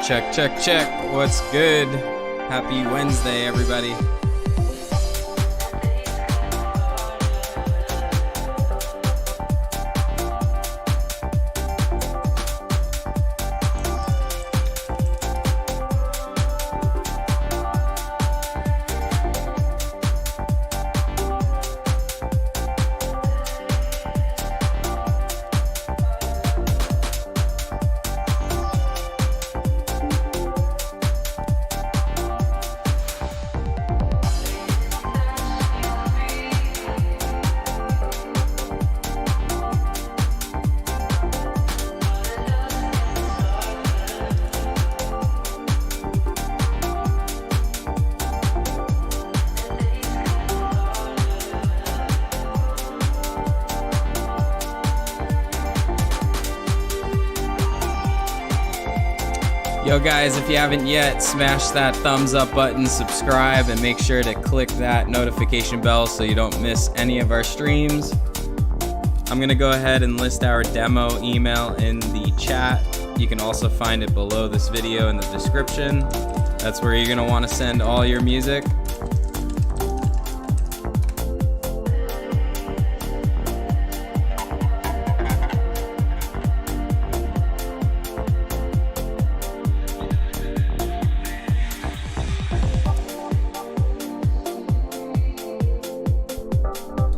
Check, check, check. What's good? Happy Wednesday, everybody. Yo guys, if you haven't yet, smash that thumbs up button, subscribe, and make sure to click that notification bell so you don't miss any of our streams. I'm gonna go ahead and list our demo email in the chat. You can also find it below this video in the description. That's where you're gonna wanna send all your music.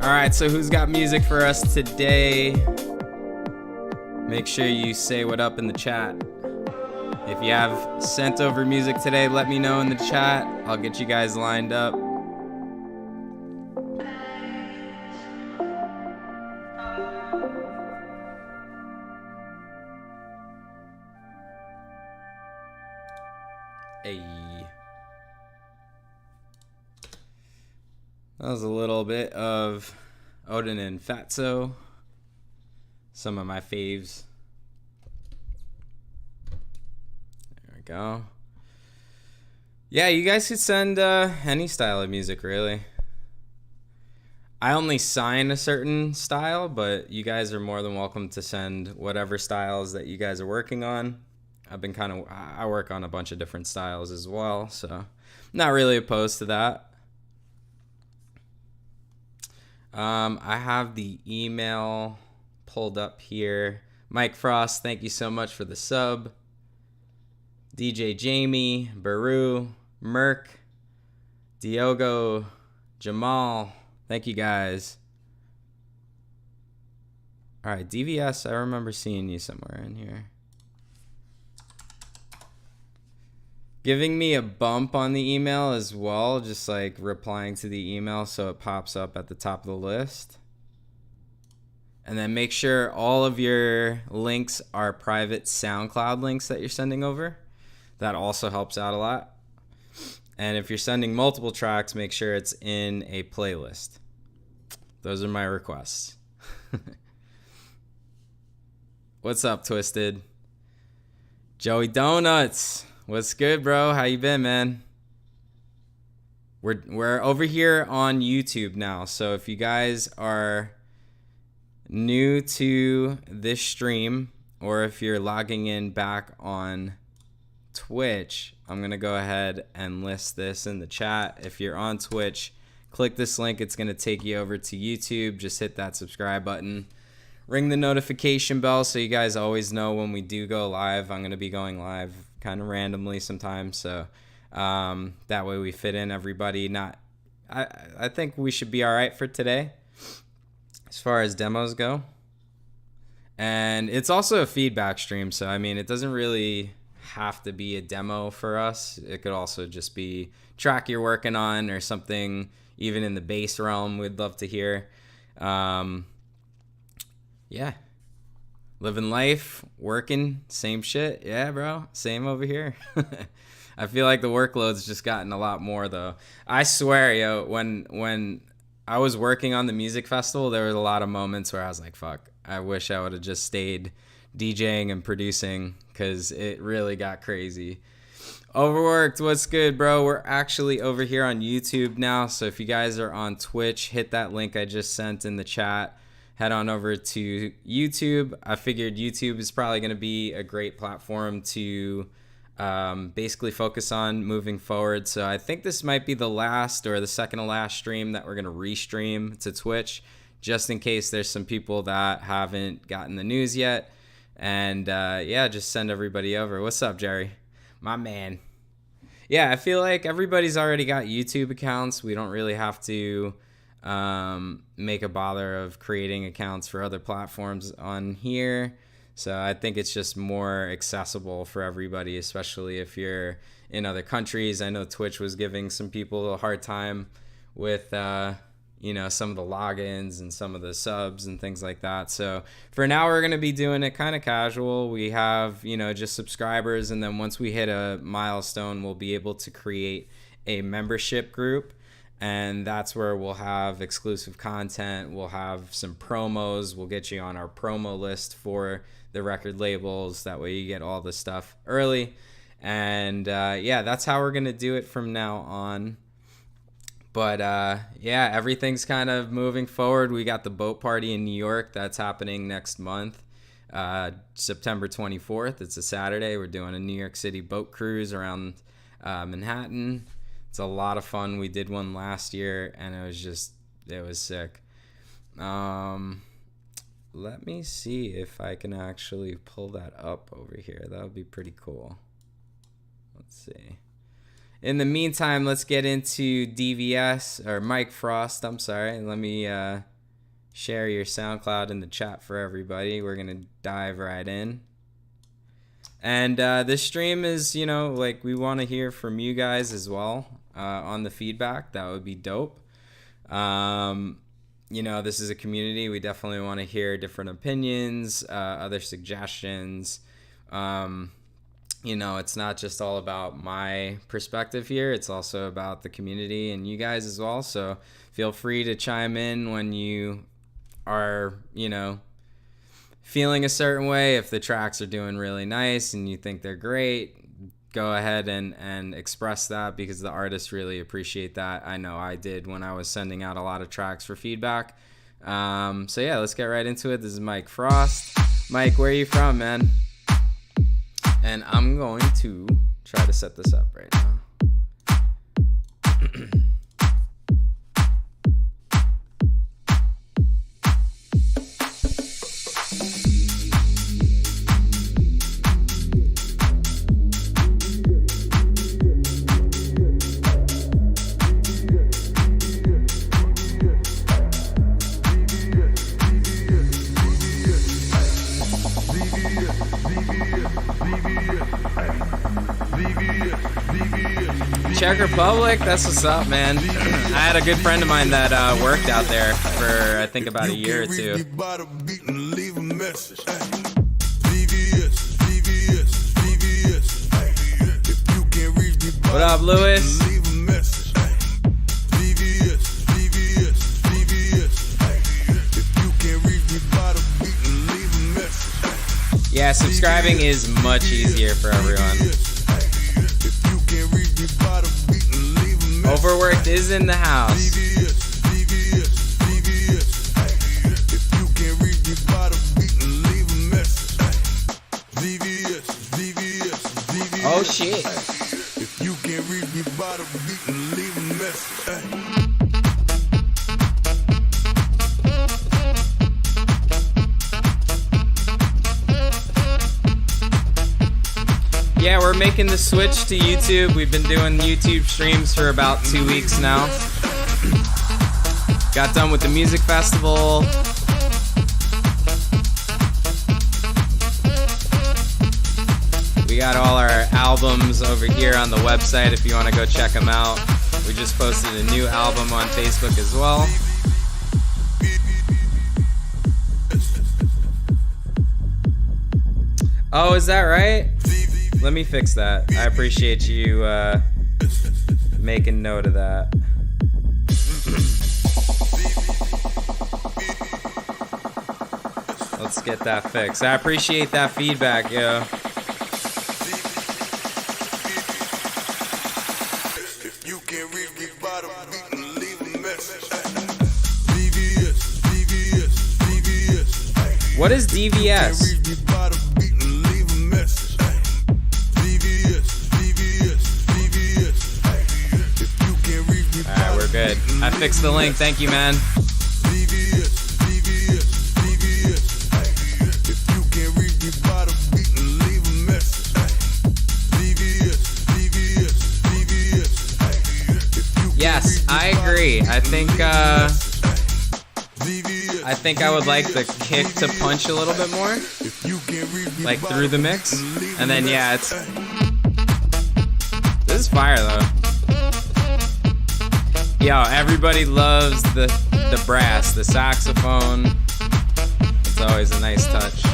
Alright, so who's got music for us today? Make sure you say what up in the chat. If you have sent over music today, let me know in the chat. I'll get you guys lined up. Hey. That was a little bit of Odin and Fatso. Some of my faves. There we go. Yeah, you guys could send any style of music, really. I only sign a certain style, but you guys are more than welcome to send whatever styles that you guys are working on. I work on a bunch of different styles as well, so not really opposed to that. I have the email pulled up here. Mike Frost, thank you so much for the sub. DJ Jamie, Baru, Merk, Diogo, Jamal, thank you guys. All right, DVS, I remember seeing you somewhere in here. Giving me a bump on the email as well, just like replying to the email so it pops up at the top of the list. And then make sure all of your links are private SoundCloud links that you're sending over. That also helps out a lot. And if you're sending multiple tracks, make sure it's in a playlist. Those are my requests. What's up, Twisted? Joey Donuts. What's good, bro? How you been, man? We're over here on YouTube now, so if you guys are new to this stream, or if you're logging in back on Twitch, I'm gonna go ahead and list this in the chat. If you're on Twitch, click this link. It's gonna take you over to YouTube. Just hit that subscribe button. Ring the notification bell so you guys always know when we do go live. I'm gonna be going live kind of randomly sometimes, so that way we fit in everybody. I think we should be all right for today as far as demos go. And it's also a feedback stream, so I mean, it doesn't really have to be a demo for us. It could also just be track you're working on or something even in the bass realm we'd love to hear. Yeah. Living life, working, same shit. Yeah, bro, same over here. I feel like the workload's just gotten a lot more, though. I swear, yo, when I was working on the music festival, there was a lot of moments where I was like, fuck, I wish I would have just stayed DJing and producing, because it really got crazy. Overworked, what's good, bro? We're actually over here on YouTube now, so if you guys are on Twitch, hit that link I just sent in the chat. Head on over to YouTube. I figured YouTube is probably going to be a great platform to basically focus on moving forward. So I think this might be the last or the second to last stream that we're going to restream to Twitch, just in case there's some people that haven't gotten the news yet. And yeah, just send everybody over. What's up, Jerry? My man. Yeah, I feel like everybody's already got YouTube accounts. We don't really have to make a bother of creating accounts for other platforms on here. So I think it's just more accessible for everybody, especially if you're in other countries. I know Twitch was giving some people a hard time with you know, some of the logins and some of the subs and things like that. So for now, we're going to be doing it kind of casual. We have, you know, just subscribers. And then once we hit a milestone, we'll be able to create a membership group. And that's where we'll have exclusive content. We'll have some promos. We'll get you on our promo list for the record labels. That way you get all the stuff early. And yeah, that's how we're going to do it from now on. But yeah, everything's kind of moving forward. We got the boat party in New York that's happening next month, September 24th. It's a Saturday. We're doing a New York City boat cruise around Manhattan. It's a lot of fun. We did one last year, and it was sick. Let me see if I can actually pull that up over here. That would be pretty cool. Let's see. In the meantime, let's get into DVS, or Mike Frost, I'm sorry. Let me share your SoundCloud in the chat for everybody. We're going to dive right in. And this stream is, you know, like, we want to hear from you guys as well on the feedback. That would be dope. You know, this is a community. We definitely want to hear different opinions, other suggestions. You know, it's not just all about my perspective here. It's also about the community and you guys as well. So feel free to chime in when you are, you know, feeling a certain way. If the tracks are doing really nice and you think they're great, go ahead and express that, because the artists really appreciate that. I know I did when I was sending out a lot of tracks for feedback. So yeah, let's get right into it. This is Mike Frost. Mike, where are you from, man? And I'm going to try to set this up right now. Czech Republic, that's what's up, man. I had a good friend of mine that worked out there for, I think, about a year or two. What up, Lewis? Yeah, subscribing is much easier for everyone. Overworked is in the house. Oh shit. If you can't reach me by the beat and leave a message. Yeah, we're making the switch to YouTube. We've been doing YouTube streams for about 2 weeks now. Got done with the music festival. We got all our albums over here on the website if you want to go check them out. We just posted a new album on Facebook as well. Oh, is that right? Let me fix that. I appreciate you making note of that. Let's get that fixed. I appreciate that feedback, yo. What is DVS? good. I fixed the link. Thank you, man. Yes, I agree. I think I would like the kick to punch a little bit more, like through the mix, and then yeah, this is fire though. Yo, everybody loves the brass, the saxophone. It's always a nice touch.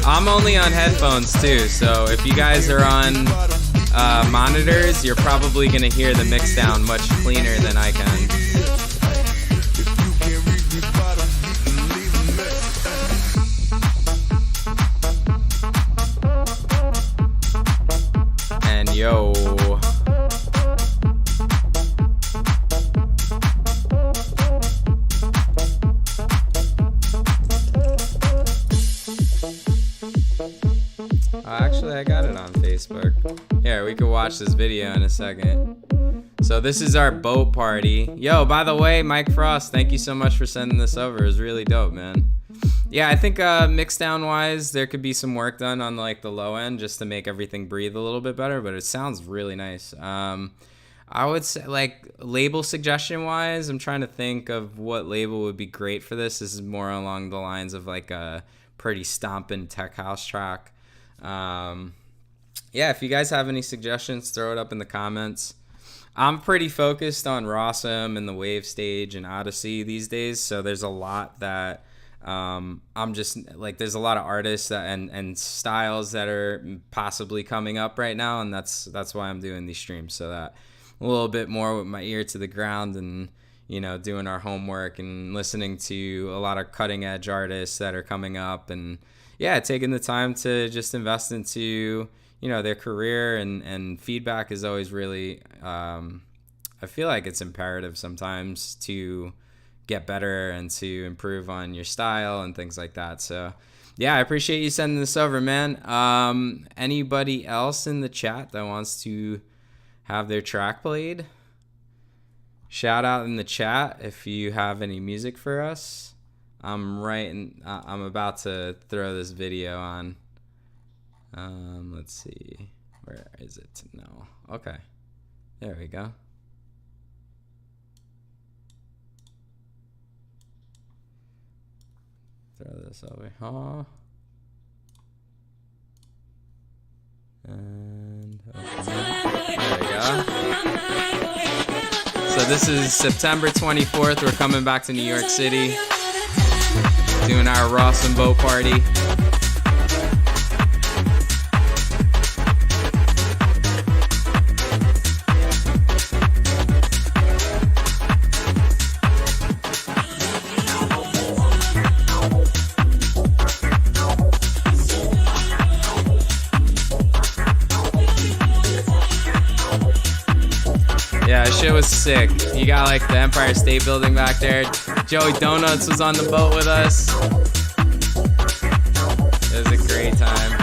I'm only on headphones too, so if you guys are on monitors, you're probably gonna hear the mix down much cleaner than I can. And yo. Actually, I got it on Facebook. Here, we can watch this video in a second. So this is our boat party. Yo, by the way, Mike Frost, thank you so much for sending this over. It was really dope, man. Yeah, I think mix down wise, there could be some work done on like the low end just to make everything breathe a little bit better, but it sounds really nice. I would say like label suggestion wise, I'm trying to think of what label would be great for this. This is more along the lines of like a pretty stomping tech house track. Yeah, if you guys have any suggestions, throw it up in the comments. I'm pretty focused on Rawsome and the Wave Stage and Odyssey these days, so there's a lot that I'm just like, there's a lot of artists that, and styles that are possibly coming up right now, and that's why I'm doing these streams, so that a little bit more with my ear to the ground and, you know, doing our homework and listening to a lot of cutting edge artists that are coming up, and yeah, taking the time to just invest into, you know, their career, and feedback is always really, I feel like it's imperative sometimes to get better and to improve on your style and things like that. So yeah, I appreciate you sending this over, man. Anybody else in the chat that wants to have their track played? Shout out in the chat if you have any music for us. I'm about to throw this video on. Let's see. Where is it? No. Okay. There we go. Throw this over. Oh. And there we go. So this is September 24th. We're coming back to New York City, doing our Rawsome boat party. Yeah, shit was sick. You got like the Empire State Building back there. Joey Donuts was on the boat with us. It was a great time.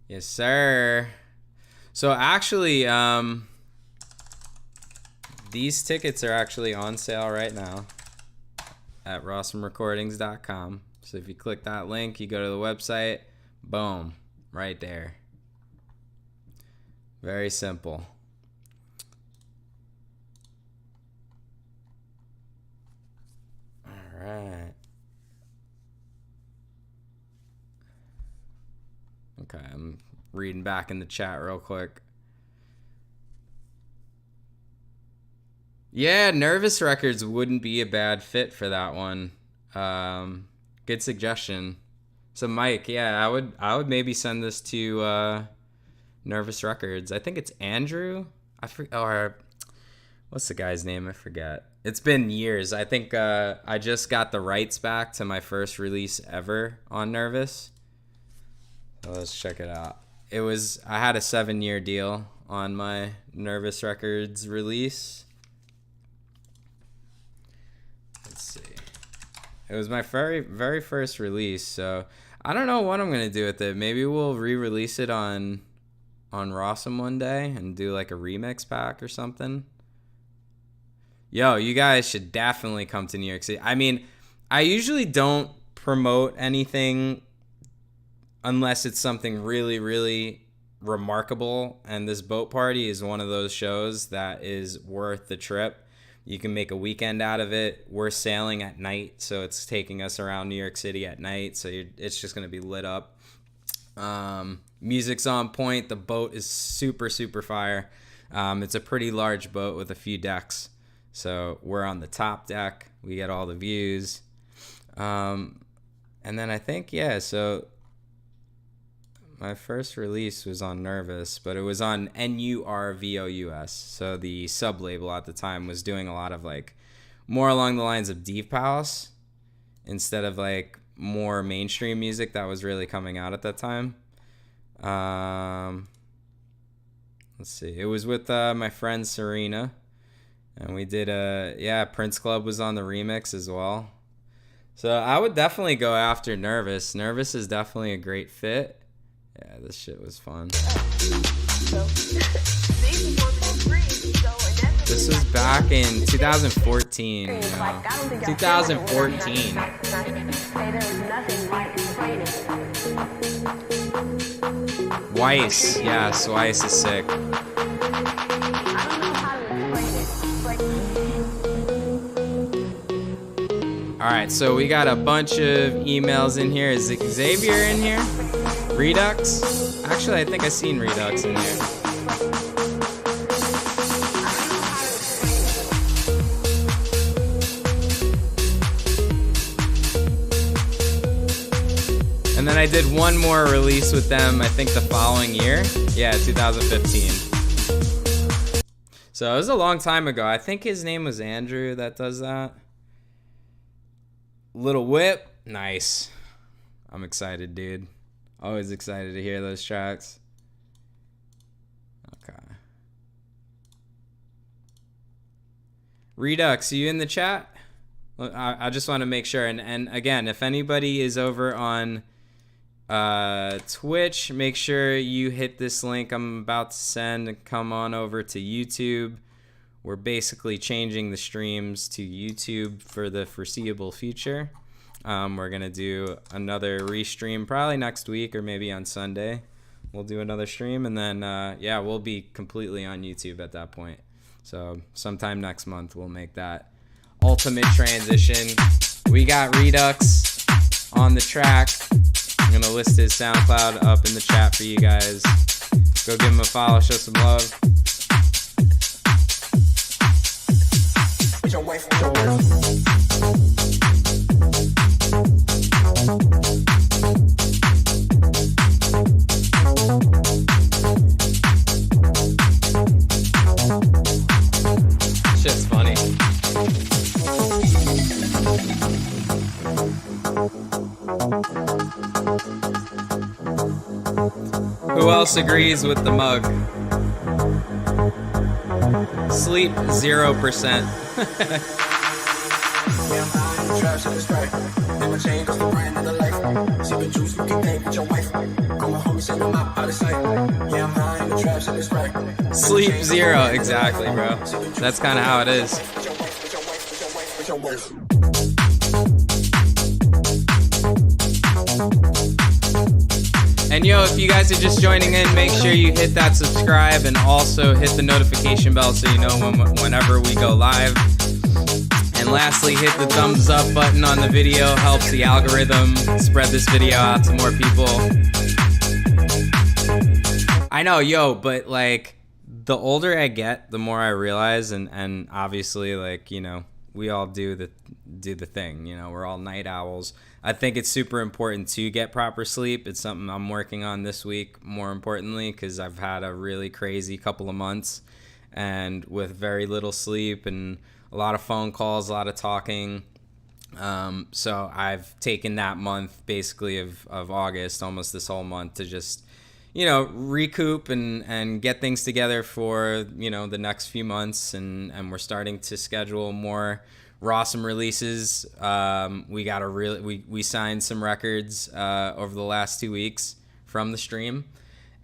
Yes, sir. So actually, these tickets are actually on sale right now at rawsomerecordings.com. So if you click that link, you go to the website, boom, right there. Very simple. All right. Okay, I'm reading back in the chat real quick. Yeah, Nervous Records wouldn't be a bad fit for that one. Good suggestion. So Mike, yeah, I would maybe send this to Nervous Records. I think it's Andrew. Or what's the guy's name? I forget. It's been years. I think I just got the rights back to my first release ever on Nervous. So let's check it out. I had a 7-year deal on my Nervous Records release. Let's see. It was my very first release, so I don't know what I'm gonna do with it. Maybe we'll re-release it on Rawsome one day and do like a remix pack or something. Yo, you guys should definitely come to New York City. I mean, I usually don't promote anything unless it's something really, really remarkable, and this boat party is one of those shows that is worth the trip. You can make a weekend out of it. We're sailing at night, so it's taking us around New York City at night, so it's just going to be lit up. Music's on point. The boat is super, super fire. It's a pretty large boat with a few decks, so we're on the top deck. We get all the views. And then I think, yeah, so my first release was on Nervous, but it was on NURVOUS. So the sub label at the time was doing a lot of like more along the lines of deep house instead of like more mainstream music that was really coming out at that time. Let's see. It was with my friend Serena, and we did Prince Club was on the remix as well. So I would definitely go after Nervous. Nervous is definitely a great fit. Yeah, this shit was fun. This was back in 2014. 2014. Weiss. Yes, Weiss is sick. Alright, so we got a bunch of emails in here. Is Xavier in here? Redux? Actually, I think I seen Redux in here. And then I did one more release with them, I think the following year. Yeah, 2015. So it was a long time ago. I think his name was Andrew that does that. Little Whip. Nice. I'm excited, dude. Always excited to hear those tracks. Okay. Redux, are you in the chat? I just want to make sure. And again, if anybody is over on Twitch, make sure you hit this link I'm about to send and come on over to YouTube. We're basically changing the streams to YouTube for the foreseeable future. We're going to do another restream probably next week or maybe on Sunday. We'll do another stream, and then, we'll be completely on YouTube at that point. So sometime next month, we'll make that ultimate transition. We got Redux on the track. I'm going to list his SoundCloud up in the chat for you guys. Go give him a follow, show some love. Your wife, your wife. Shit's funny. Who else agrees with the mug? Sleep 0%. Sleep 0, exactly, bro. That's kind of how it is. And yo, if you guys are just joining in, make sure you hit that subscribe and also hit the notification bell so you know whenever we go live. And lastly, hit the thumbs up button on the video. Helps the algorithm spread this video out to more people. I know, yo, but like the older I get, the more I realize, and obviously, like, you know, we all do the thing. You know, we're all night owls. I think it's super important to get proper sleep. It's something I'm working on this week, more importantly, because I've had a really crazy couple of months, and with very little sleep and a lot of phone calls, a lot of talking. So I've taken that month basically of August, almost this whole month, to just, you know, recoup and get things together for, you know, the next few months. And we're starting to schedule more Rawsome releases. We got a we signed some records over the last 2 weeks from the stream,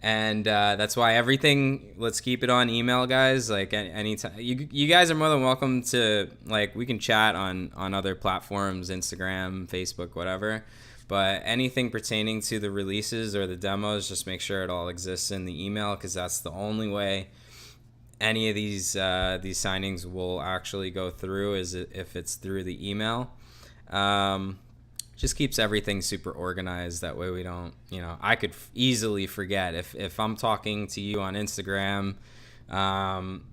and that's why everything. Let's keep it on email, guys. Like anytime, you guys are more than welcome to, like, we can chat on other platforms, Instagram, Facebook, whatever. But anything pertaining to the releases or the demos, just make sure it all exists in the email, because that's the only way any of these signings will actually go through, is if it's through the email. Just keeps everything super organized. That way we don't, I could easily forget if I'm talking to you on Instagram. I'm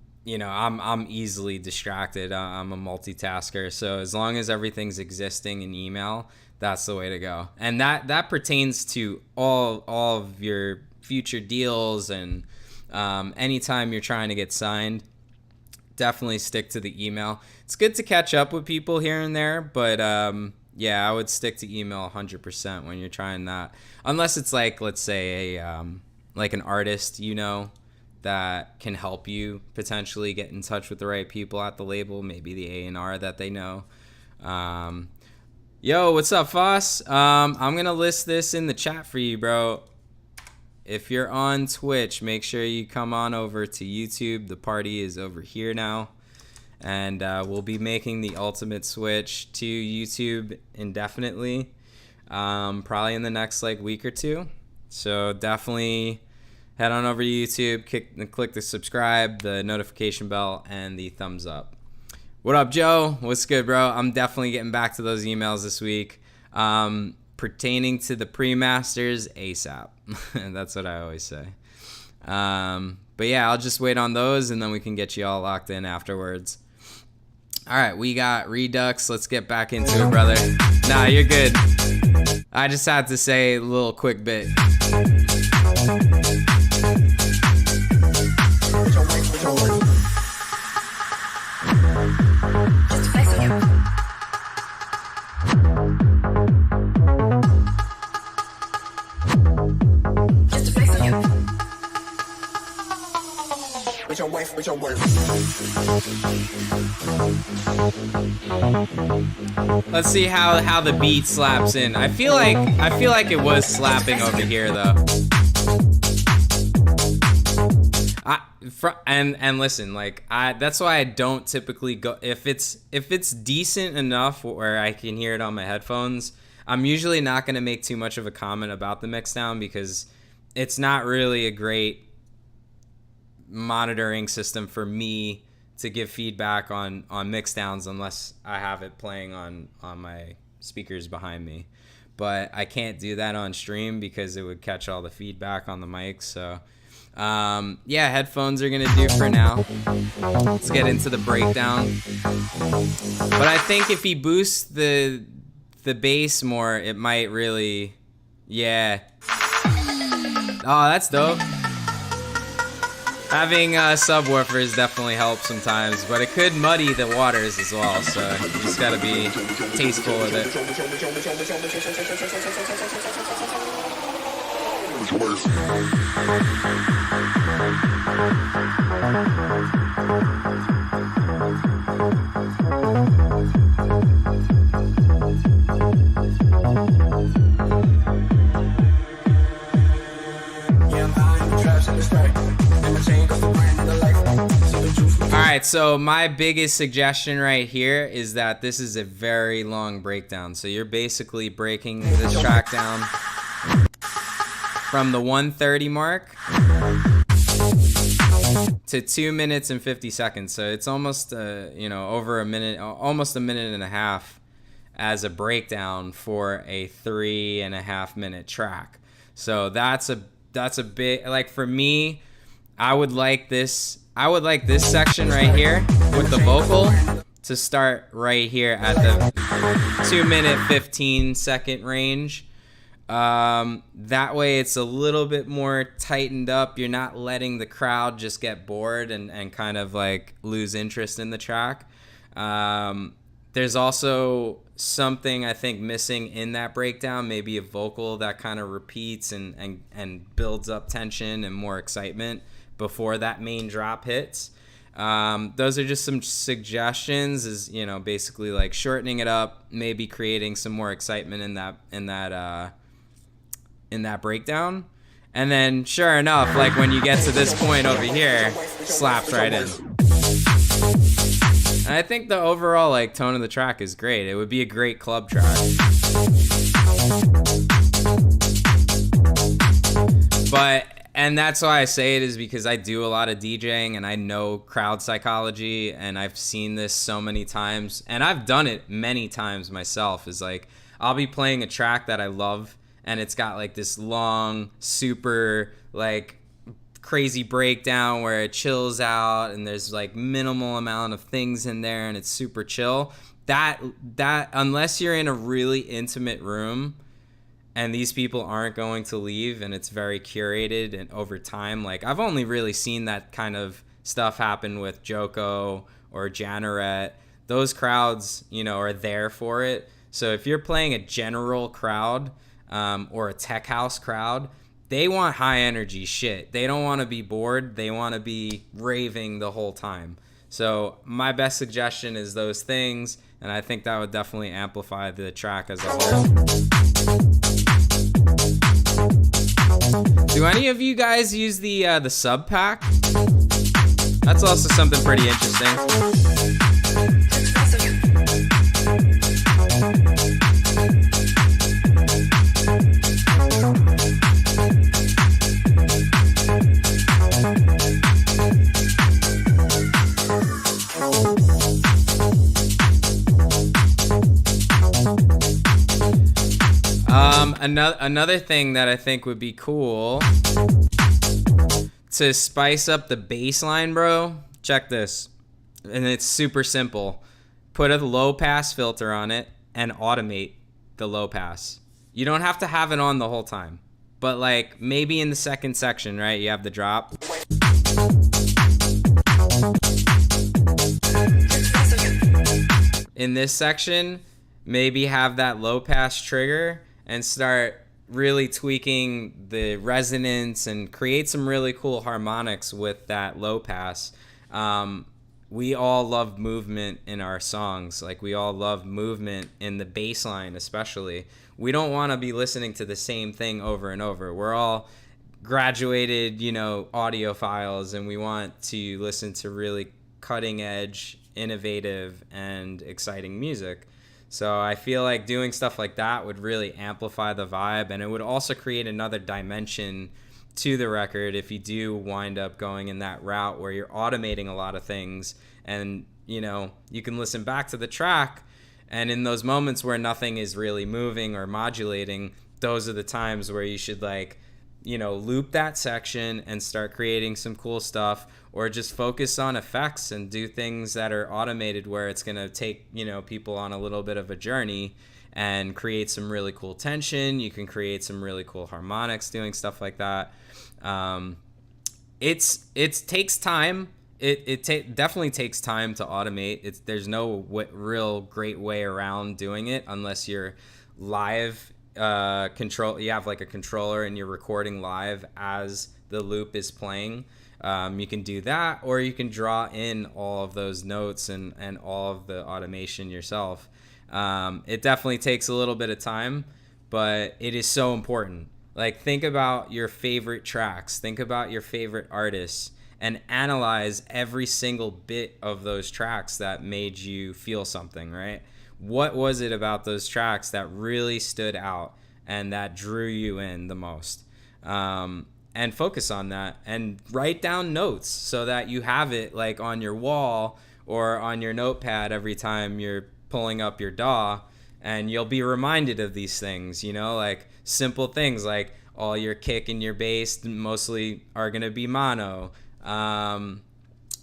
easily distracted. I'm a multitasker. So as long as everything's existing in email, that's the way to go. And that pertains to all of your future deals, and anytime you're trying to get signed, definitely stick to the email. It's good to catch up with people here and there, but yeah, I would stick to email 100% when you're trying that. Unless it's like, let's say like an artist, that can help you potentially get in touch with the right people at the label, maybe the A&R that they know. Yo, what's up, Foss? I'm going to list this in the chat for you, bro. If you're on Twitch, make sure you come on over to YouTube. The party is over here now. And we'll be making the ultimate switch to YouTube indefinitely. Probably in the next week or two. So definitely head on over to YouTube, click the subscribe, the notification bell, and the thumbs up. What up, Joe? What's good, bro? I'm definitely getting back to those emails this week. Pertaining to the pre-masters, ASAP. That's what I always say. But yeah, I'll just wait on those, and then we can get you all locked in afterwards. All right, we got Redux. Let's get back into it, brother. Nah, you're good. I just had to say a little quick bit. Let's see how the beat slaps in. I feel like it was slapping over here though. And listen, that's why I don't typically go if it's decent enough where I can hear it on my headphones. I'm usually not going to make too much of a comment about the mixdown, because it's not really a great monitoring system for me to give feedback on mixdowns unless I have it playing on my speakers behind me. But I can't do that on stream because it would catch all the feedback on the mic. So yeah, headphones are gonna do for now. Let's get into the breakdown. But I think if he boosts the bass more, it might really, yeah. Oh, that's dope. Having subwoofers definitely helps sometimes, but it could muddy the waters as well, so you just gotta be tasteful with it. Alright, so my biggest suggestion right here is that this is a very long breakdown. So you're basically breaking this track down from the 1:30 mark to 2 minutes and 50 seconds. So it's almost over a minute, almost a minute and a half as a breakdown for a 3.5 minute track. So that's a bit, like, for me, I would like this section right here with the vocal to start right here at the 2 minute 15 second range. That way it's a little bit more tightened up. You're not letting the crowd just get bored and kind of like lose interest in the track. There's also something I think missing in that breakdown, maybe a vocal that kind of repeats and builds up tension and more excitement before that main drop hits. Those are just some suggestions, is, you know, basically like shortening it up, maybe creating some more excitement in that breakdown. And then sure enough, like when you get to this point over here, slaps right in. And I think the overall like tone of the track is great. It would be a great club track. And that's why I say it, is because I do a lot of DJing and I know crowd psychology, and I've seen this so many times, and I've done it many times myself. Is like, I'll be playing a track that I love, and it's got like this long, super like crazy breakdown where it chills out and there's like minimal amount of things in there and it's super chill. That unless you're in a really intimate room and these people aren't going to leave and it's very curated and over time, like I've only really seen that kind of stuff happen with Joko or Janneret. Those crowds, you know, are there for it. So if you're playing a general crowd or a tech house crowd, they want high energy shit. They don't want to be bored. They want to be raving the whole time. So my best suggestion is those things, and I think that would definitely amplify the track as a whole. Do any of you guys use the sub pack? That's also something pretty interesting. Another thing that I think would be cool to spice up the bass line, bro. Check this. And it's super simple. Put a low pass filter on it and automate the low pass. You don't have to have it on the whole time. But like maybe in the second section, right? You have the drop. In this section, maybe have that low pass trigger and start really tweaking the resonance and create some really cool harmonics with that low pass. We all love movement in our songs. Like we all love movement in the bass line especially. We don't want to be listening to the same thing over and over. We're all graduated, you know, audiophiles, and we want to listen to really cutting edge, innovative, and exciting music. So I feel like doing stuff like that would really amplify the vibe, and it would also create another dimension to the record if you do wind up going in that route where you're automating a lot of things, and you know, you can listen back to the track, and in those moments where nothing is really moving or modulating, those are the times where you should, like, you know, loop that section and start creating some cool stuff, or just focus on effects and do things that are automated where it's going to take, you know, people on a little bit of a journey and create some really cool tension. You can create some really cool harmonics doing stuff like that. It takes time. It definitely takes time to automate. There's no real great way around doing it unless you're live control. You have like a controller and you're recording live as the loop is playing. You can do that, or you can draw in all of those notes and all of the automation yourself. It definitely takes a little bit of time, but it is so important. Like, think about your favorite tracks, think about your favorite artists, and analyze every single bit of those tracks that made you feel something, right? What was it about those tracks that really stood out and that drew you in the most? And focus on that and write down notes so that you have it like on your wall or on your notepad every time you're pulling up your DAW, and you'll be reminded of these things, you know, like simple things like all your kick and your bass mostly are going to be mono.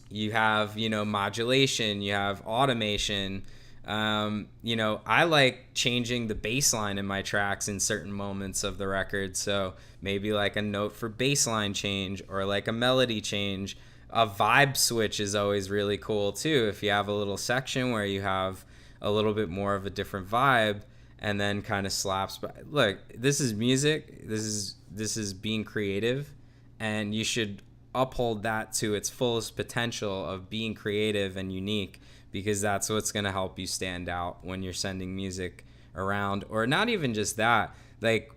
You have, you know, modulation, you have automation. You know, I like changing the bass line in my tracks in certain moments of the record. So maybe like a note for bass line change or like a melody change. A vibe switch is always really cool too. If you have a little section where you have a little bit more of a different vibe and then kind of slaps. But look, this is music. This is being creative, and you should uphold that to its fullest potential of being creative and unique, because that's what's going to help you stand out when you're sending music around. Or not even just that, like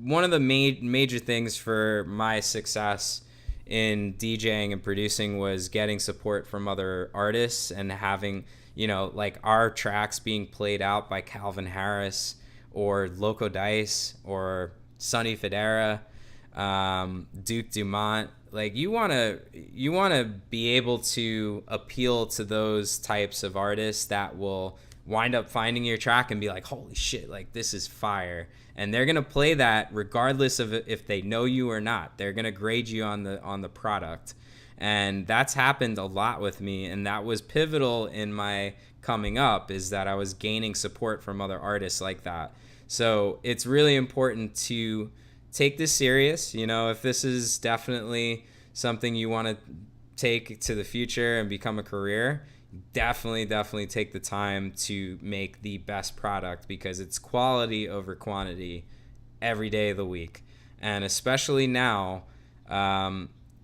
one of the major things for my success in DJing and producing was getting support from other artists and having, you know, like our tracks being played out by Calvin Harris or Loco Dice or Sonny Federa, Duke Dumont. Like you want to be able to appeal to those types of artists that will wind up finding your track and be like, holy shit, like this is fire. And they're going to play that regardless of if they know you or not. They're going to grade you on the product. And that's happened a lot with me, and that was pivotal in my coming up, is that I was gaining support from other artists like that. So it's really important to take this serious. You know, if this is definitely something you want to take to the future and become a career, definitely take the time to make the best product, because it's quality over quantity every day of the week. And especially now,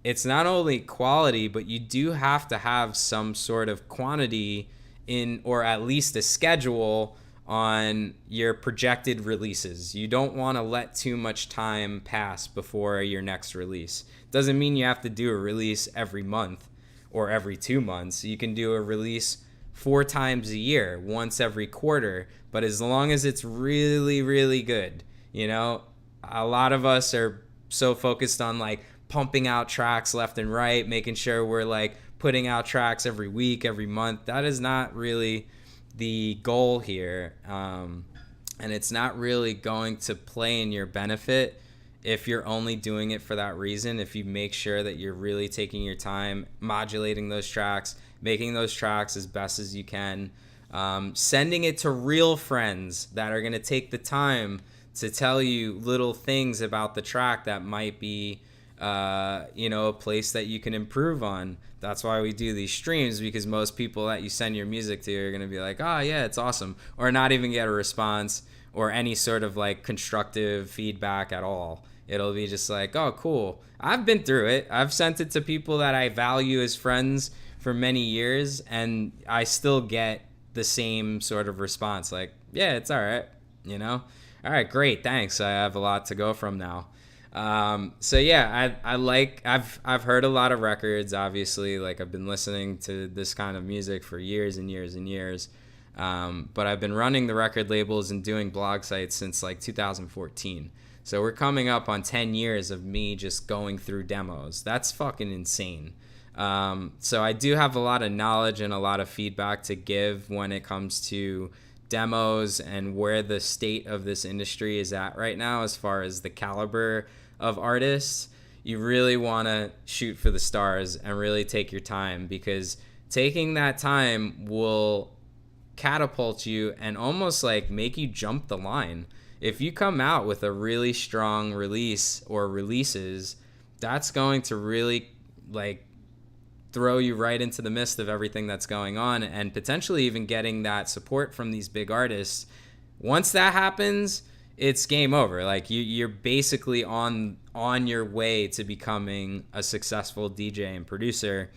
it's not only quality, but you do have to have some sort of quantity in, or at least a schedule on your projected releases. You don't want to let too much time pass before your next release. Doesn't mean you have to do a release every month or every 2 months. You can do a release 4 times a year, once every quarter, but as long as it's really, really good. You know, a lot of us are so focused on like pumping out tracks left and right, making sure we're like putting out tracks every week, every month. That is not really the goal here. And it's not really going to play in your benefit if you're only doing it for that reason. If you make sure that you're really taking your time, modulating those tracks, making those tracks as best as you can, sending it to real friends that are going to take the time to tell you little things about the track that might be, you know, a place that you can improve on. That's why we do these streams, because most people that you send your music to are going to be like, oh yeah, it's awesome, or not even get a response or any sort of like constructive feedback at all. It'll be just like, oh, cool. I've been through it. I've sent it to people that I value as friends for many years, and I still get the same sort of response. Like, yeah, it's all right. You know? All right, great. Thanks. I have a lot to go from now. So yeah, I've heard a lot of records, obviously. Like, I've been listening to this kind of music for years and years and years. But I've been running the record labels and doing blog sites since like 2014. So we're coming up on 10 years of me just going through demos. That's fucking insane. So I do have a lot of knowledge and a lot of feedback to give when it comes to demos and where the state of this industry is at right now as far as the caliber of artists. You really want to shoot for the stars and really take your time, because taking that time will catapult you and almost like make you jump the line. If you come out with a really strong release or releases, that's going to really like throw you right into the midst of everything that's going on, and potentially even getting that support from these big artists. Once that happens, it's game over. Like you're basically on your way to becoming a successful DJ and producer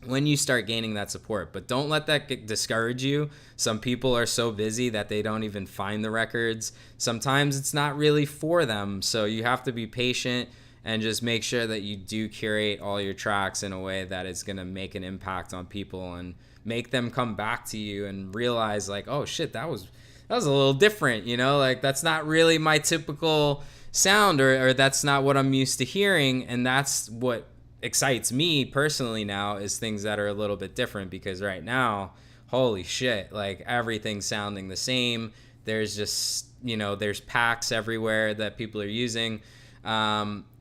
when you start gaining that support. But don't let that discourage you. Some people are so busy that they don't even find the records. Sometimes it's not really for them, so you have to be patient and just make sure that you do curate all your tracks in a way that is going to make an impact on people and make them come back to you and realize like, oh shit, that was a little different, you know, like that's not really my typical sound, or that's not what I'm used to hearing. And that's what excites me personally now, is things that are a little bit different, because right now, holy shit, like everything's sounding the same. There's just, you know, there's packs everywhere that people are using.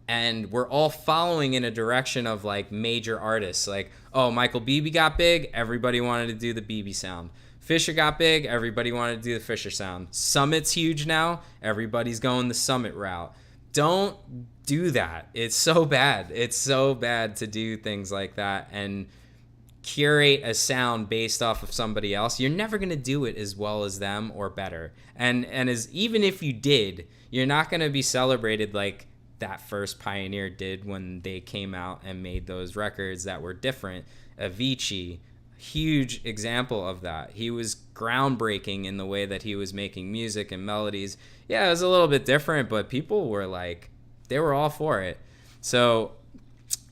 And we're all following in a direction of like major artists. Like, oh, Michael Beebe got big, everybody wanted to do the Beebe sound. Fisher got big, everybody wanted to do the Fisher sound. Summit's huge now, everybody's going the Summit route. Don't do that. It's so bad. It's so bad to do things like that and curate a sound based off of somebody else. You're never going to do it as well as them or better. And as even if you did, you're not going to be celebrated like that first pioneer did when they came out and made those records that were different. Avicii, huge example of that. He was groundbreaking in the way that he was making music and melodies. Yeah, it was a little bit different, but people were like, they were all for it. So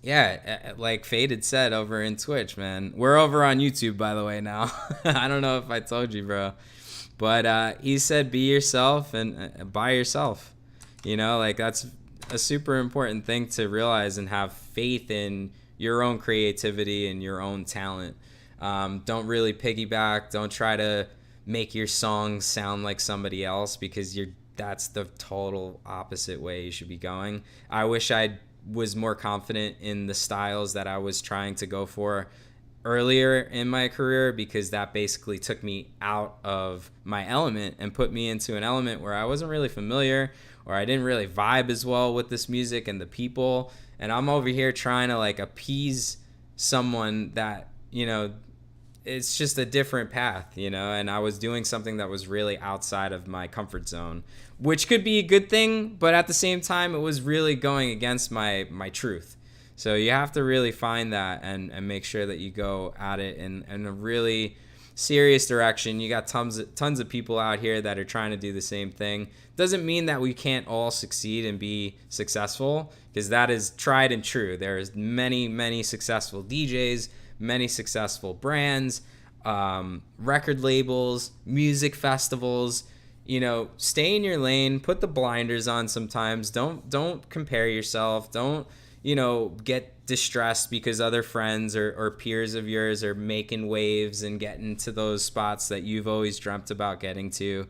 yeah, like Faded said over in Twitch, man. We're over on YouTube, by the way, now. I don't know if I told you, bro. But he said be yourself and by yourself. You know, like that's a super important thing to realize and have faith in your own creativity and your own talent. Don't really piggyback. Don't try to make your song sound like somebody else, because that's the total opposite way you should be going. I wish I was more confident in the styles that I was trying to go for earlier in my career, because that basically took me out of my element and put me into an element where I wasn't really familiar, or I didn't really vibe as well with this music and the people. And I'm over here trying to like appease someone that, you know, it's just a different path, you know, and I was doing something that was really outside of my comfort zone, which could be a good thing, but at the same time, it was really going against my truth. So you have to really find that and make sure that you go at it in a really serious direction. You got tons of people out here that are trying to do the same thing. Doesn't mean that we can't all succeed and be successful, because that is tried and true. There's many successful DJs, many successful brands, record labels, music festivals. You know, stay in your lane, put the blinders on sometimes. Don't compare yourself. Don't, you know, get distressed because other friends or peers of yours are making waves and getting to those spots that you've always dreamt about getting to.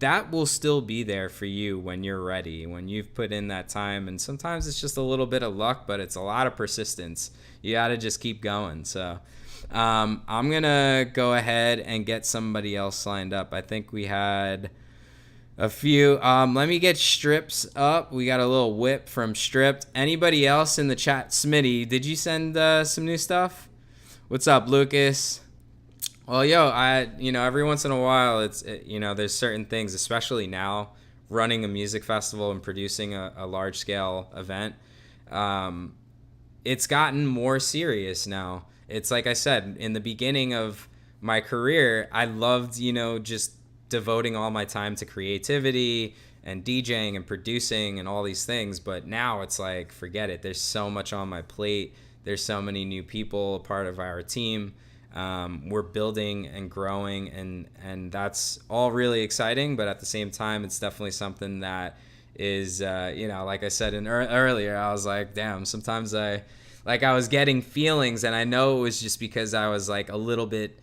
That will still be there for you when you're ready, when you've put in that time. And sometimes it's just a little bit of luck, but it's a lot of persistence. You got to just keep going. So I'm going to go ahead and get somebody else lined up. I think we had a few. Let me get Strips up. We got a little whip from Stripped. Anybody else in the chat? Smitty, did you send some new stuff? What's up, Lucas? Well, every once in a while, there's certain things, especially now, running a music festival and producing a large scale event. It's gotten more serious now. It's like I said, in the beginning of my career, I loved, just devoting all my time to creativity and DJing and producing and all these things. But now it's like, forget it. There's so much on my plate. There's so many new people a part of our team. We're building and growing, and that's all really exciting. But at the same time, it's definitely something that is, like I said earlier, I was like, damn, sometimes I was getting feelings, and I know it was just because I was like a little bit,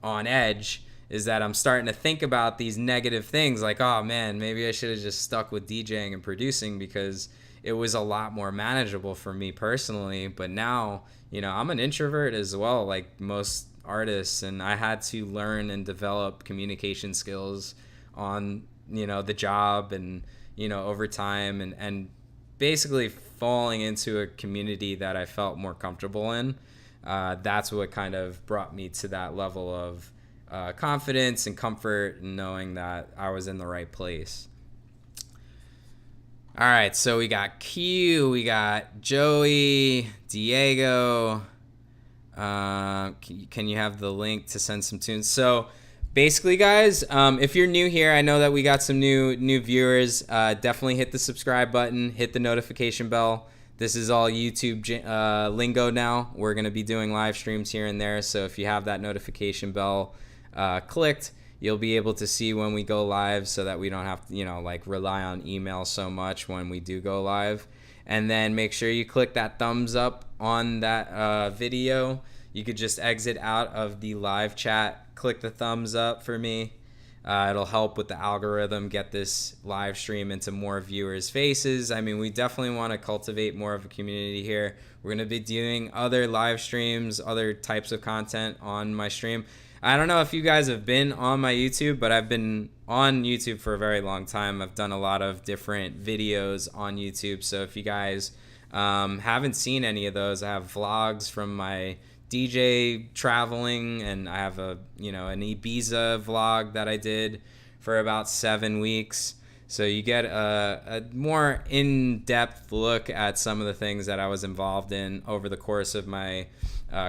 on edge, is that I'm starting to think about these negative things like, oh man, maybe I should have just stuck with DJing and producing, because it was a lot more manageable for me personally. But now, I'm an introvert as well, like most artists, and I had to learn and develop communication skills on, the job and, over time, and basically falling into a community that I felt more comfortable in. That's what kind of brought me to that level of confidence and comfort, and knowing that I was in the right place. All right, so we got Q, we got Joey, Diego. Can you have the link to send some tunes? So basically, guys, if you're new here, I know that we got some new viewers. Definitely hit the subscribe button, hit the notification bell. This is all YouTube lingo now. We're going to be doing live streams here and there. So if you have that notification bell clicked, you'll be able to see when we go live, so that we don't have to, rely on email so much when we do go live. And then make sure you click that thumbs up on that video. You could just exit out of the live chat, click the thumbs up for me. It'll help with the algorithm, get this live stream into more viewers' faces. I mean, we definitely want to cultivate more of a community here. We're going to be doing other live streams, other types of content on my stream. I don't know if you guys have been on my YouTube, but I've been on YouTube for a very long time. I've done a lot of different videos on YouTube. So if you guys haven't seen any of those, I have vlogs from my DJ traveling, and I have an Ibiza vlog that I did for about 7 weeks. So you get a more in-depth look at some of the things that I was involved in over the course of my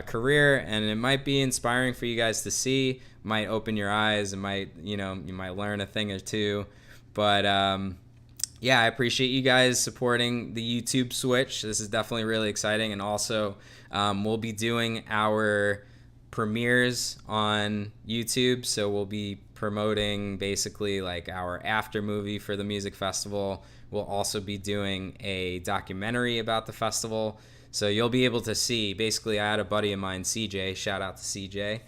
career, and it might be inspiring for you guys to see. Might open your eyes, and you might learn a thing or two. But yeah, I appreciate you guys supporting the YouTube switch. This is definitely really exciting, and also we'll be doing our premieres on YouTube, so we'll be promoting basically like our after movie for the music festival. We'll also be doing a documentary about the festival, so you'll be able to see. Basically, I had a buddy of mine, CJ, shout out to CJ.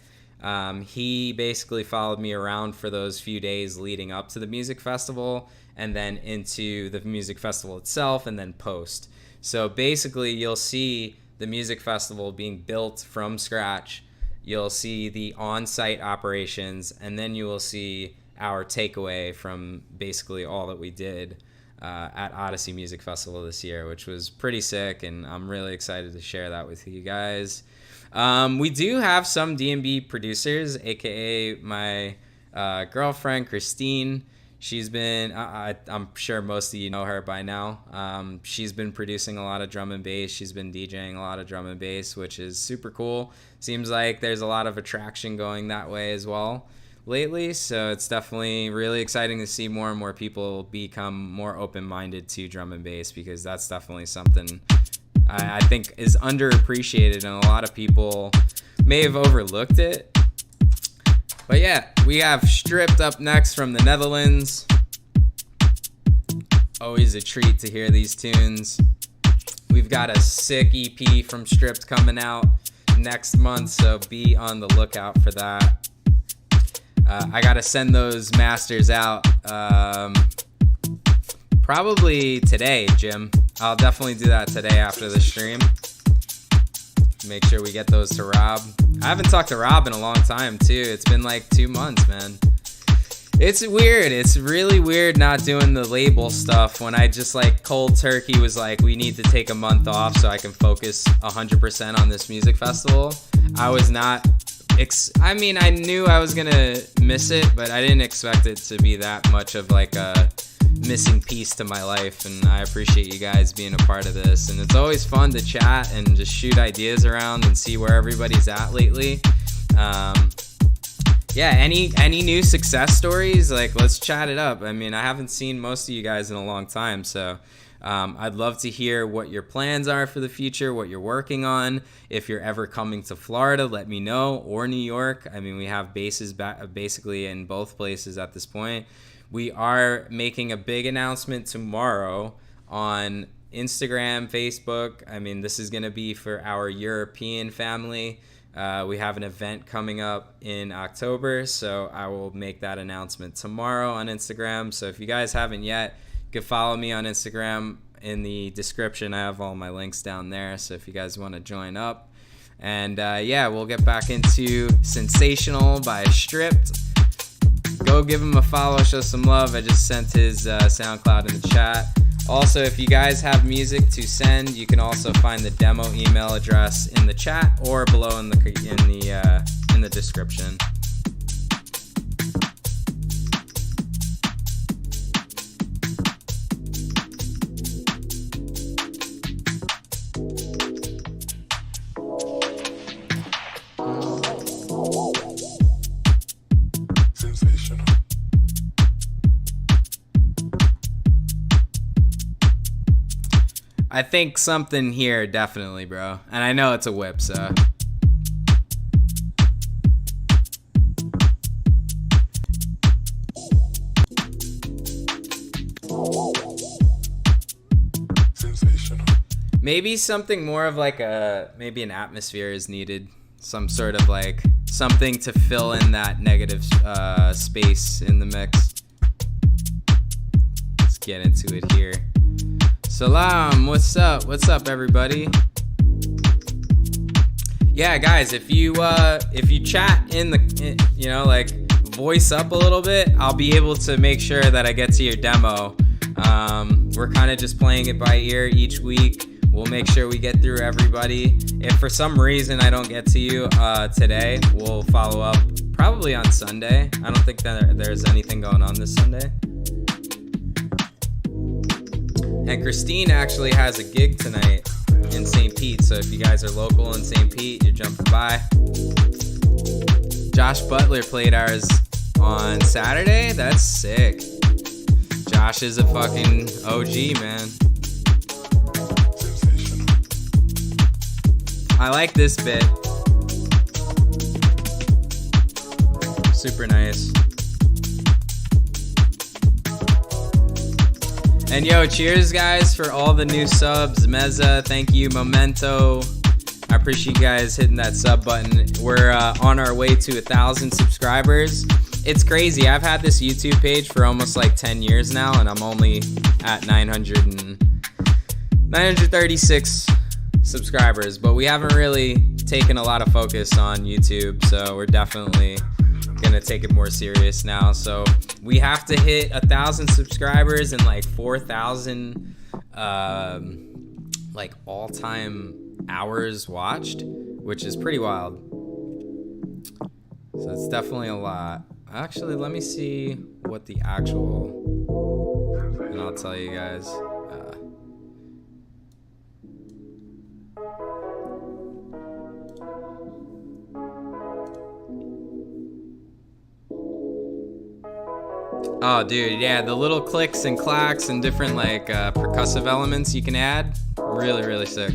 He basically followed me around for those few days leading up to the music festival, and then into the music festival itself, and then post. So basically, you'll see the music festival being built from scratch. You'll see the on-site operations, and then you will see our takeaway from basically all that we did at Odyssey Music Festival this year, which was pretty sick, and I'm really excited to share that with you guys. We do have some D&B producers, aka my girlfriend, Christine. She's been, I'm sure most of you know her by now. She's been producing a lot of drum and bass. She's been DJing a lot of drum and bass, which is super cool. Seems like there's a lot of attraction going that way as well lately. So it's definitely really exciting to see more and more people become more open-minded to drum and bass, because that's definitely something I think is underappreciated, and a lot of people may have overlooked it. But yeah, we have Stripped up next from the Netherlands. Always a treat to hear these tunes. We've got a sick EP from Stripped coming out next month, so be on the lookout for that. I gotta send those masters out probably today, Jim. I'll definitely do that today after the stream. Make sure we get those to Rob. I haven't talked to Rob in a long time, too. It's been like 2 months, man. It's weird. It's really weird not doing the label stuff when I just like cold turkey was like, we need to take a month off so I can focus 100% on this music festival. I was not, I mean, I knew I was going to miss it, but I didn't expect it to be that much of like a missing piece to my life, and I appreciate you guys being a part of this. And it's always fun to chat and just shoot ideas around and see where everybody's at lately. Yeah, any new success stories, like, let's chat it up. I mean, I haven't seen most of you guys in a long time, so I'd love to hear what your plans are for the future, what you're working on. If you're ever coming to Florida, let me know, or New York. I mean, we have bases basically in both places at this point. We are making a big announcement tomorrow on Instagram, Facebook. I mean, this is going to be for our European family. We have an event coming up in October, so I will make that announcement tomorrow on Instagram. So if you guys haven't yet, you can follow me on Instagram. In the description, I have all my links down there, so if you guys want to join up. And yeah, we'll get back into Sensational by Stripped. Go give him a follow, show some love. I just sent his SoundCloud in the chat. Also, if you guys have music to send, you can also find the demo email address in the chat or below in the description. I think something here, definitely, bro. And I know it's a whip, so. Sensational. Maybe something more of like maybe an atmosphere is needed. Some sort of like something to fill in that negative space in the mix. Let's get into it here. Salam, what's up? What's up, everybody? Yeah, guys, if you chat like voice up a little bit, I'll be able to make sure that I get to your demo. We're kind of just playing it by ear each week. We'll make sure we get through everybody. If for some reason I don't get to you today, we'll follow up probably on Sunday. I don't think that there's anything going on this Sunday. And Christine actually has a gig tonight in St. Pete, so if you guys are local in St. Pete, you're jumping by. Josh Butler played ours on Saturday. That's sick. Josh is a fucking OG, man. I like this bit. Super nice. And yo, cheers guys for all the new subs. Meza, thank you. Memento, I appreciate you guys hitting that sub button. We're on our way to 1,000 subscribers. It's crazy. I've had this YouTube page for almost like 10 years now, and I'm only at 936 subscribers. But we haven't really taken a lot of focus on YouTube, so we're definitely gonna take it more serious now. So we have to hit 1,000 subscribers and like 4,000 like all-time hours watched, which is pretty wild. So it's definitely a lot. Actually, let me see what the actual, and I'll tell you guys. Oh, dude, yeah, the little clicks and clacks and different like percussive elements you can add, really, really sick.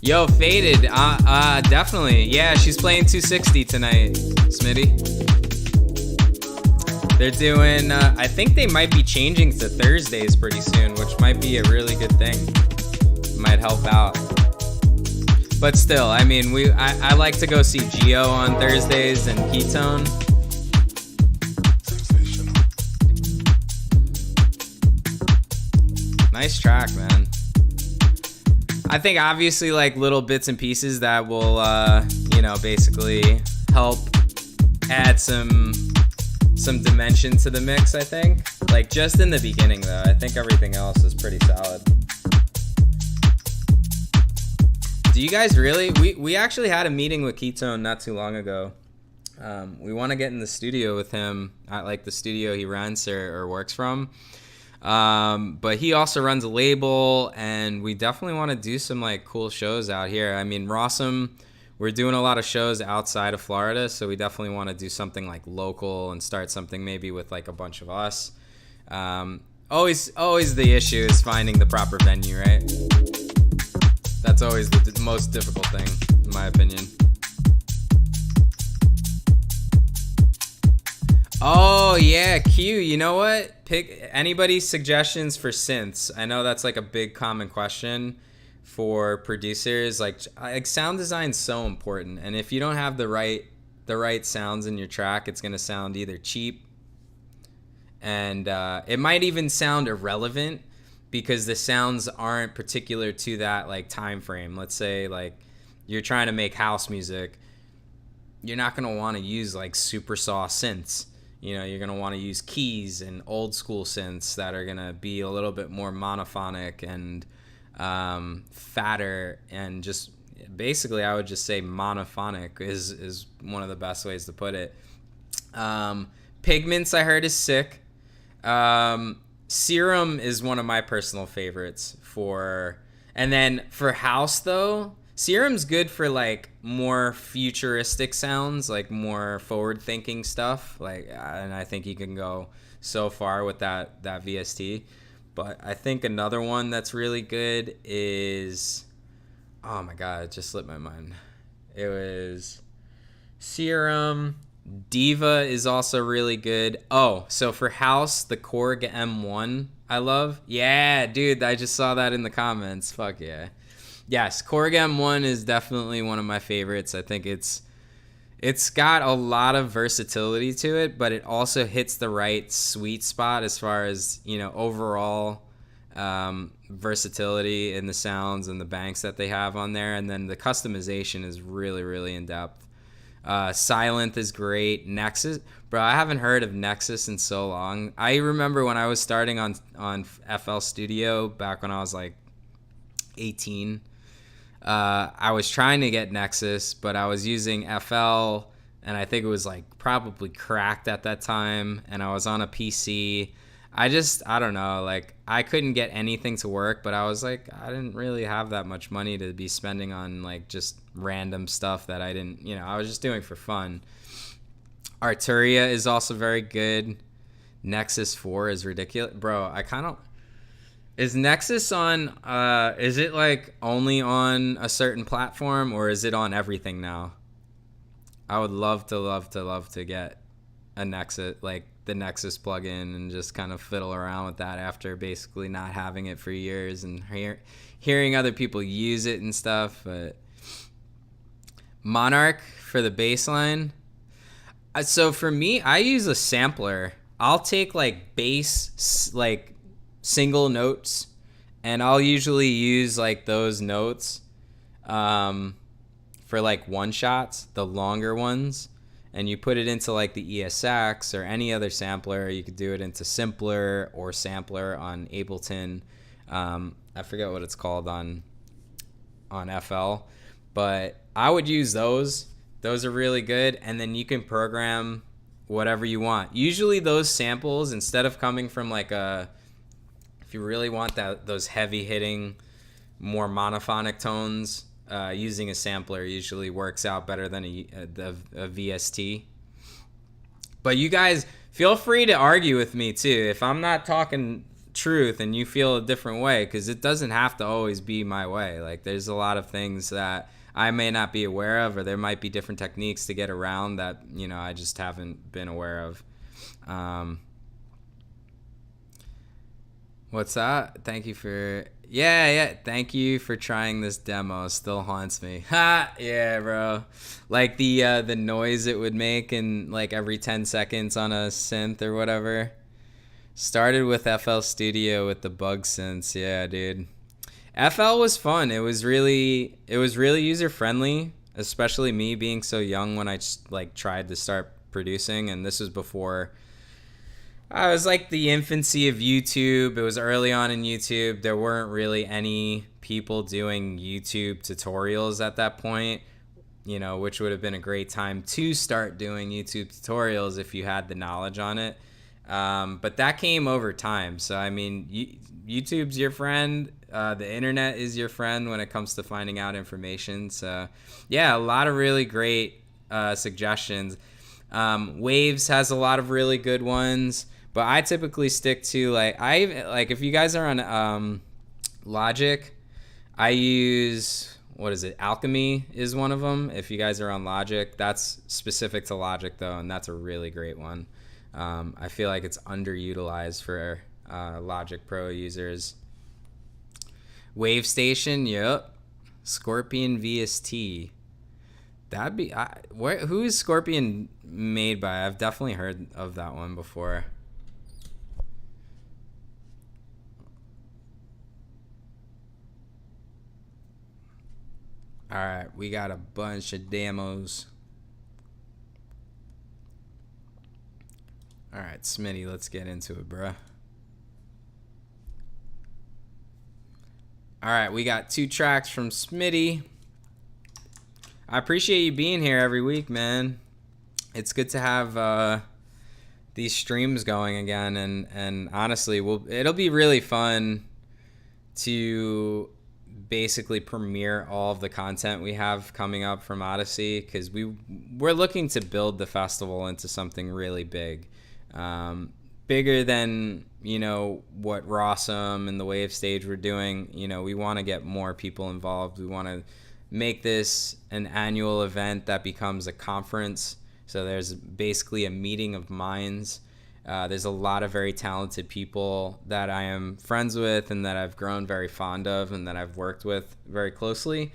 Yo, Faded, definitely. Yeah, she's playing 260 tonight, Smitty. They're doing, I think they might be changing to Thursdays pretty soon, which might be a really good thing. Might help out. But still, I mean, I like to go see Geo on Thursdays and Ketone. Nice track, man. I think obviously like little bits and pieces that will, you know, basically help add some dimension to the mix, I think. Like just in the beginning though, I think everything else is pretty solid. Do you guys really? We actually had a meeting with Ketone not too long ago. We want to get in the studio with him at like the studio he rents or works from. But he also runs a label, and we definitely want to do some like cool shows out here. I mean, Rawsome, we're doing a lot of shows outside of Florida, so we definitely want to do something like local and start something maybe with like a bunch of us. Always the issue is finding the proper venue, right? That's always the most difficult thing, in my opinion. Oh yeah, Q, you know what? Pick anybody's suggestions for synths. I know that's like a big common question for producers. Like sound design's so important, and if you don't have the right sounds in your track, it's gonna sound either cheap, and it might even sound irrelevant because the sounds aren't particular to that like time frame. Let's say like you're trying to make house music, you're not gonna want to use like super saw synths. You know, you're going to want to use keys and old school synths that are going to be a little bit more monophonic and fatter, and just basically I would just say monophonic is one of the best ways to put it. Pigments I heard is sick. Serum is one of my personal favorites and then for house though, Serum's good for like more futuristic sounds, like more forward-thinking stuff. Like, and I think you can go so far with that VST. But I think another one that's really good is, oh my god, it just slipped my mind. It was Serum. Diva is also really good. Oh, so for house, the Korg M1 I love. Yeah, dude, I just saw that in the comments. Fuck yeah. Yes, Korg M1 is definitely one of my favorites. I think it's got a lot of versatility to it, but it also hits the right sweet spot as far as, you know, overall versatility in the sounds and the banks that they have on there. And then the customization is really, really in depth. Silent is great. Nexus, bro, I haven't heard of Nexus in so long. I remember when I was starting on FL Studio back when I was like 18. I was trying to get Nexus, but I was using FL, and I think it was like probably cracked at that time, and I was on a PC. I don't know, like I couldn't get anything to work, but I was like, I didn't really have that much money to be spending on like just random stuff that I didn't, I was just doing for fun. Arturia is also very good. Nexus 4 is ridiculous. Bro, is Nexus on, is it like only on a certain platform, or is it on everything now? I would love to get a Nexus, like the Nexus plugin, and just kind of fiddle around with that after basically not having it for years and hearing other people use it and stuff. But Monarch for the bass line. So for me, I use a sampler. I'll take like bass, like single notes, and I'll usually use like those notes for like one shots, the longer ones, and you put it into like the ESX or any other sampler. You could do it into Simpler or Sampler on Ableton. I forget what it's called on FL, but I would use those. Those are really good, and then you can program whatever you want. Usually those samples, instead of coming from like if you really want those heavy hitting, more monophonic tones, using a sampler usually works out better than a VST. But you guys feel free to argue with me too if I'm not talking truth and you feel a different way, because it doesn't have to always be my way. Like there's a lot of things that I may not be aware of, or there might be different techniques to get around that I just haven't been aware of. What's that? Thank you for thank you for trying this demo. Still haunts me. Ha, yeah, bro. Like the noise it would make in like every 10 seconds on a synth or whatever. Started with FL Studio with the bug synths. Yeah, dude. FL was fun. It was really user friendly, especially me being so young when I like tried to start producing, and this was before I was like the infancy of YouTube. It was early on in YouTube. There weren't really any people doing YouTube tutorials at that point, which would have been a great time to start doing YouTube tutorials if you had the knowledge on it. But that came over time. So, I mean, YouTube's your friend. The internet is your friend when it comes to finding out information. So, yeah, a lot of really great suggestions. Waves has a lot of really good ones. But I typically stick to if you guys are on Logic, I use, what is it? Alchemy is one of them. If you guys are on Logic, that's specific to Logic though, and that's a really great one. I feel like it's underutilized for Logic Pro users. Wave Station, yep. Scorpion VST. That'd be who is Scorpion made by? I've definitely heard of that one before. All right, we got a bunch of demos. All right, Smitty, let's get into it, bruh. All right, we got 2 tracks from Smitty. I appreciate you being here every week, man. It's good to have these streams going again, and honestly, it'll be really fun to basically premiere all of the content we have coming up from Odyssey, because we're looking to build the festival into something really big, bigger than what Rawsome and the Wave Stage were doing. We want to get more people involved. We want to make this an annual event that becomes a conference, so there's basically a meeting of minds. There's a lot of very talented people that I am friends with and that I've grown very fond of and that I've worked with very closely.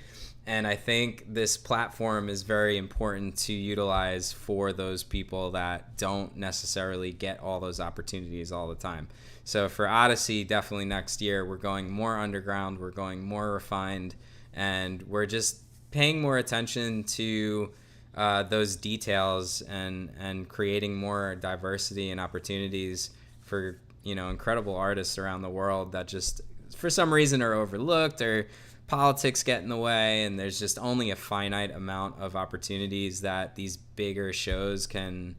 And I think this platform is very important to utilize for those people that don't necessarily get all those opportunities all the time. So for Odyssey, definitely next year, we're going more underground, we're going more refined, and we're just paying more attention to those details and creating more diversity and opportunities for, you know, incredible artists around the world that just for some reason are overlooked, or politics get in the way, and there's just only a finite amount of opportunities that these bigger shows can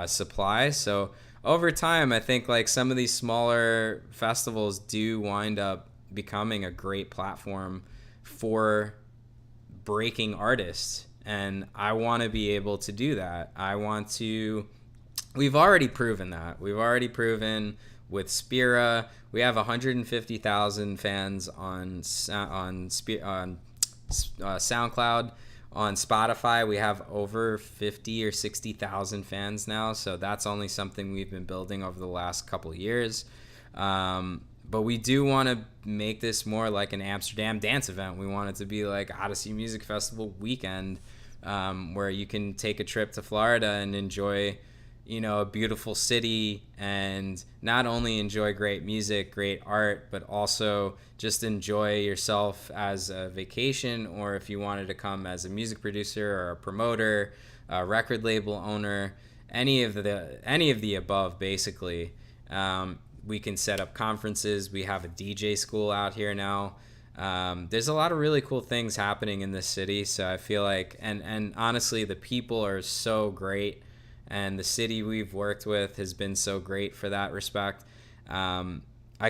supply. So over time, I think like some of these smaller festivals do wind up becoming a great platform for breaking artists, and I want to be able to do that. We've already proven that. We've already proven with Spira. We have 150,000 fans on SoundCloud. On Spotify, we have over 50 or 60,000 fans now. So that's only something we've been building over the last couple of years. But we do want to make this more like an Amsterdam dance event. We want it to be like Odyssey Music Festival weekend, where you can take a trip to Florida and enjoy, you know, a beautiful city, and not only enjoy great music, great art, but also just enjoy yourself as a vacation, or if you wanted to come as a music producer or a promoter, a record label owner, any of the above, basically. We can set up conferences. We have a DJ school out here now. There's a lot of really cool things happening in this city. So I feel like, and honestly, the people are so great, and the city we've worked with has been so great for that respect. I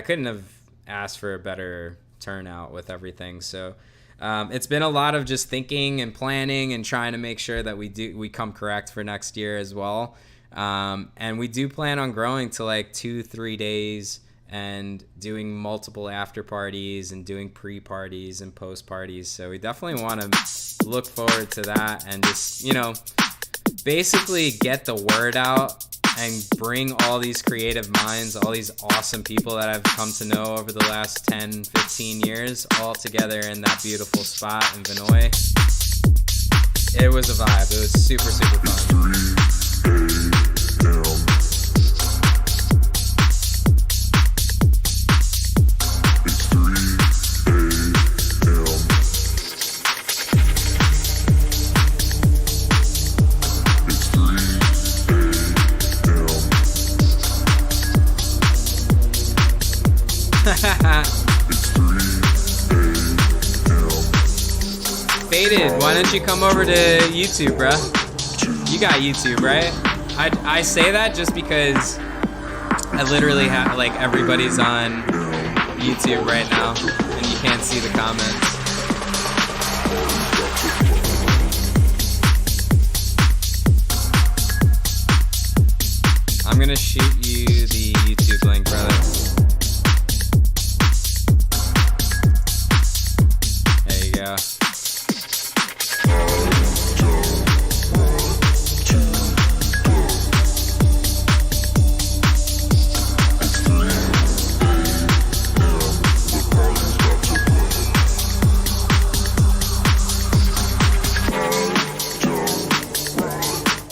couldn't have asked for a better turnout with everything. So it's been a lot of just thinking and planning and trying to make sure that we come correct for next year as well. And we do plan on growing to like 2-3 days and doing multiple after parties and doing pre-parties and post parties. So we definitely want to look forward to that and just, you know, basically get the word out and bring all these creative minds, all these awesome people that I've come to know over the last 10, 15 years all together in that beautiful spot in Vinoy. It was a vibe. It was super, super fun. Faded, why don't you come over to YouTube, bruh? You got YouTube, right? I say that just because I literally have, like, everybody's on YouTube right now, and you can't see the comments. I'm gonna shoot you the YouTube link, brother. There you go.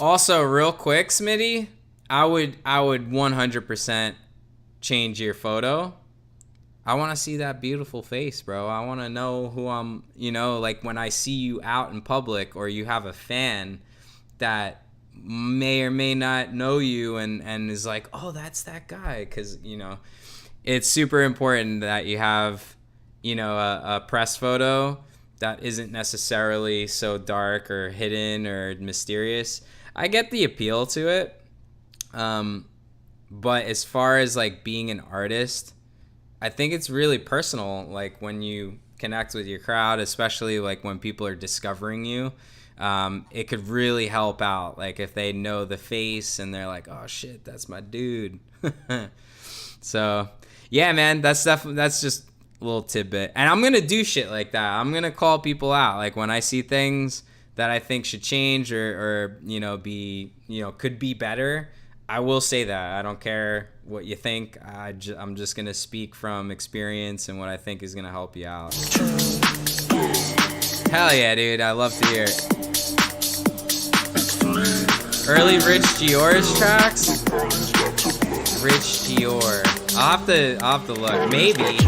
Also, real quick, Smitty, I would 100% change your photo. I want to see that beautiful face, bro. I want to know who I'm, you know, like when I see you out in public, or you have a fan that may or may not know you and is like, oh, that's that guy. Because, you know, it's super important that you have, you know, a press photo that isn't necessarily so dark or hidden or mysterious. I get the appeal to it. But as far as like being an artist, I think it's really personal. Like when you connect with your crowd, especially like when people are discovering you, it could really help out. Like if they know the face and they're like, oh shit, that's my dude. So yeah, man, that's just a little tidbit. And I'm going to do shit like that. I'm going to call people out. Like when I see things that I think should change or you know, be, you know, could be better, I will say that. I don't care what you think. I'm just going to speak from experience and what I think is going to help you out. Hell yeah, dude. I love to hear it. Early Rich Gior's tracks? Rich Gior. I'll have to look. Maybe.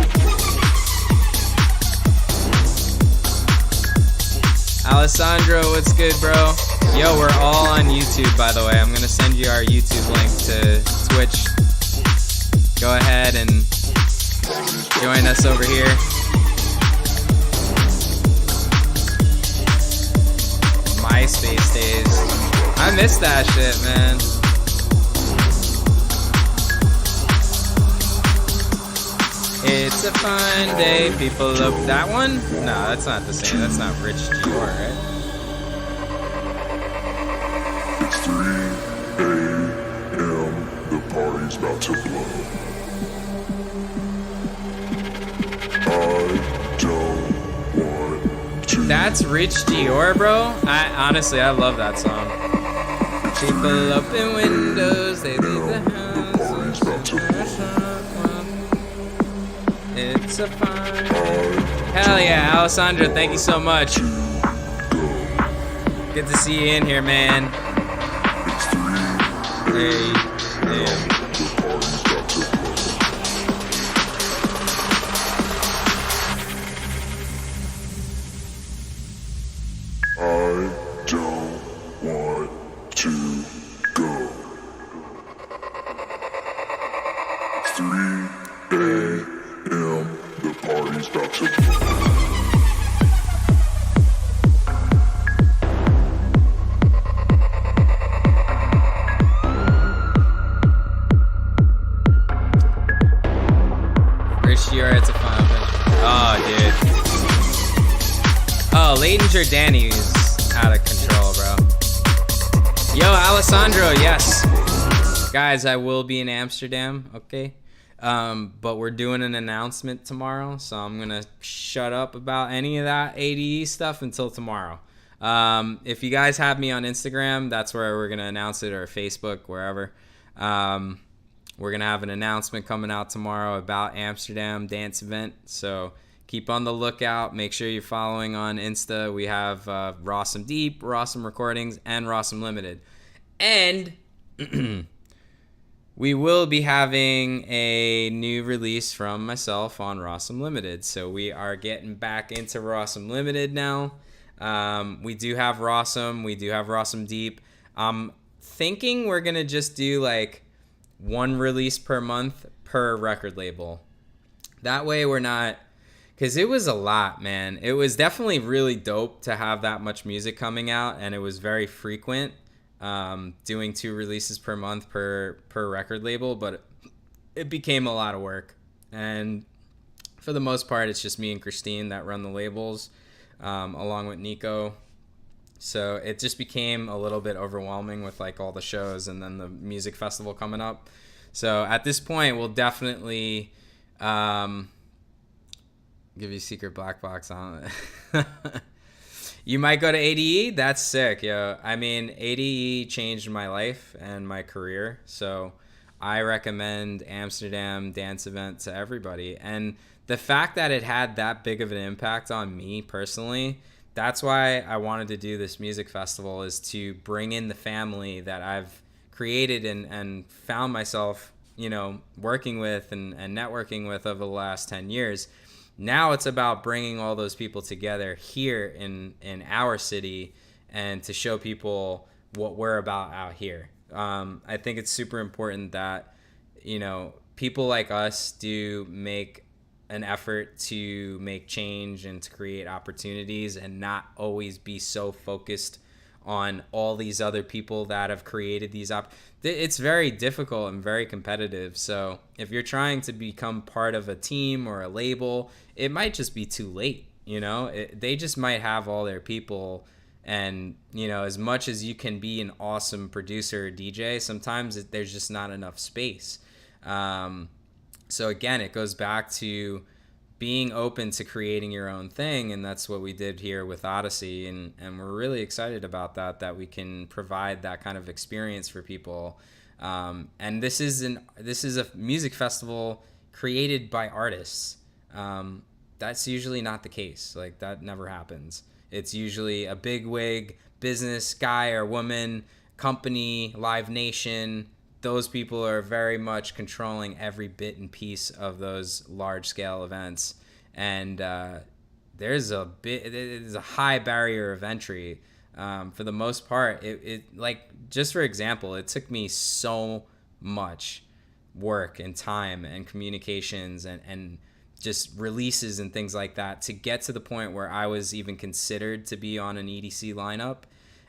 Alessandro, what's good, bro? Yo, we're all on YouTube, by the way. I'm gonna send you our YouTube link to Twitch. Go ahead and join us over here. MySpace days. I miss that shit, man. It's a fun day, people look. That one? No, that's not the same. That's not Rich Gior, right? It's 3 a.m. The party's about to blow. I don't want to. That's Rich Gior, bro. Honestly, I love that song. People open windows, they leave the house. The party's about to blow. It's a fun. Hell yeah, Alessandro, thank you so much. Good to see you in here, man. Hey, damn. I don't want to go. 3 a.m. The party's about to blow. It's a fun open. Oh, dude. Oh, Leighton Jordani's out of control, bro. Yo, Alessandro, yes. Guys, I will be in Amsterdam, okay? But we're doing an announcement tomorrow, so I'm going to shut up about any of that ADE stuff until tomorrow. If you guys have me on Instagram, that's where we're going to announce it, or Facebook, wherever. We're going to have an announcement coming out tomorrow about Amsterdam dance event. So keep on the lookout. Make sure you're following on Insta. We have Rawsome Deep, Rawsome Recordings, and Rawsome Limited. And we will be having a new release from myself on Rawsome Limited. So we are getting back into Rawsome Limited now. We do have Rawsome. We do have Rawsome Deep. I'm thinking we're going to just do like one release per month per record label. That way we're not, because it was a lot, man. It was definitely really dope to have that much music coming out, and it was very frequent, doing 2 releases per month per record label, but it became a lot of work. And for the most part, it's just me and Christine that run the labels, along with Nico. So it just became a little bit overwhelming with like all the shows and then the music festival coming up. So at this point, we'll definitely give you secret black box on it. You might go to ADE. That's sick, yo. I mean, ADE changed my life and my career. So I recommend Amsterdam dance event to everybody. And the fact that it had that big of an impact on me personally, that's why I wanted to do this music festival, is to bring in the family that I've created and found myself, you know, working with and networking with over the last 10 years. Now it's about bringing all those people together here in our city and to show people what we're about out here. I think it's super important that, you know, people like us do make an effort to make change and to create opportunities and not always be so focused on all these other people that have created these it's very difficult and very competitive. So if you're trying to become part of a team or a label, it might just be too late. You know, they just might have all their people, and, you know, as much as you can be an awesome producer or DJ, sometimes there's just not enough space. So again, it goes back to being open to creating your own thing, and that's what we did here with Odyssey, and we're really excited about that we can provide that kind of experience for people. And this is a music festival created by artists. That's usually not the case. Like, that never happens. It's usually a bigwig business guy or woman, company, Live Nation. Those people are very much controlling every bit and piece of those large scale events. And there's a high barrier of entry. For the most part, it like, just for example, it took me so much work and time and communications and just releases and things like that to get to the point where I was even considered to be on an EDC lineup.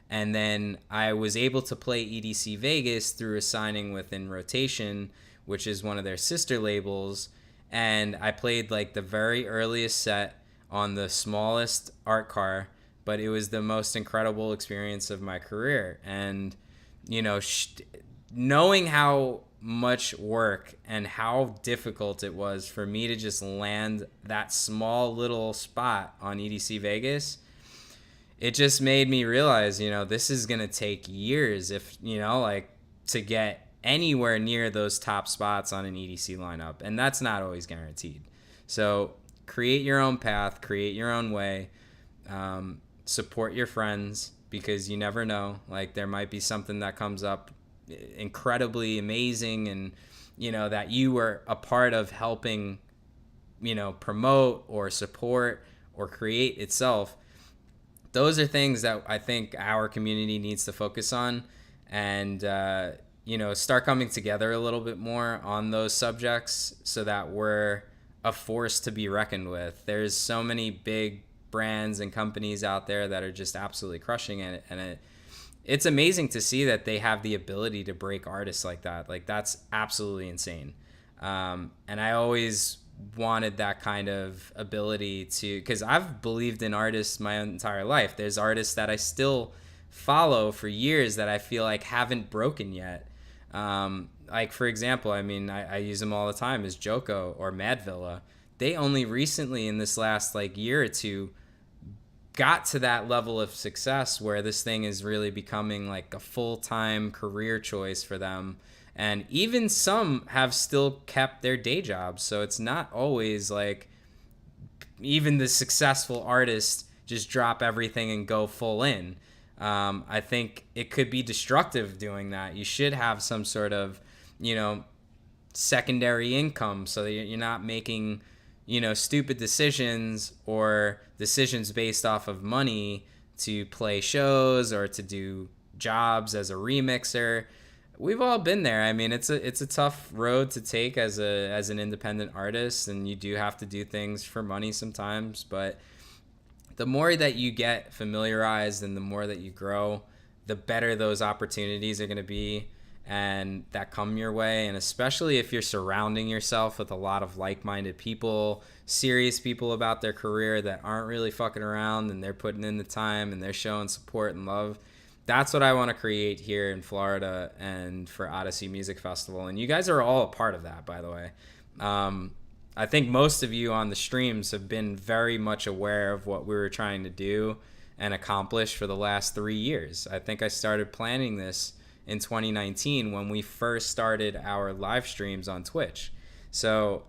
And then I was able to play EDC Vegas through a signing within Rotation, which is one of their sister labels. And I played like the very earliest set on the smallest art car, but it was the most incredible experience of my career. And, you know, knowing how much work and how difficult it was for me to just land that small little spot on EDC Vegas, it just made me realize, you know, this is going to take years, if, you know, like, to get anywhere near those top spots on an EDC lineup. And that's not always guaranteed. So create your own path, create your own way, support your friends, because you never know. Like, there might be something that comes up incredibly amazing and, you know, that you were a part of helping, you know, promote or support or create itself. Those are things that I think our community needs to focus on, and you know, start coming together a little bit more on those subjects so that we're a force to be reckoned with. There's so many big brands and companies out there that are just absolutely crushing it, and it's amazing to see that they have the ability to break artists like that. Like, that's absolutely insane. And I always wanted that kind of ability to, because I've believed in artists my entire life. There's artists that I still follow for years that I feel like haven't broken yet. Like, for example, I mean, I use them all the time, as Joko or Madvilla. They only recently, in this last like year or two, got to that level of success where this thing is really becoming like a full-time career choice for them. And even some have still kept their day jobs. So it's not always like even the successful artists just drop everything and go full in. I think it could be destructive doing that. You should have some sort of, you know, secondary income so that you're not making, you know, stupid decisions or decisions based off of money to play shows or to do jobs as a remixer. We've all been there. I mean, it's a tough road to take as an independent artist, and you do have to do things for money sometimes. But the more that you get familiarized and the more that you grow, the better those opportunities are going to be and that come your way. And especially if you're surrounding yourself with a lot of like-minded people, serious people about their career that aren't really fucking around, and they're putting in the time and they're showing support and love. That's what I want to create here in Florida and for Odyssey Music Festival. And you guys are all a part of that, by the way. I think most of you on the streams have been very much aware of what we were trying to do and accomplish for the last 3 years. I think I started planning this in 2019 when we first started our live streams on Twitch. So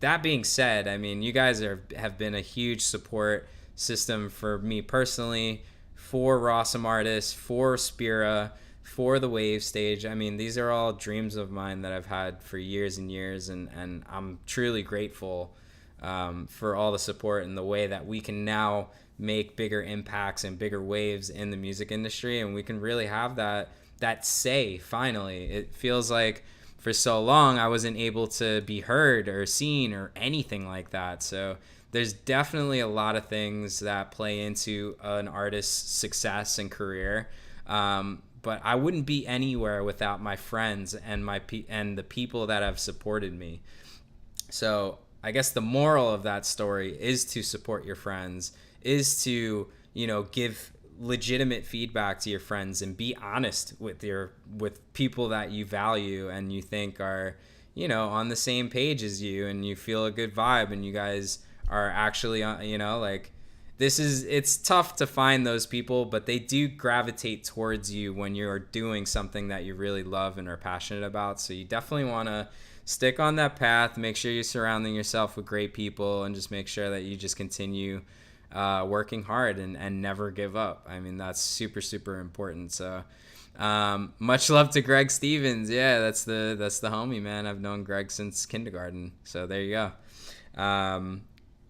that being said, I mean, you guys have been a huge support system for me personally, for Rawsome artists, for Spira, for the Wave stage. I mean, these are all dreams of mine that I've had for years and years, and I'm truly grateful for all the support and the way that we can now make bigger impacts and bigger waves in the music industry, and we can really have that say finally. It feels like for so long I wasn't able to be heard or seen or anything like that. So there's definitely a lot of things that play into an artist's success and career. But I wouldn't be anywhere without my friends and and the people that have supported me. So I guess the moral of that story is to support your friends, is to, you know, give legitimate feedback to your friends and be honest with people that you value and you think are, you know, on the same page as you, and you feel a good vibe, and you guys are actually, you know, like, it's tough to find those people, but they do gravitate towards you when you're doing something that you really love and are passionate about. So you definitely want to stick on that path, make sure you're surrounding yourself with great people, and just make sure that you just continue working hard and never give up. I mean, that's super, super important. So much love to Greg Stevens. Yeah, that's the homie, man. I've known Greg since kindergarten. So there you go.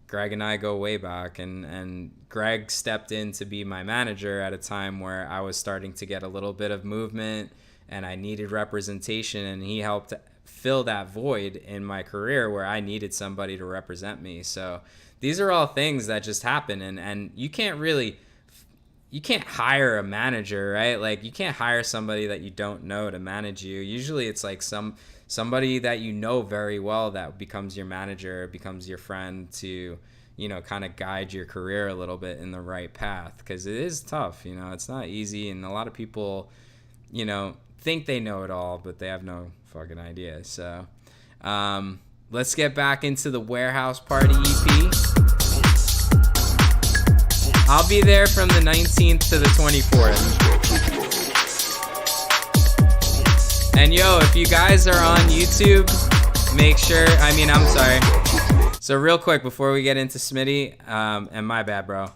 Greg and I go way back, and Greg stepped in to be my manager at a time where I was starting to get a little bit of movement and I needed representation, and he helped fill that void in my career where I needed somebody to represent me. So these are all things that just happen, and you can't hire a manager, right? Like, you can't hire somebody that you don't know to manage you. Usually it's like somebody that you know very well that becomes your manager, becomes your friend to, you know, kind of guide your career a little bit in the right path, because it is tough, you know, it's not easy, and a lot of people, you know, think they know it all, but they have no fucking idea. So let's get back into the Warehouse Party EP. I'll be there from the 19th to the 24th. And yo, if you guys are on YouTube, make sure, I'm sorry. So real quick before we get into Smitty, and my bad, bro.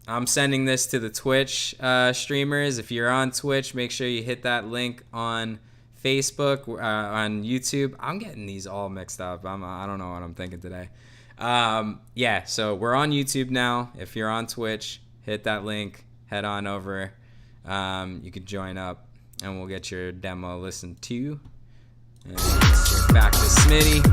I'm sending this to the Twitch streamers. If you're on Twitch, make sure you hit that link on Facebook, on YouTube. I'm getting these all mixed up. I don't know what I'm thinking today. Yeah, so we're on YouTube now. If you're on Twitch, hit that link, head on over. You can join up, and we'll get your demo listened to. And get back to Smitty.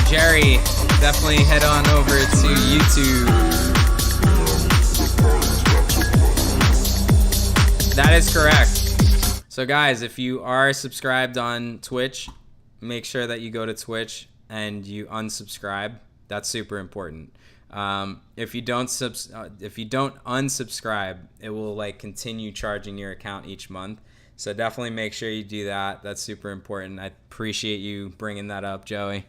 Jerry, definitely head on over to YouTube. That is correct. So guys, if you are subscribed on Twitch, make sure that you go to Twitch and you unsubscribe. That's super important. If you don't unsubscribe, it will like continue charging your account each month. So definitely make sure you do that. That's super important. I appreciate you bringing that up, Joey.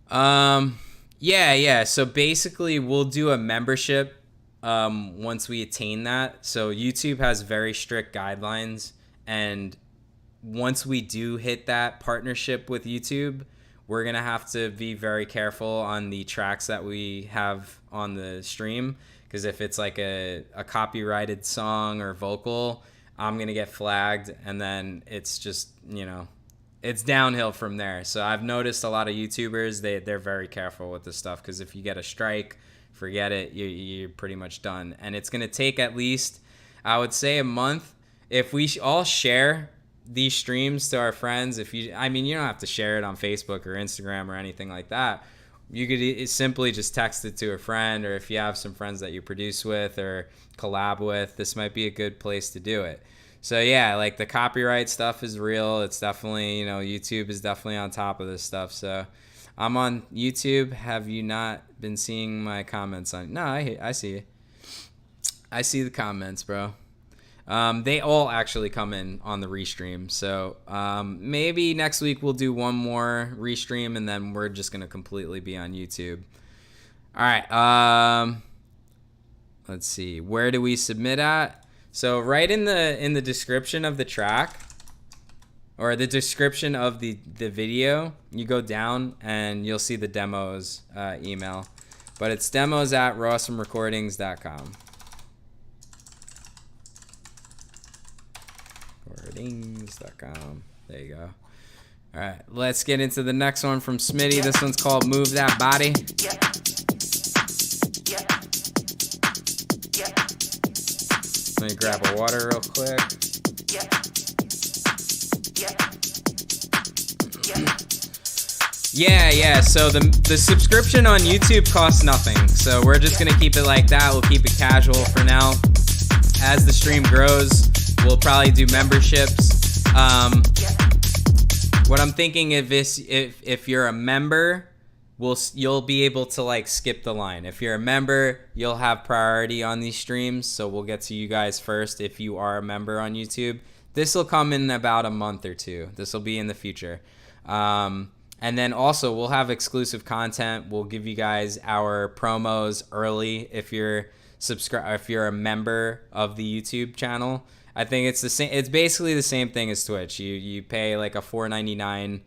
Yeah. So basically we'll do a membership, once we attain that. So YouTube has very strict guidelines, and once we do hit that partnership with YouTube, we're going to have to be very careful on the tracks that we have on the stream. Cause if it's like a copyrighted song or vocal, I'm going to get flagged, and then it's just, you know, it's downhill from there. So I've noticed a lot of YouTubers, they're very careful with this stuff, because if you get a strike, forget it, you're pretty much done. And it's going to take at least, I would say, a month. If we all share these streams to our friends, you don't have to share it on Facebook or Instagram or anything like that. You could simply just text it to a friend, or if you have some friends that you produce with or collab with, this might be a good place to do it. So yeah, like the copyright stuff is real. It's definitely, YouTube is definitely on top of this stuff. So I'm on YouTube. Have you not been seeing my comments on? No, I see you. I see the comments, bro. They all actually come in on the restream. So maybe next week we'll do one more restream, and then we're just gonna completely be on YouTube. All right. Let's see. Where do we submit at? So right in the description of the track, or the description of the video, you go down and you'll see the demos email. But it's demos@rawsomerecordings.com. Recordings.com. There you go. All right, let's get into the next one from Smitty. This one's called Move That Body. Let me grab a water real quick. Yeah. So the subscription on YouTube costs nothing. So we're just gonna keep it like that. We'll keep it casual for now. As the stream grows, we'll probably do memberships. What I'm thinking if you're a member, you'll be able to like skip the line. If you're a member, you'll have priority on these streams, so we'll get to you guys first if you are a member on YouTube. This will come in about a month or two. This will be in the future. And then also we'll have exclusive content. We'll give you guys our promos early if you're a member of the YouTube channel. I think it's the same. It's basically the same thing as Twitch. You pay like a $4.99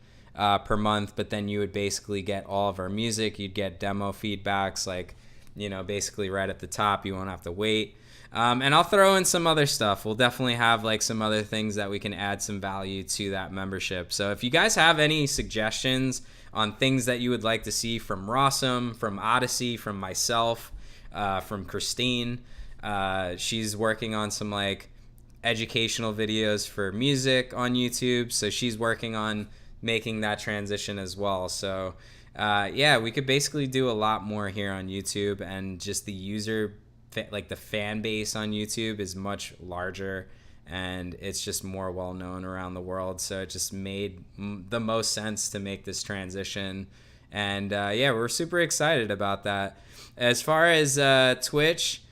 per month, but then you would basically get all of our music. You'd get demo feedbacks, like, basically right at the top. You won't have to wait. And I'll throw in some other stuff. We'll definitely have like some other things that we can add some value to that membership. So if you guys have any suggestions on things that you would like to see from Rawsome, from Odyssey, from myself, from Christine, she's working on some like educational videos for music on YouTube. So she's working on making that transition as well. So yeah, we could basically do a lot more here on YouTube, and just the the fan base on YouTube is much larger, and it's just more well known around the world. So it just made the most sense to make this transition. And yeah, we're super excited about that. As far as Twitch,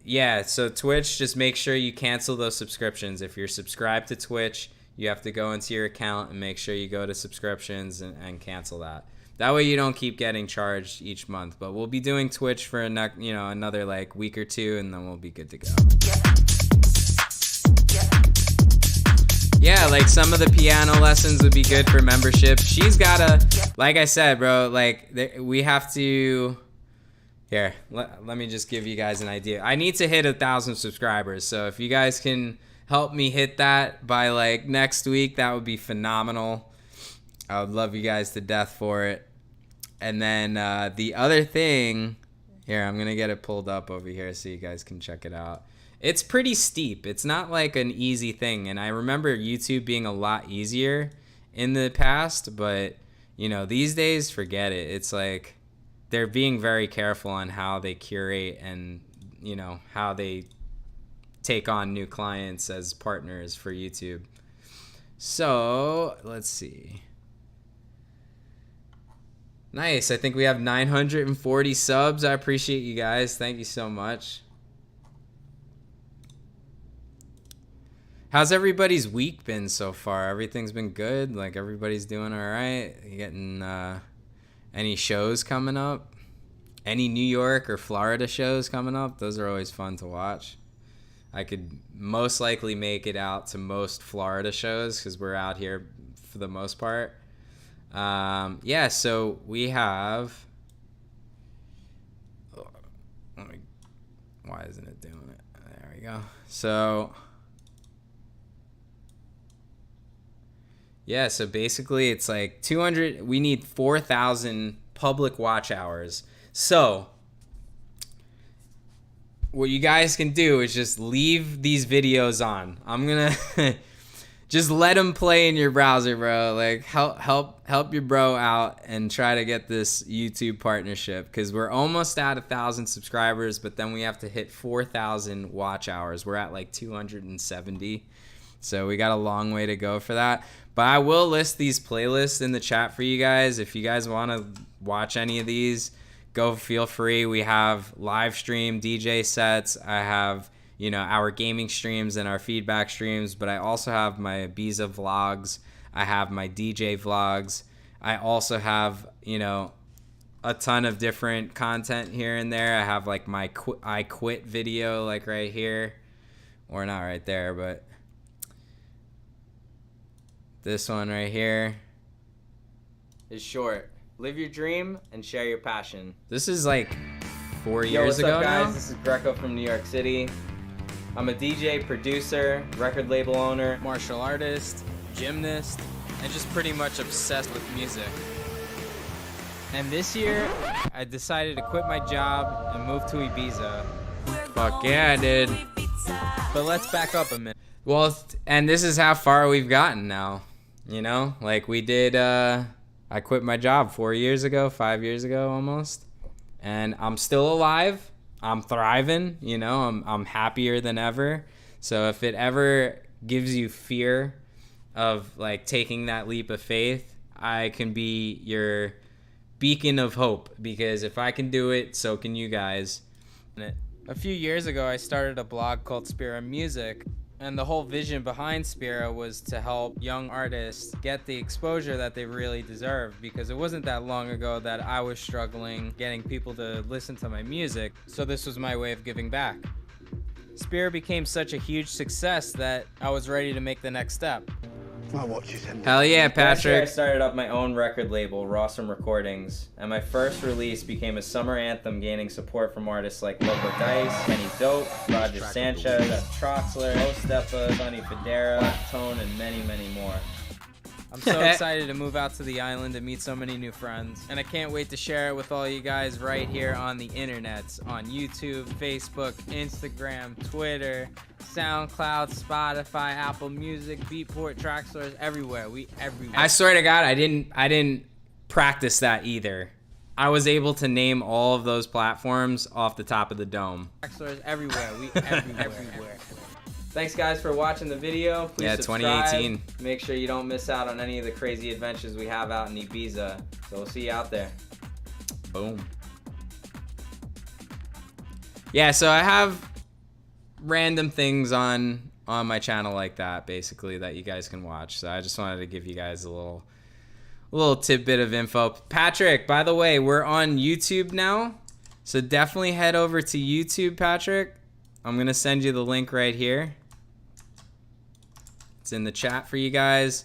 yeah, so Twitch, just make sure you cancel those subscriptions. If you're subscribed to Twitch, you have to go into your account and make sure you go to subscriptions and cancel that. That way you don't keep getting charged each month. But we'll be doing Twitch for another like week or two, and then we'll be good to go. Yeah, like some of the piano lessons would be good for membership. She's gotta, like I said, bro, like we have to. Here, let me just give you guys an idea. I need to hit 1,000 subscribers. So if you guys can help me hit that by like next week, that would be phenomenal. I would love you guys to death for it. And then the other thing, here, I'm going to get it pulled up over here so you guys can check it out. It's pretty steep. It's not like an easy thing. And I remember YouTube being a lot easier in the past, but these days, forget it. It's like they're being very careful on how they curate and, how they take on new clients as partners for YouTube. So let's see. Nice. I think we have 940 subs. I appreciate you guys. Thank you so much. How's everybody's week been so far? Everything's been good? Like everybody's doing all right? You getting any shows coming up? Any New York or Florida shows coming up? Those are always fun to watch. I could most likely make it out to most Florida shows because we're out here for the most part. Yeah, so we have. Why isn't it doing it? There we go. So. Yeah, so basically it's like 200. We need 4,000 public watch hours. So what you guys can do is just leave these videos on. I'm gonna just let them play in your browser, bro. Like help your bro out and try to get this YouTube partnership, because we're almost at 1,000 subscribers, but then we have to hit 4,000 watch hours. We're at like 270, so we got a long way to go for that. But I will list these playlists in the chat for you guys. If you guys want to watch any of these, go, feel free. We have live stream DJ sets. I have, our gaming streams and our feedback streams, but I also have my Ibiza vlogs. I have my DJ vlogs. I also have, a ton of different content here and there. I have like my I quit video, like right here, or not right there, but this one right here is short. Live your dream and share your passion. This is like 4 years ago now. Guys? This is Greco from New York City. I'm a DJ, producer, record label owner, martial artist, gymnast, and just pretty much obsessed with music. And this year, I decided to quit my job and move to Ibiza. Fuck yeah, I did. But let's back up a minute. Well, and this is how far we've gotten now. Like we did, I quit my job 4 years ago, 5 years ago almost. And I'm still alive. I'm thriving, I'm happier than ever. So if it ever gives you fear of like taking that leap of faith, I can be your beacon of hope, because if I can do it, so can you guys. A few years ago, I started a blog called Spira Music, and the whole vision behind Spira was to help young artists get the exposure that they really deserve, because it wasn't that long ago that I was struggling getting people to listen to my music, so this was my way of giving back. Spira became such a huge success that I was ready to make the next step. Hell yeah, Patrick. I started up my own record label, Rawsome Recordings, and my first release became a summer anthem, gaining support from artists like Loco Dice, Kenny Dope, Roger Sanchez, Jeff Troxler, Mo Steppa, Sonny Federa, Tone, and many, many more. I'm so excited to move out to the island and meet so many new friends, and I can't wait to share it with all you guys right here on the internets, on YouTube, Facebook, Instagram, Twitter, SoundCloud, Spotify, Apple Music, Beatport, Track Stores, everywhere. We everywhere. I swear to God, I didn't practice that either. I was able to name all of those platforms off the top of the dome. Track Stores everywhere. We everywhere. Thanks guys for watching the video. Please subscribe. 2018. Make sure you don't miss out on any of the crazy adventures we have out in Ibiza. So we'll see you out there. Boom. Yeah, so I have random things on my channel like that, basically, that you guys can watch. So I just wanted to give you guys a little tidbit of info. Patrick, by the way, we're on YouTube now. So definitely head over to YouTube, Patrick. I'm going to send you the link right here. It's in the chat for you guys.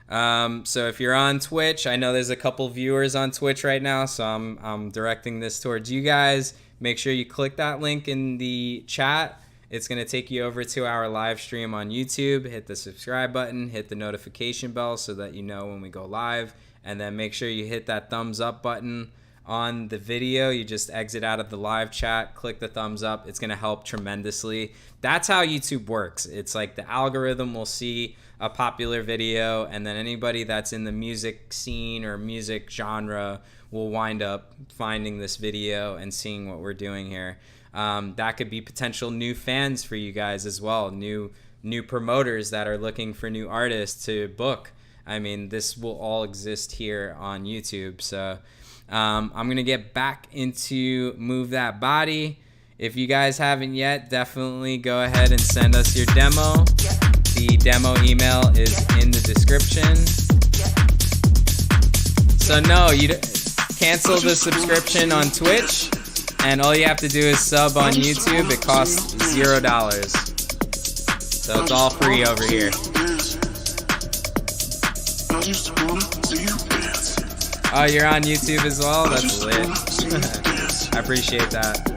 So if you're on Twitch, I know there's a couple viewers on Twitch right now, so I'm directing this towards you guys. Make sure you click that link in the chat. It's going to take you over to our live stream on YouTube. Hit the subscribe button, hit the notification bell so that you know when we go live, and then make sure you hit that thumbs up button on the video. You just exit out of the live chat, click the thumbs up. It's going to help tremendously. That's how YouTube works. It's like the algorithm will see a popular video, and then anybody that's in the music scene or music genre will wind up finding this video and seeing what we're doing here. That could be potential new fans for you guys as well, new promoters that are looking for new artists to book. I mean, this will all exist here on YouTube. So I'm going to get back into Move That Body. If you guys haven't yet, definitely go ahead and send us your demo. The demo email is in the description. So no, you cancel the subscription on Twitch, and all you have to do is sub on YouTube. It costs $0. So it's all free over here. Oh, you're on YouTube as well? That's lit. I appreciate that.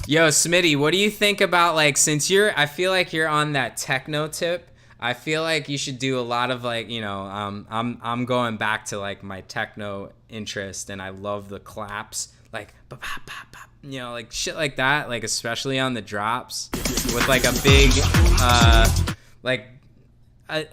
Yo, Smitty, what do you think about, like, since I feel like you're on that techno tip, I feel like you should do a lot of, like, you know, I'm going back to, like, my techno interest, and I love the claps, like, you know, like shit like that, like especially on the drops with like a big,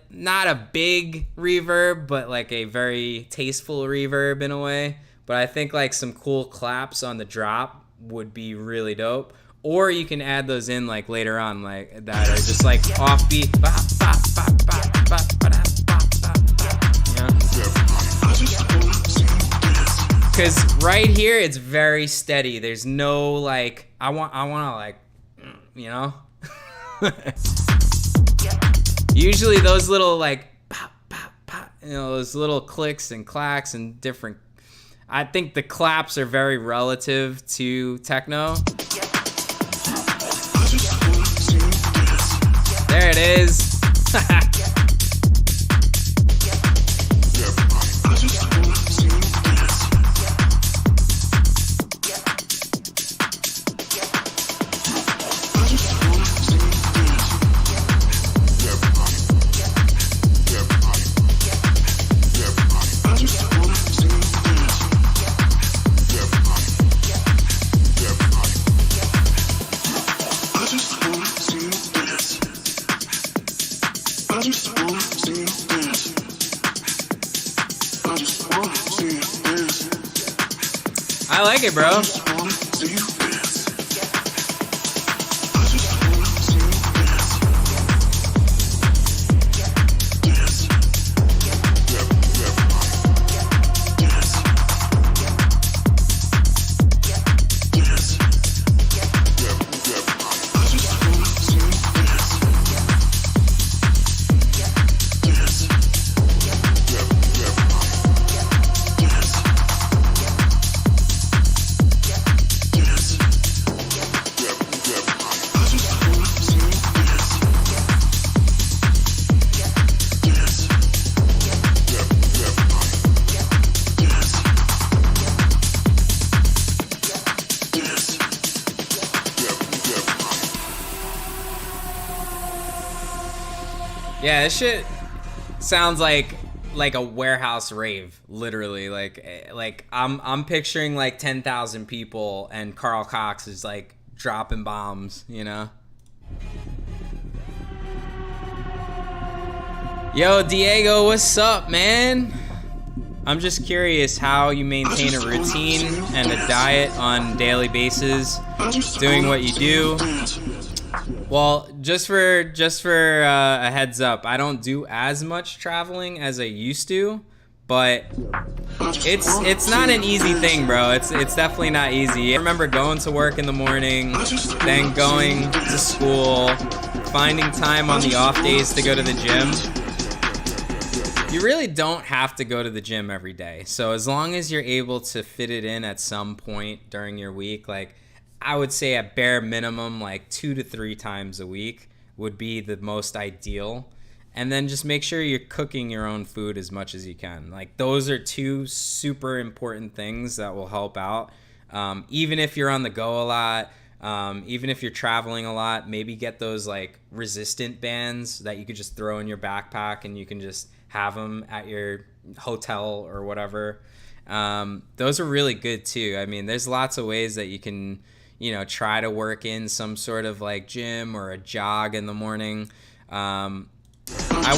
not a big reverb, but like a very tasteful reverb in a way. But I think like some cool claps on the drop would be really dope. Or you can add those in like later on, like that are just like offbeat. Because right here it's very steady. There's no like I want to like, you know. Usually those little like pop, pop, pop, you know, those little clicks and clacks and different. I think the claps are very relative to techno. There it is. I just I like it, bro. Yeah, this shit sounds like a warehouse rave, literally. Like I'm picturing like 10,000 people and Carl Cox is like dropping bombs, you know? Yo, Diego, what's up, man? I'm just curious how you maintain a routine and a diet on a daily basis, doing what you do. Well, just for a heads up, I don't do as much traveling as I used to, but it's not an easy thing, bro. It's definitely not easy. I remember going to work in the morning, then going to school, finding time on the off days to go to the gym. You really don't have to go to the gym every day. So as long as you're able to fit it in at some point during your week, like I would say at bare minimum, like 2 to 3 times a week would be the most ideal. And then just make sure you're cooking your own food as much as you can. Like those are 2 super important things that will help out. Even if you're on the go a lot, even if you're traveling a lot, maybe get those like resistant bands that you could just throw in your backpack and you can just have them at your hotel or whatever. Those are really good too. I mean, there's lots of ways that you can, you know, try to work in some sort of like gym or a jog in the morning. I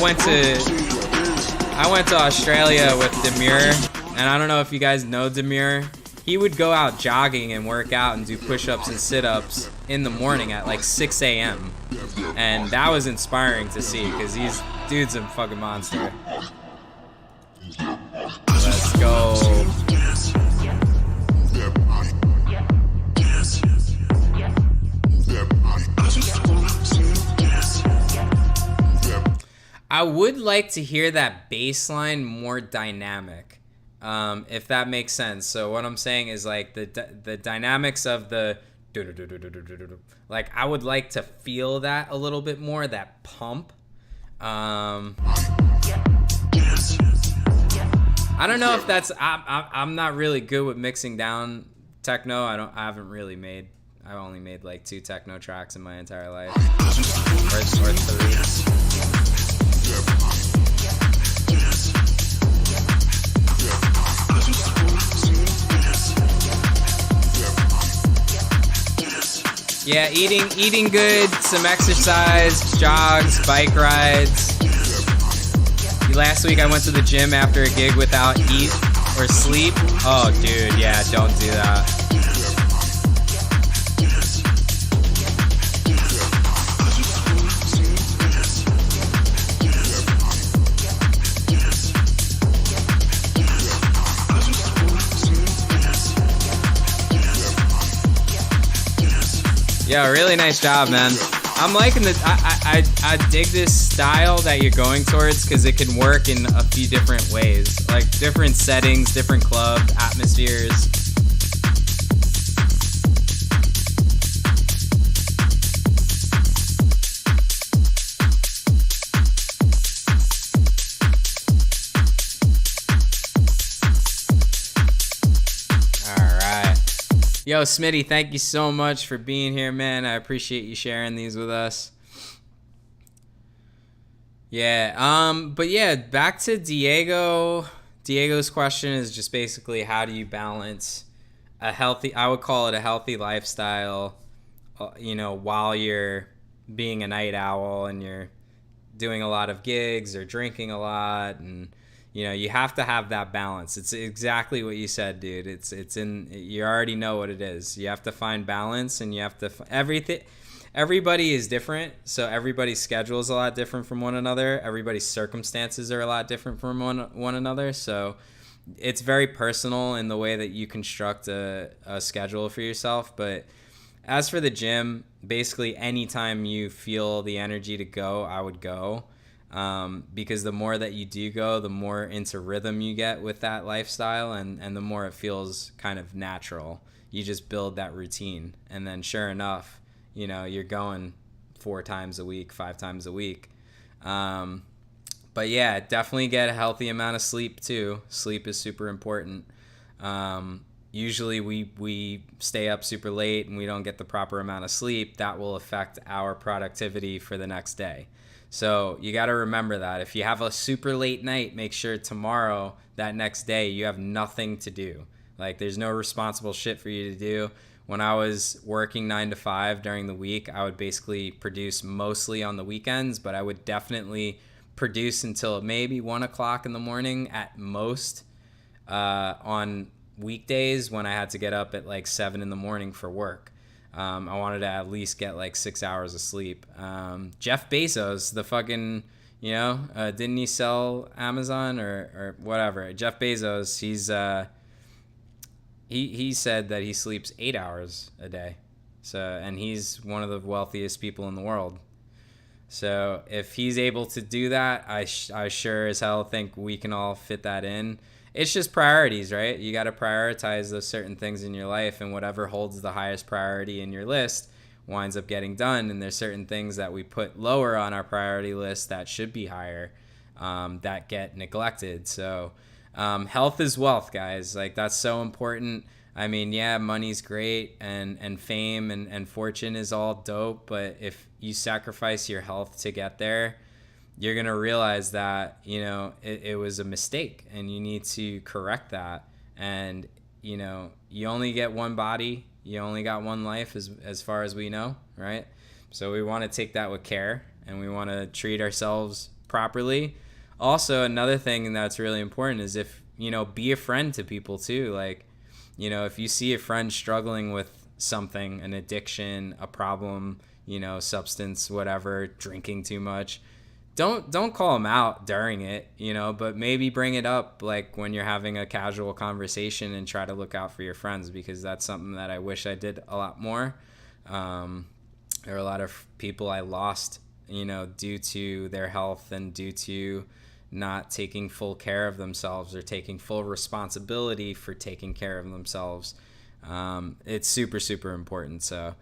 went to Australia with Demure, and I don't know if you guys know Demure. He would go out jogging and work out and do push-ups and sit-ups in the morning at like 6 a.m. And that was inspiring to see because these dude's a fucking monster. Let's go. I would like to hear that bass line more dynamic, if that makes sense. So what I'm saying is like the dynamics of the like I would like to feel that a little bit more, that pump. I don't know if that's I'm not really good with mixing down techno. I've only made like 2 techno tracks in my entire life, or 3. Yeah, eating good, some exercise, jogs, bike rides. Last week I went to the gym after a gig without eat or sleep. Oh, dude, yeah, don't do that. Yeah, really nice job, man. I'm liking the. I dig this style that you're going towards because it can work in a few different ways, like different settings, different club atmospheres. Yo, Smitty, thank you so much for being here, man. I appreciate you sharing these with us. Yeah, but yeah, back to Diego. Diego's question is just basically how do you balance a healthy, I would call it a healthy lifestyle, you know, while you're being a night owl and you're doing a lot of gigs or drinking a lot and, you know, you have to have that balance. It's exactly what you said, dude. It's in, you already know what it is. You have to find balance, and you have to everybody is different, so everybody's schedule is a lot different from one another. Everybody's circumstances are a lot different from one another, so it's very personal in the way that you construct a schedule for yourself. But as for the gym, basically anytime you feel the energy to go, I would go, because the more that you do go, the more into rhythm you get with that lifestyle, and the more it feels kind of natural. You just build that routine, and then sure enough, you know, you're going 4 times a week, 5 times a week. But yeah, definitely get a healthy amount of sleep too. Sleep is super important. Usually we stay up super late and we don't get the proper amount of sleep. That will affect our productivity for the next day. So you got to remember that. If you have a super late night, make sure tomorrow, that next day, you have nothing to do. Like, there's no responsible shit for you to do. When I was working 9 to 5 during the week, I would basically produce mostly on the weekends, but I would definitely produce until maybe 1 o'clock in the morning at most, on weekdays when I had to get up at like 7 in the morning for work. I wanted to at least get like 6 hours of sleep. Jeff Bezos, the fucking, you know, didn't he sell Amazon or whatever? Jeff Bezos, he said that he sleeps 8 hours a day. So, and he's one of the wealthiest people in the world. So if he's able to do that, I sure as hell think we can all fit that in. It's just priorities, right? You got to prioritize those certain things in your life, and whatever holds the highest priority in your list winds up getting done. And there's certain things that we put lower on our priority list that should be higher, that get neglected. So health is wealth, guys. Like, that's so important. I mean, yeah, money's great, and fame and fortune is all dope, but if you sacrifice your health to get there, you're going to realize that, you know, it was a mistake, and you need to correct that. And, you know, you only get one body, you only got one life, as far as we know, right? So we want to take that with care, and we want to treat ourselves properly. Also, another thing that's really important is, if, you know, be a friend to people too. Like, you know, if you see a friend struggling with something, an addiction, a problem, you know, substance, whatever, drinking too much, don't call them out during it, you know, but maybe bring it up like when you're having a casual conversation, and try to look out for your friends, because that's something that I wish I did a lot more. There are a lot of people I lost, you know, due to their health and due to not taking full care of themselves, or taking full responsibility for taking care of themselves. It's super, super important. So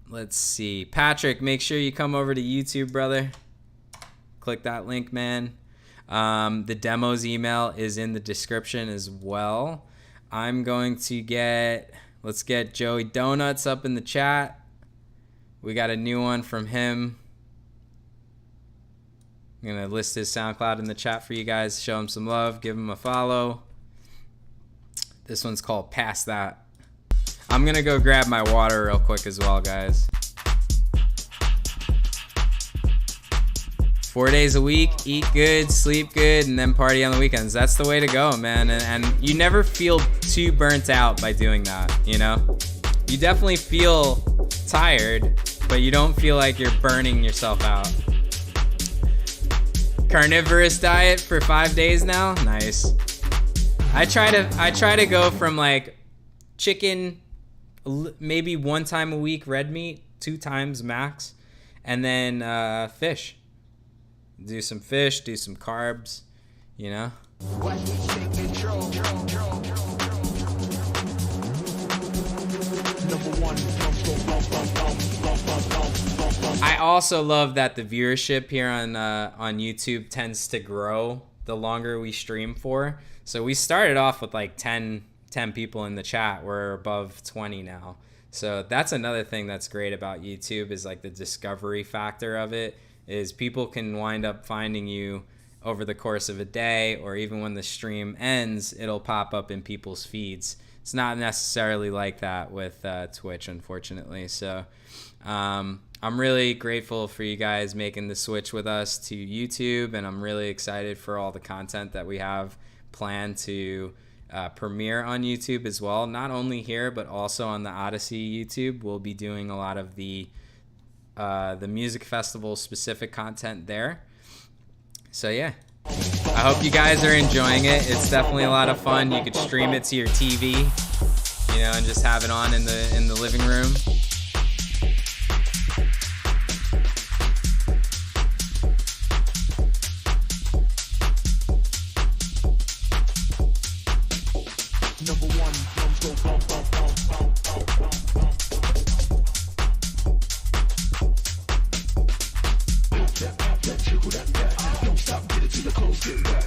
let's see. Patrick, make sure you come over to YouTube, brother. Click that link, man. The demo's email is in the description as well. I'm going to let's get Joey Donuts up in the chat. We got a new one from him. I'm going to list his SoundCloud in the chat for you guys. Show him some love. Give him a follow. This one's called Past That. I'm going to go grab my water real quick as well, guys. 4 days a week, eat good, sleep good, and then party on the weekends. That's the way to go, man. And you never feel too burnt out by doing that, you know? You definitely feel tired, but you don't feel like you're burning yourself out. Carnivorous diet for 5 days now. Nice. I try to go from like chicken, maybe 1 time a week, red meat, 2 times max, and then fish. Do some fish, do some carbs, you know. I also love that the viewership here on YouTube tends to grow the longer we stream for. So we started off with like 10 people in the chat. We're above 20 now. So that's another thing that's great about YouTube, is like the discovery factor of it, is people can wind up finding you over the course of a day, or even when the stream ends, it'll pop up in people's feeds. It's not necessarily like that with Twitch, unfortunately. So I'm really grateful for you guys making the switch with us to YouTube, and I'm really excited for all the content that we have planned to premiere on YouTube as well. Not only here, but also on the Odyssey YouTube. We'll be doing a lot of the music festival specific content there. So yeah, I hope you guys are enjoying it. It's definitely a lot of fun. You could stream it to your TV, you know, and just have it on in the living room. Number one, drums go bum bum bum bum bum bum bum. That jiggle that. Don't stop, get it till the clothes get wet.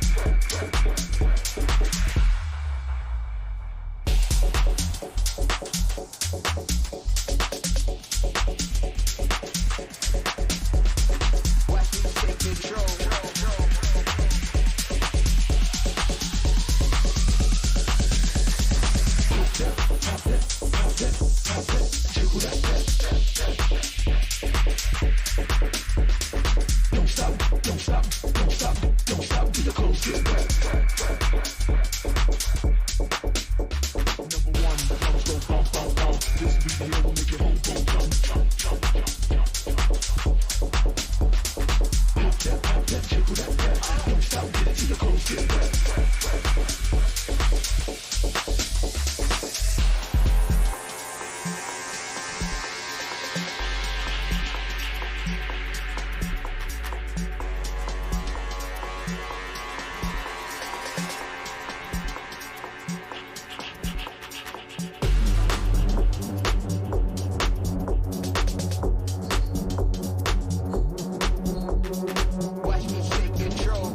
Watch me take control.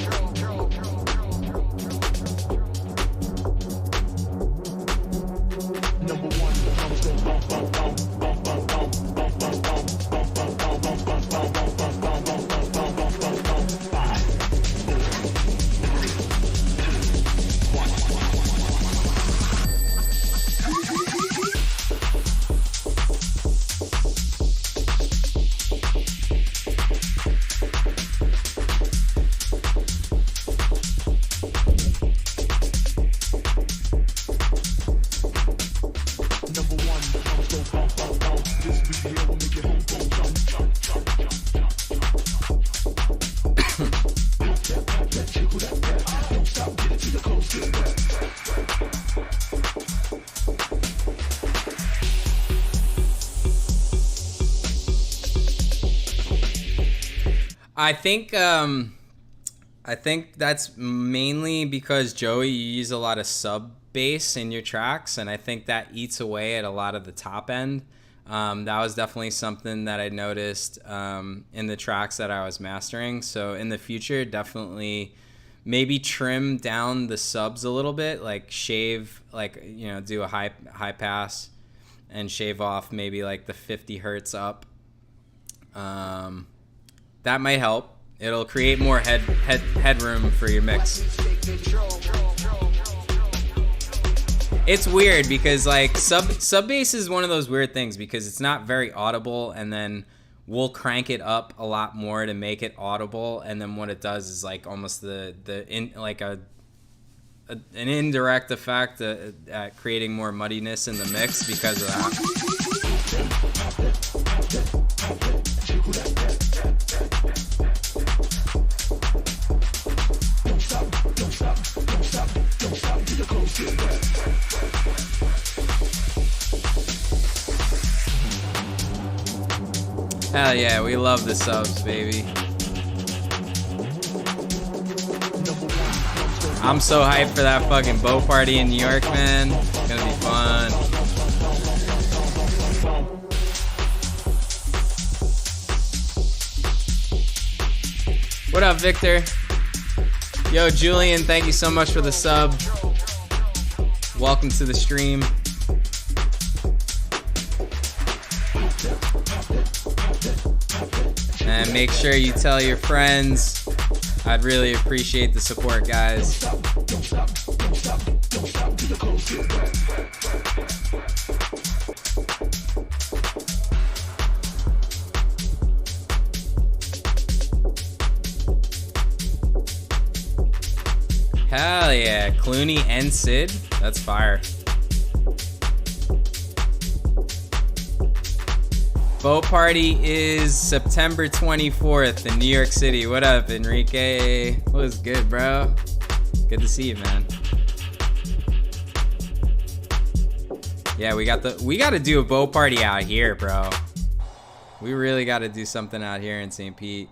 I think that's mainly because, Joey, you use a lot of sub bass in your tracks, and I think that eats away at a lot of the top end. That was definitely something that I noticed in the tracks that I was mastering. So in the future, definitely maybe trim down the subs a little bit, like shave, like, you know, do a high pass and shave off maybe like the 50 hertz up. That might help. It'll create more headroom for your mix. It's weird because like sub bass is one of those weird things because it's not very audible, and then we'll crank it up a lot more to make it audible, and then what it does is like almost an indirect effect at creating more muddiness in the mix because of that. Hell yeah, we love the subs, baby. I'm so hyped for that fucking bow party in New York, man. It's gonna be fun. What up, Victor? Yo, Julian, thank you so much for the sub. Welcome to the stream. And make sure you tell your friends. I'd really appreciate the support, guys. Hell yeah. Clooney and Sid. That's fire. Boat party is September 24th in New York City. What up, Enrique? What's good, bro? Good to see you, man. Yeah, we got to do a boat party out here, bro. We really got to do something out here in St. Pete.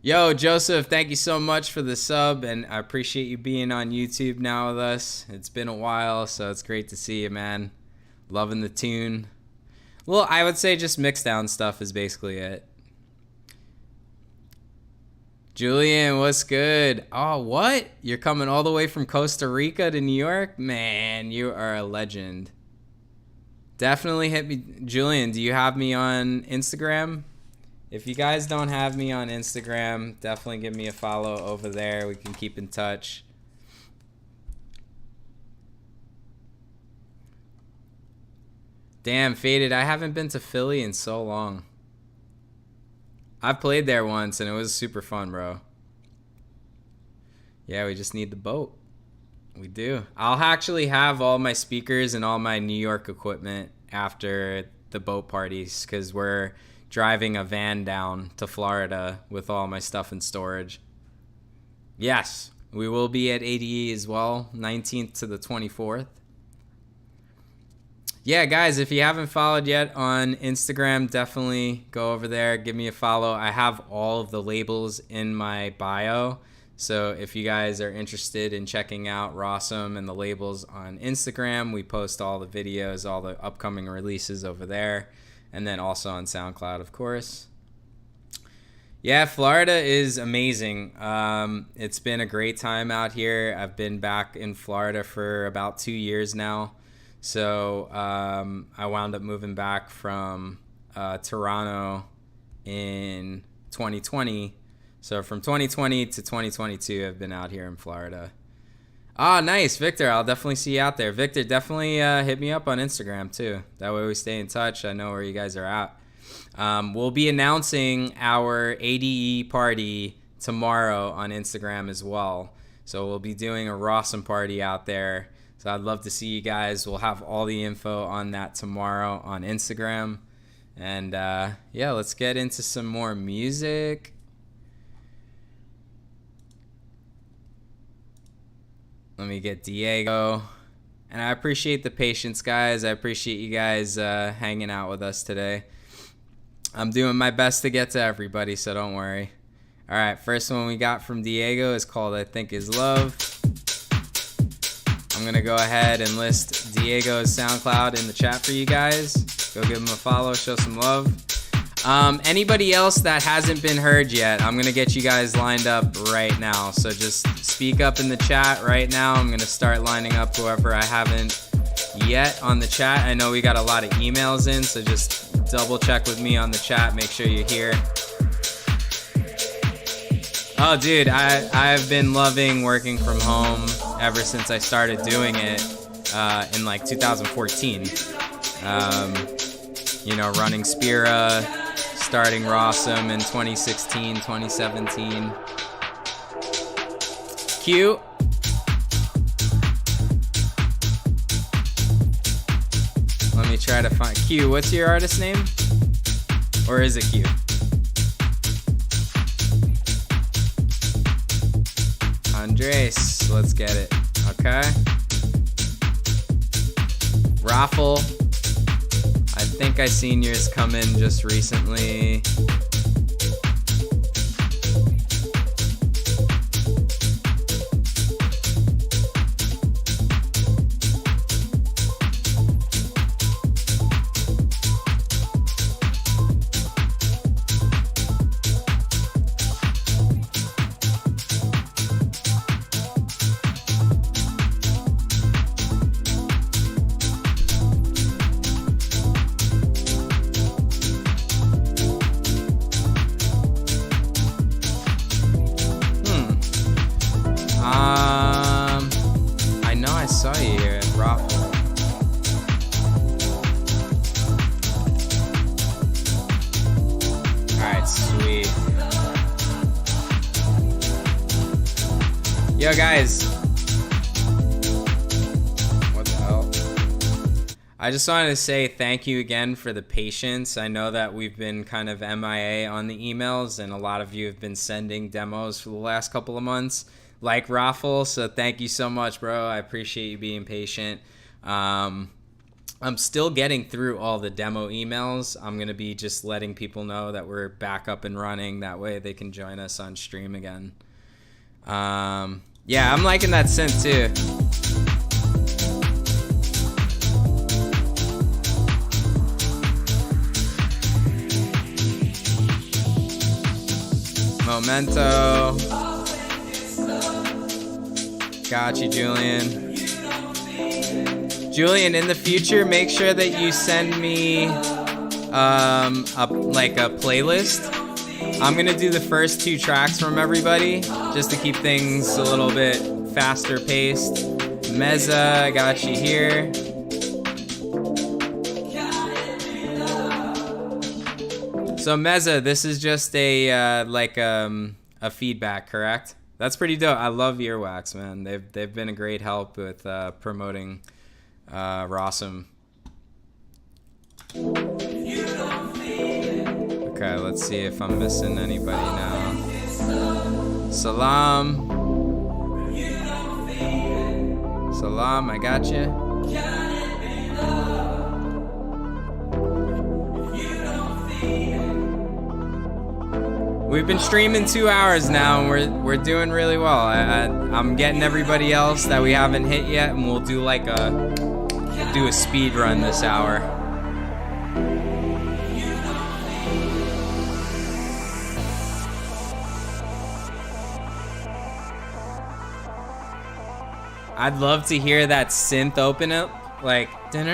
Yo, Joseph, thank you so much for the sub, and I appreciate you being on YouTube now with us. It's been a while, so it's great to see you, man. Loving the tune. Well, I would say just mix down stuff is basically it. Julian, what's good? Oh, what? You're coming all the way from Costa Rica to New York? Man, you are a legend. Definitely hit me. Julian, do you have me on Instagram? If you guys don't have me on Instagram, definitely give me a follow over there. We can keep in touch. Damn, Faded, I haven't been to Philly in so long. I've played there once, and it was super fun, bro. Yeah, we just need the boat. We do. I'll actually have all my speakers and all my New York equipment after the boat parties, because we're driving a van down to Florida with all my stuff in storage. Yes, we will be at ADE as well, 19th to the 24th. Yeah, guys, if you haven't followed yet on Instagram, definitely go over there. Give me a follow. I have all of the labels in my bio. So if you guys are interested in checking out Rawsome and the labels on Instagram, we post all the videos, all the upcoming releases over there. And then also on SoundCloud, of course. Yeah, Florida is amazing. It's been a great time out here. I've been back in Florida for about 2 years now. So I wound up moving back from Toronto in 2020. So from 2020 to 2022, I've been out here in Florida. Ah, nice, Victor. I'll definitely see you out there. Victor, definitely hit me up on Instagram too. That way we stay in touch. I know where you guys are at. We'll be announcing our ADE party tomorrow on Instagram as well. So we'll be doing a Rawsome party out there. So I'd love to see you guys. We'll have all the info on that tomorrow on Instagram. And yeah, let's get into some more music. Let me get Diego. And I appreciate the patience, guys. I appreciate you guys hanging out with us today. I'm doing my best to get to everybody, so don't worry. All right, first one we got from Diego is called I Think Is Love. I'm going to go ahead and list Diego's SoundCloud in the chat for you guys. Go give him a follow, show some love. Anybody else that hasn't been heard yet, I'm going to get you guys lined up right now. So just speak up in the chat right now. I'm going to start lining up whoever I haven't yet on the chat. I know we got a lot of emails in, so just double check with me on the chat. Make sure you're here. Oh, dude, I've been loving working from home ever since I started doing it in like 2014. You know, running Spira, starting Rawsome in 2016, 2017. Q. Let me try to find Q. What's your artist name? Or is it Q? Andres, let's get it. Okay. Raffle. I think I seen yours come in just recently. Yo, guys. What the hell? I just wanted to say thank you again for the patience. I know that we've been kind of MIA on the emails, and a lot of you have been sending demos for the last couple of months, like Raffle. So thank you so much, bro. I appreciate you being patient. I'm still getting through all the demo emails. I'm going to be just letting people know that we're back up and running. That way they can join us on stream again. Yeah, I'm liking that synth too. Memento. Got you, Julian. Julian, in the future, make sure that you send me a playlist. I'm gonna do the first 2 tracks from everybody, just to keep things a little bit faster paced. Meza, I got you here. So Meza, this is just a feedback, correct? That's pretty dope. I love Earwax, man. They've been a great help with promoting Rawsome. Okay, let's see if I'm missing anybody now. Salam. Salam, I got you. We've been streaming 2 hours now, and we're doing really well. I'm getting everybody else that we haven't hit yet, and we'll do a speed run this hour. I'd love to hear that synth open up, like, yeah.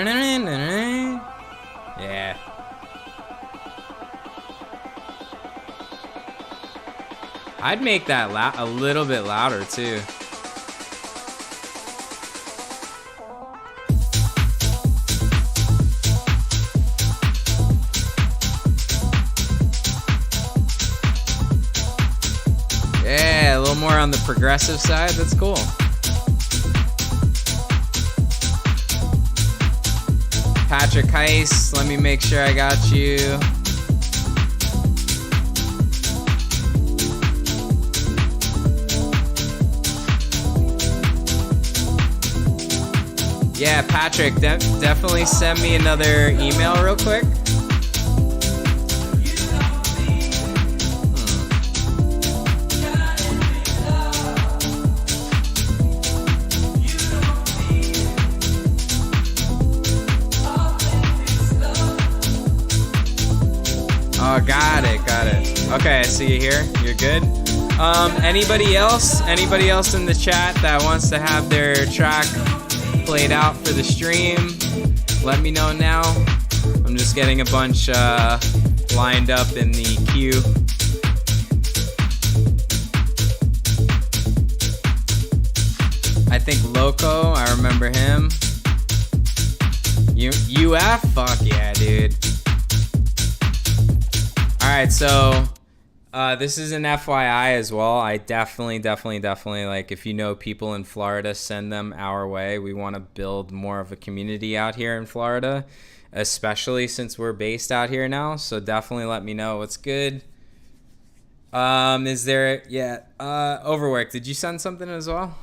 I'd make that a little bit louder too. Yeah, a little more on the progressive side. That's cool. Patrick Heiss, let me make sure I got you. Yeah, Patrick, definitely send me another email real quick. Oh, got it. Okay, I see you here. You're good. Anybody else in the chat that wants to have their track played out for the stream, let me know now. I'm just getting a bunch lined up in the queue. I think Loco, I remember him. UF? Fuck yeah, dude. Alright, so this is an FYI as well. I definitely, like, if you know people in Florida, send them our way. We want to build more of a community out here in Florida, especially since we're based out here now. So definitely let me know what's good. Is there, Overwork, did you send something as well?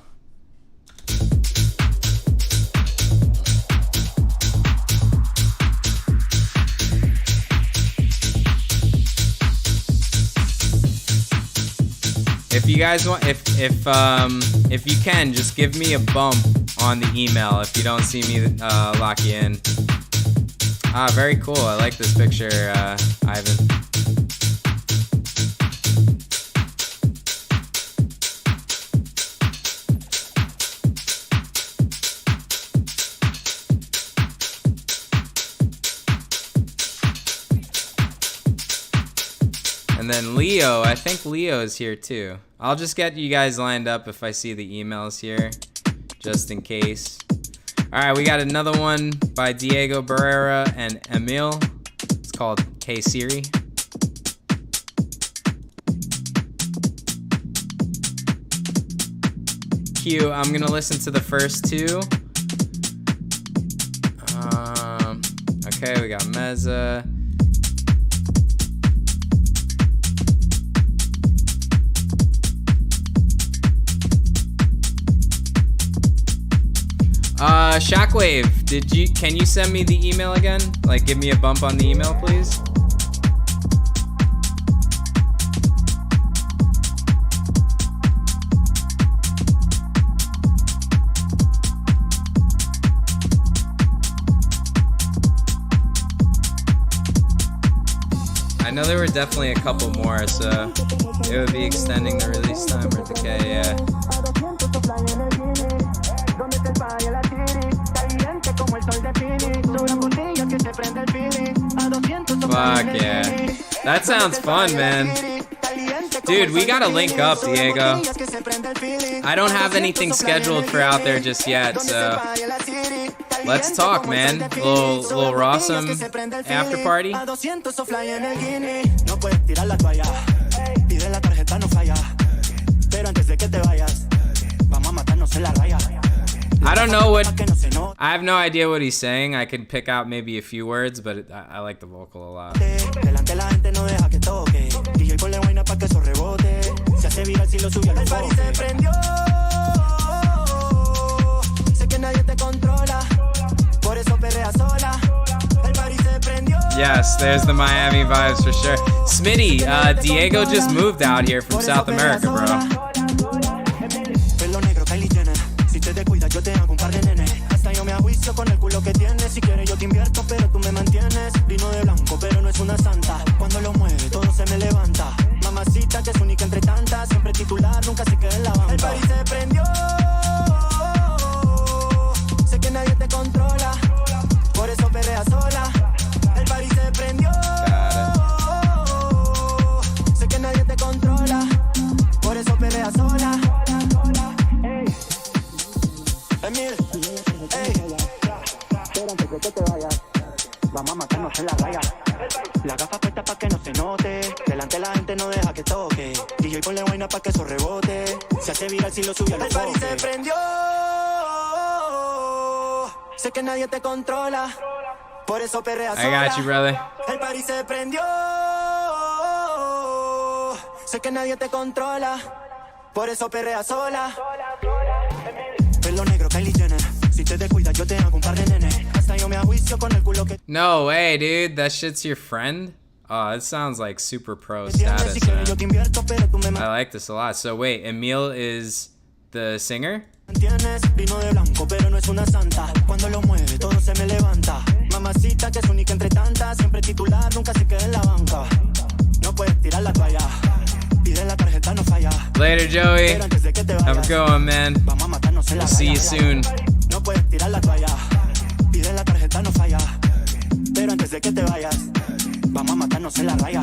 If you guys want, if you can, just give me a bump on the email if you don't see me lock you in. Ah, very cool. I like this picture, Ivan. And then Leo, I think Leo is here too. I'll just get you guys lined up if I see the emails here, just in case. All right, we got another one by Diego Barrera and Emil. It's called Hey Siri. Q. I'm gonna listen to the first two. Okay, we got Meza. Shockwave, can you send me the email again? Like, give me a bump on the email, please. I know there were definitely a couple more, so it would be extending the release time or decay, yeah. Fuck yeah. That sounds fun, man. Dude, we gotta link up, Diego. I don't have anything scheduled for out there just yet, so let's talk, man. Little Rawsome after party. I don't know what. I have no idea what he's saying. I could pick out maybe a few words, but I like the vocal a lot. Yes, there's the Miami vibes for sure. Smitty, Diego just moved out here from South America, bro. Vamos a matarnos en la raya. La gafa puesta pa' que no se note. Delante la gente no deja que toque. DJ ponle vaina pa' que eso rebote. Se hace viral si lo sube a los foques. El party se prendió. Sé que nadie te controla. Por eso perrea sola. I got you, brother. El party se prendió. Sé que nadie te controla. Por eso perrea sola. Pelo negro, Kylie Jenner. Si te descuidas, yo te hago un par de nenes. Hasta yo me ajuicio con el culo que. No way, dude. That shit's your friend? Oh, it sounds like super pro status, man. I like this a lot. So wait, Emil is the singer? Vino de blanco, pero no es una santa. Cuando lo mueve, todo se me levanta. Mamacita que es única entre tantas. Siempre titular, nunca se queda en la banca. No puedes tirar la toalla. Pide la tarjeta, no falla. Later, Joey. Have a good one, man. We'll see you soon. No puedes tirar la toalla. Pide la tarjeta, no falla. Pero antes de que te vayas, vamos a matarnos en la raya.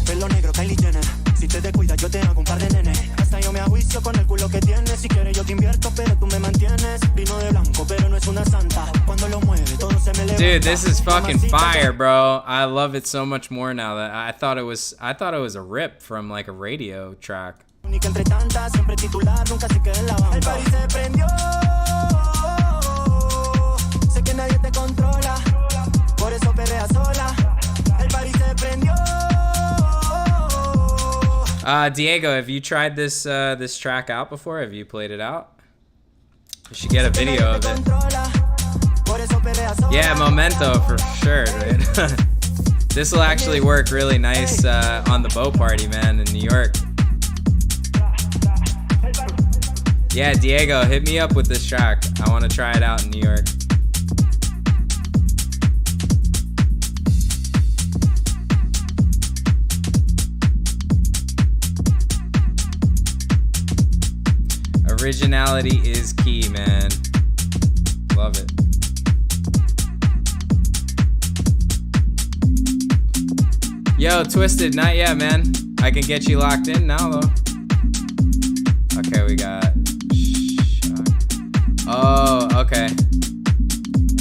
Pelo negro, Kylie Jenner. Si te descuidas, yo te hago un par de nenes. Hasta yo me ajuicio con el culo que tienes. Si quieres, yo te invierto, pero tú me mantienes. Vino de blanco, pero no es una santa. Cuando lo mueve, todo se me levanta. Dude, this is fucking fire, bro. I love it so much more now that I thought it was a rip from like a radio track. Única entre tantas, siempre titular, nunca se queda en la banca. El país se prendió. Sé que nadie te controla. Por eso perrea sola. El país se prendió. Diego, have you tried this track out before? Have you played it out? You should get a video of it. Yeah, Memento for sure, dude. This will actually work really nice on the boat party, man, in New York. Yeah, Diego, hit me up with this track. I want to try it out in New York. Originality is key, man. Love it. Yo, Twisted, not yet, man. I can get you locked in now, though. Okay, we got... Oh, okay.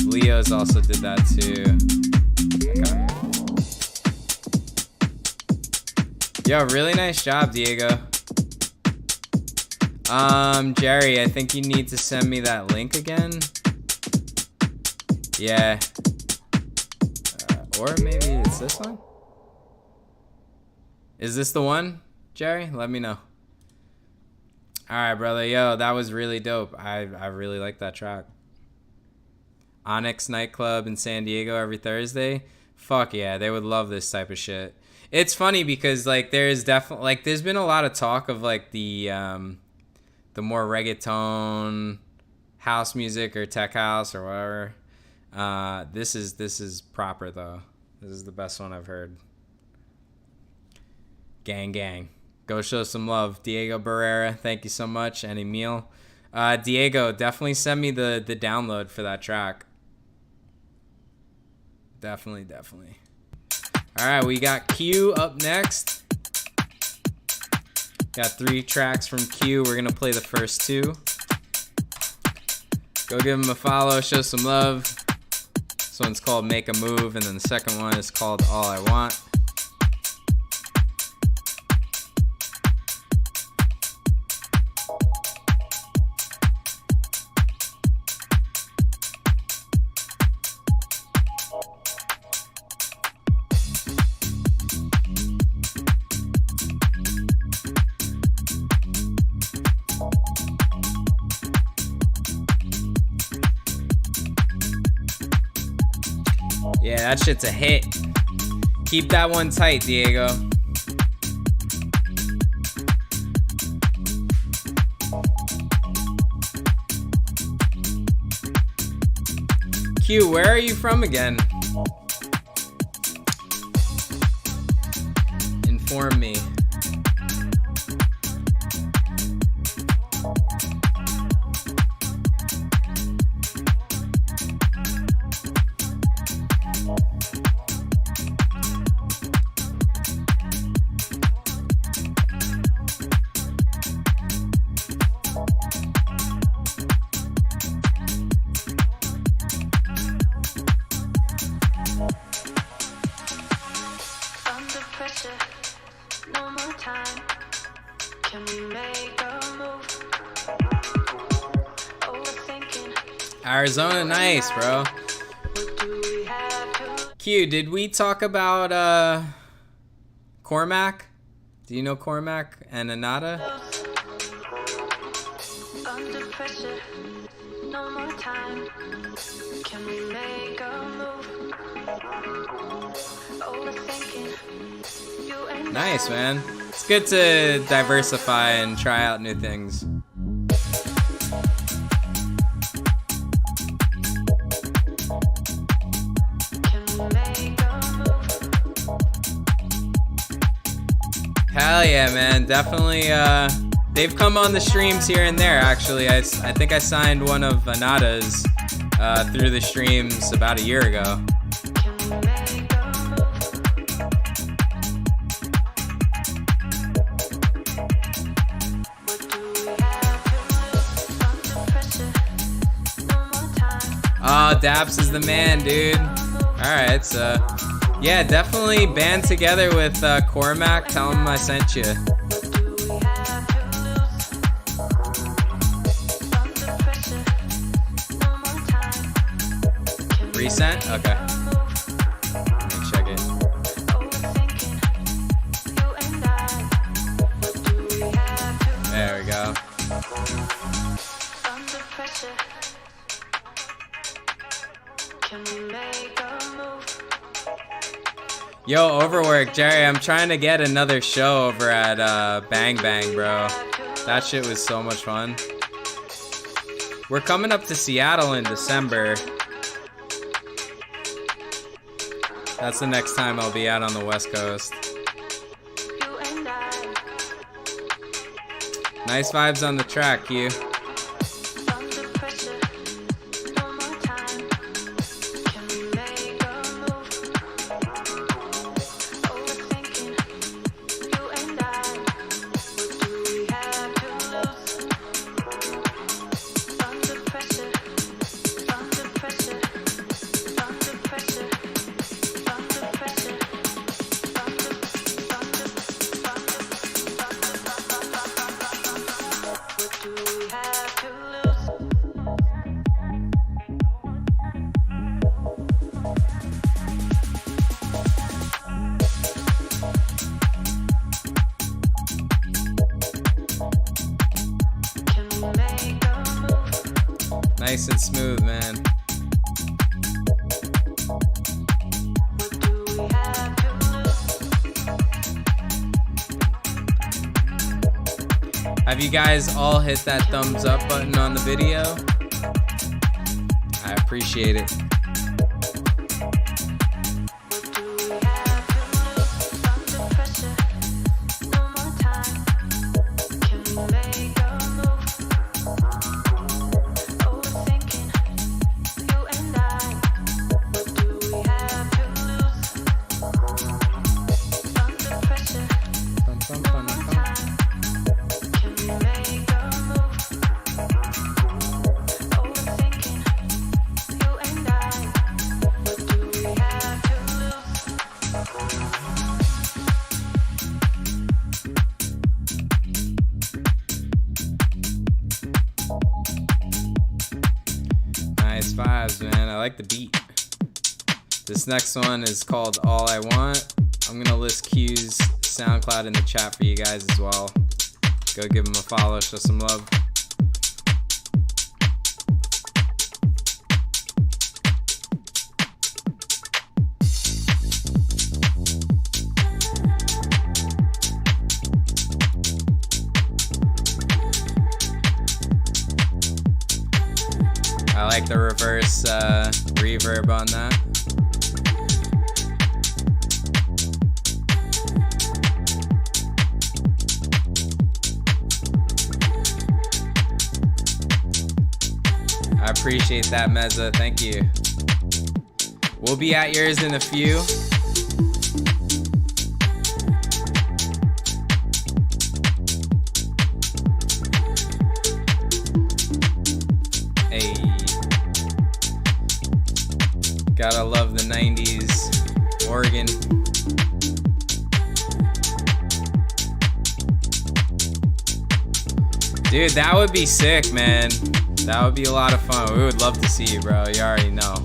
Leo's also did that, too. Okay. Yo, really nice job, Diego. Jerry, I think you need to send me that link again. Yeah. Or maybe it's this one? Is this the one, Jerry? Let me know. Alright, brother. Yo, that was really dope. I really like that track. Onyx nightclub in San Diego every Thursday. Fuck yeah, they would love this type of shit. It's funny because like there's definitely like there's been a lot of talk of like the more reggaeton house music or tech house or whatever. This is proper though. This is the best one I've heard. Gang gang. Go show some love. Diego Barrera, thank you so much. And Emil. Diego, definitely send me the download for that track. Definitely. All right, we got Q up next. Got 3 tracks from Q. We're going to play the first 2. Go give him a follow, show some love. This one's called Make a Move, and then the second one is called All I Want. Yeah, that shit's a hit. Keep that one tight, Diego. Q, where are you from again? Inform me. Arizona, nice, bro. Q, did we talk about Cormac? Do you know Cormac and Anata? Under pressure, no more time. Can we make a move? Overthinking. Nice, man. It's good to diversify and try out new things. Hell yeah, man. Definitely, they've come on the streams here and there, actually. I think I signed one of Anata's through the streams about a year ago. Oh, Daps is the man, dude. Alright, so... yeah, definitely band together with Cormac. Tell him I sent you. Resent? Okay. Let me check it. There we go. Yo, Overwork, Jerry, I'm trying to get another show over at Bang Bang, bro. That shit was so much fun. We're coming up to Seattle in December. That's the next time I'll be out on the West Coast. Nice vibes on the track, Q. Nice and smooth, man. Have you guys all hit that thumbs up button on the video? I appreciate it. Nice vibes, man. I like the beat. This next one is called All I Want. I'm gonna list Q's SoundCloud in the chat for you guys as well. Go give him a follow, show some love. I like the reverse reverb on that. I appreciate that, Meza. Thank you. We'll be at yours in a few. Hey. Gotta love the 90s organ. Dude, that would be sick, man. That would be a lot of fun. We would love to see you, bro. You already know.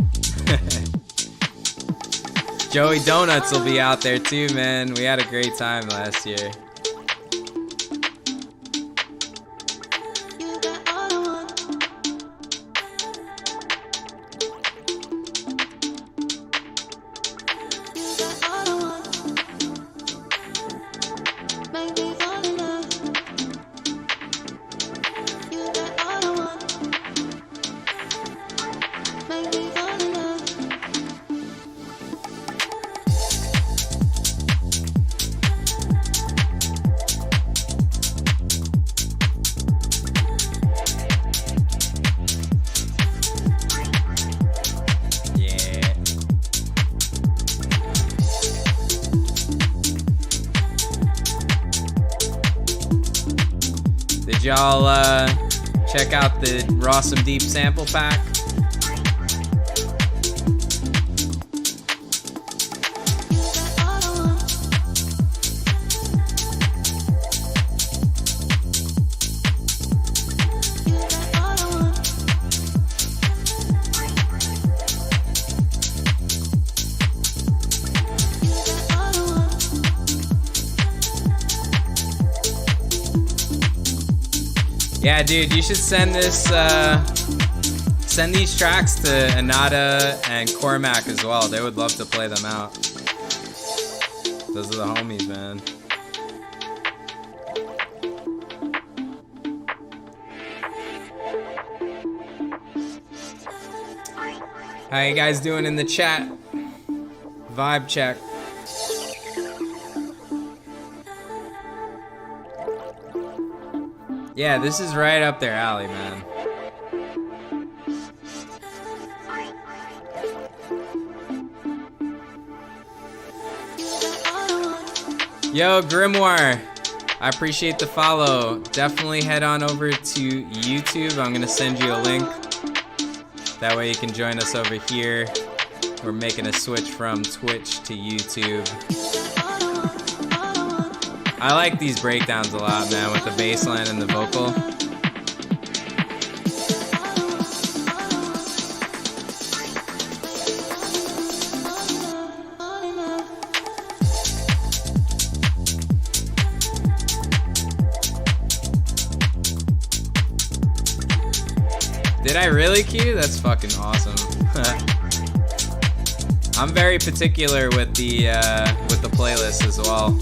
Joey Donuts will be out there too, man. We had a great time last year. Did y'all check out the Rawsome Deep sample pack? Yeah, dude, you should send this, send these tracks to Anada and Cormac as well. They would love to play them out. Those are the homies, man. How you guys doing in the chat? Vibe check. Yeah, this is right up their alley, man. Yo, Grimoire, I appreciate the follow. Definitely head on over to YouTube. I'm gonna send you a link. That way you can join us over here. We're making a switch from Twitch to YouTube. I like these breakdowns a lot, man, with the bass line and the vocal. Did I really, Q? That's fucking awesome. I'm very particular with the playlist as well.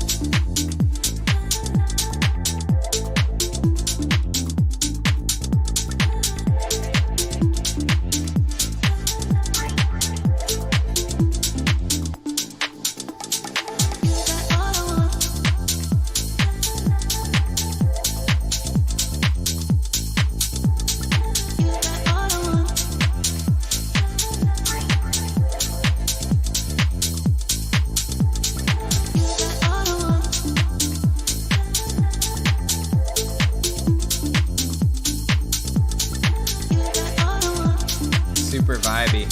Super vibey.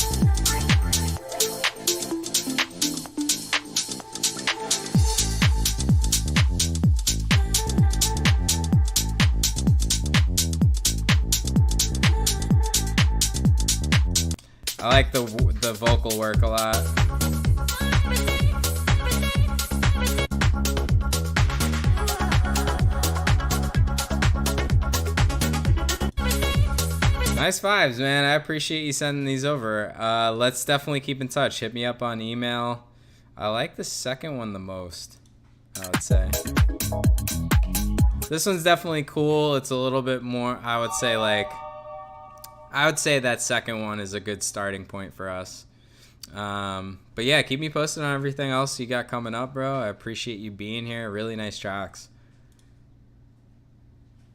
I like the vocal work a lot. Nice vibes, man. I appreciate you sending these over. Let's definitely keep in touch. Hit me up on email. I like the second one the most, I would say. This one's definitely cool. It's a little bit more, I would say that second one is a good starting point for us. But yeah, keep me posted on everything else you got coming up, bro. I appreciate you being here. Really nice tracks.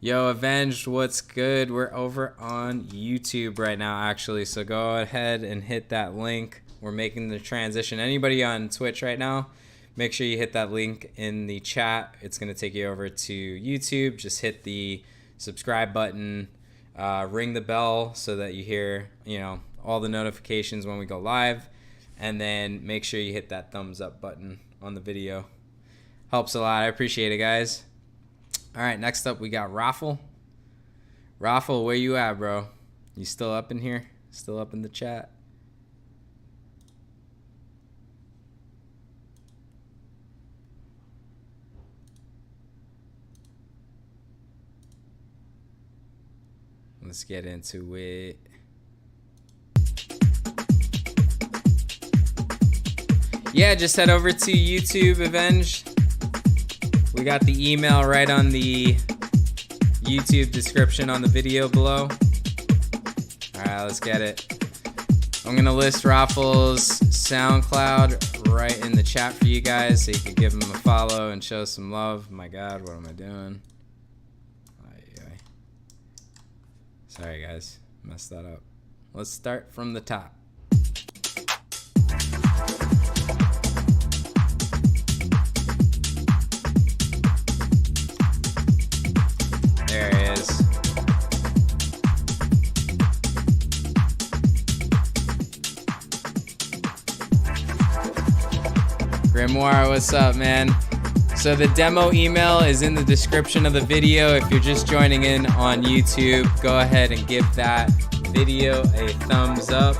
Yo, Avenged, what's good? We're over on YouTube right now, actually. So go ahead and hit that link. We're making the transition. Anybody on Twitch right now, make sure you hit that link in the chat. It's going to take you over to YouTube. Just hit the subscribe button. Ring the bell so that you hear, all the notifications when we go live. And then make sure you hit that thumbs up button on the video. Helps a lot. I appreciate it, guys. All right, next up we got Raffle. Raffle, where you at, bro? You still up in here? Still up in the chat? Let's get into it. Yeah, just head over to YouTube, Avenged. We got the email right on the YouTube description on the video below. All right, let's get it. I'm going to list Raffle's SoundCloud right in the chat for you guys so you can give him a follow and show some love. My God, what am I doing? Sorry, guys. Messed that up. Let's start from the top. There he is. Grimoire, what's up, man? So the demo email is in the description of the video. If you're just joining in on YouTube, go ahead and give that video a thumbs up.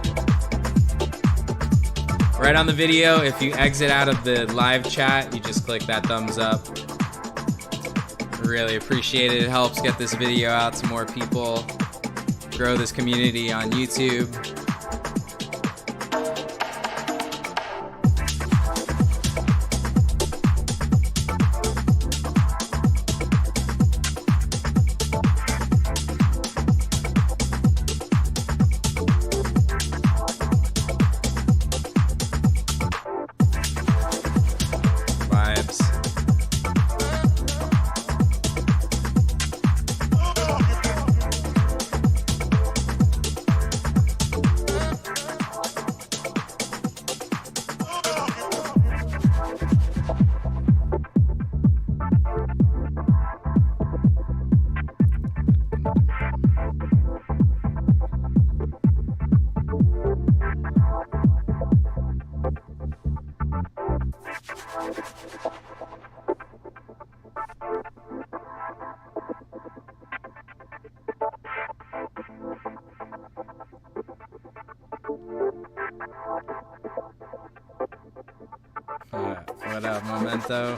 Right on the video, if you exit out of the live chat, you just click that thumbs up. Really appreciate it. It helps get this video out to more people, grow this community on YouTube. What up, Memento?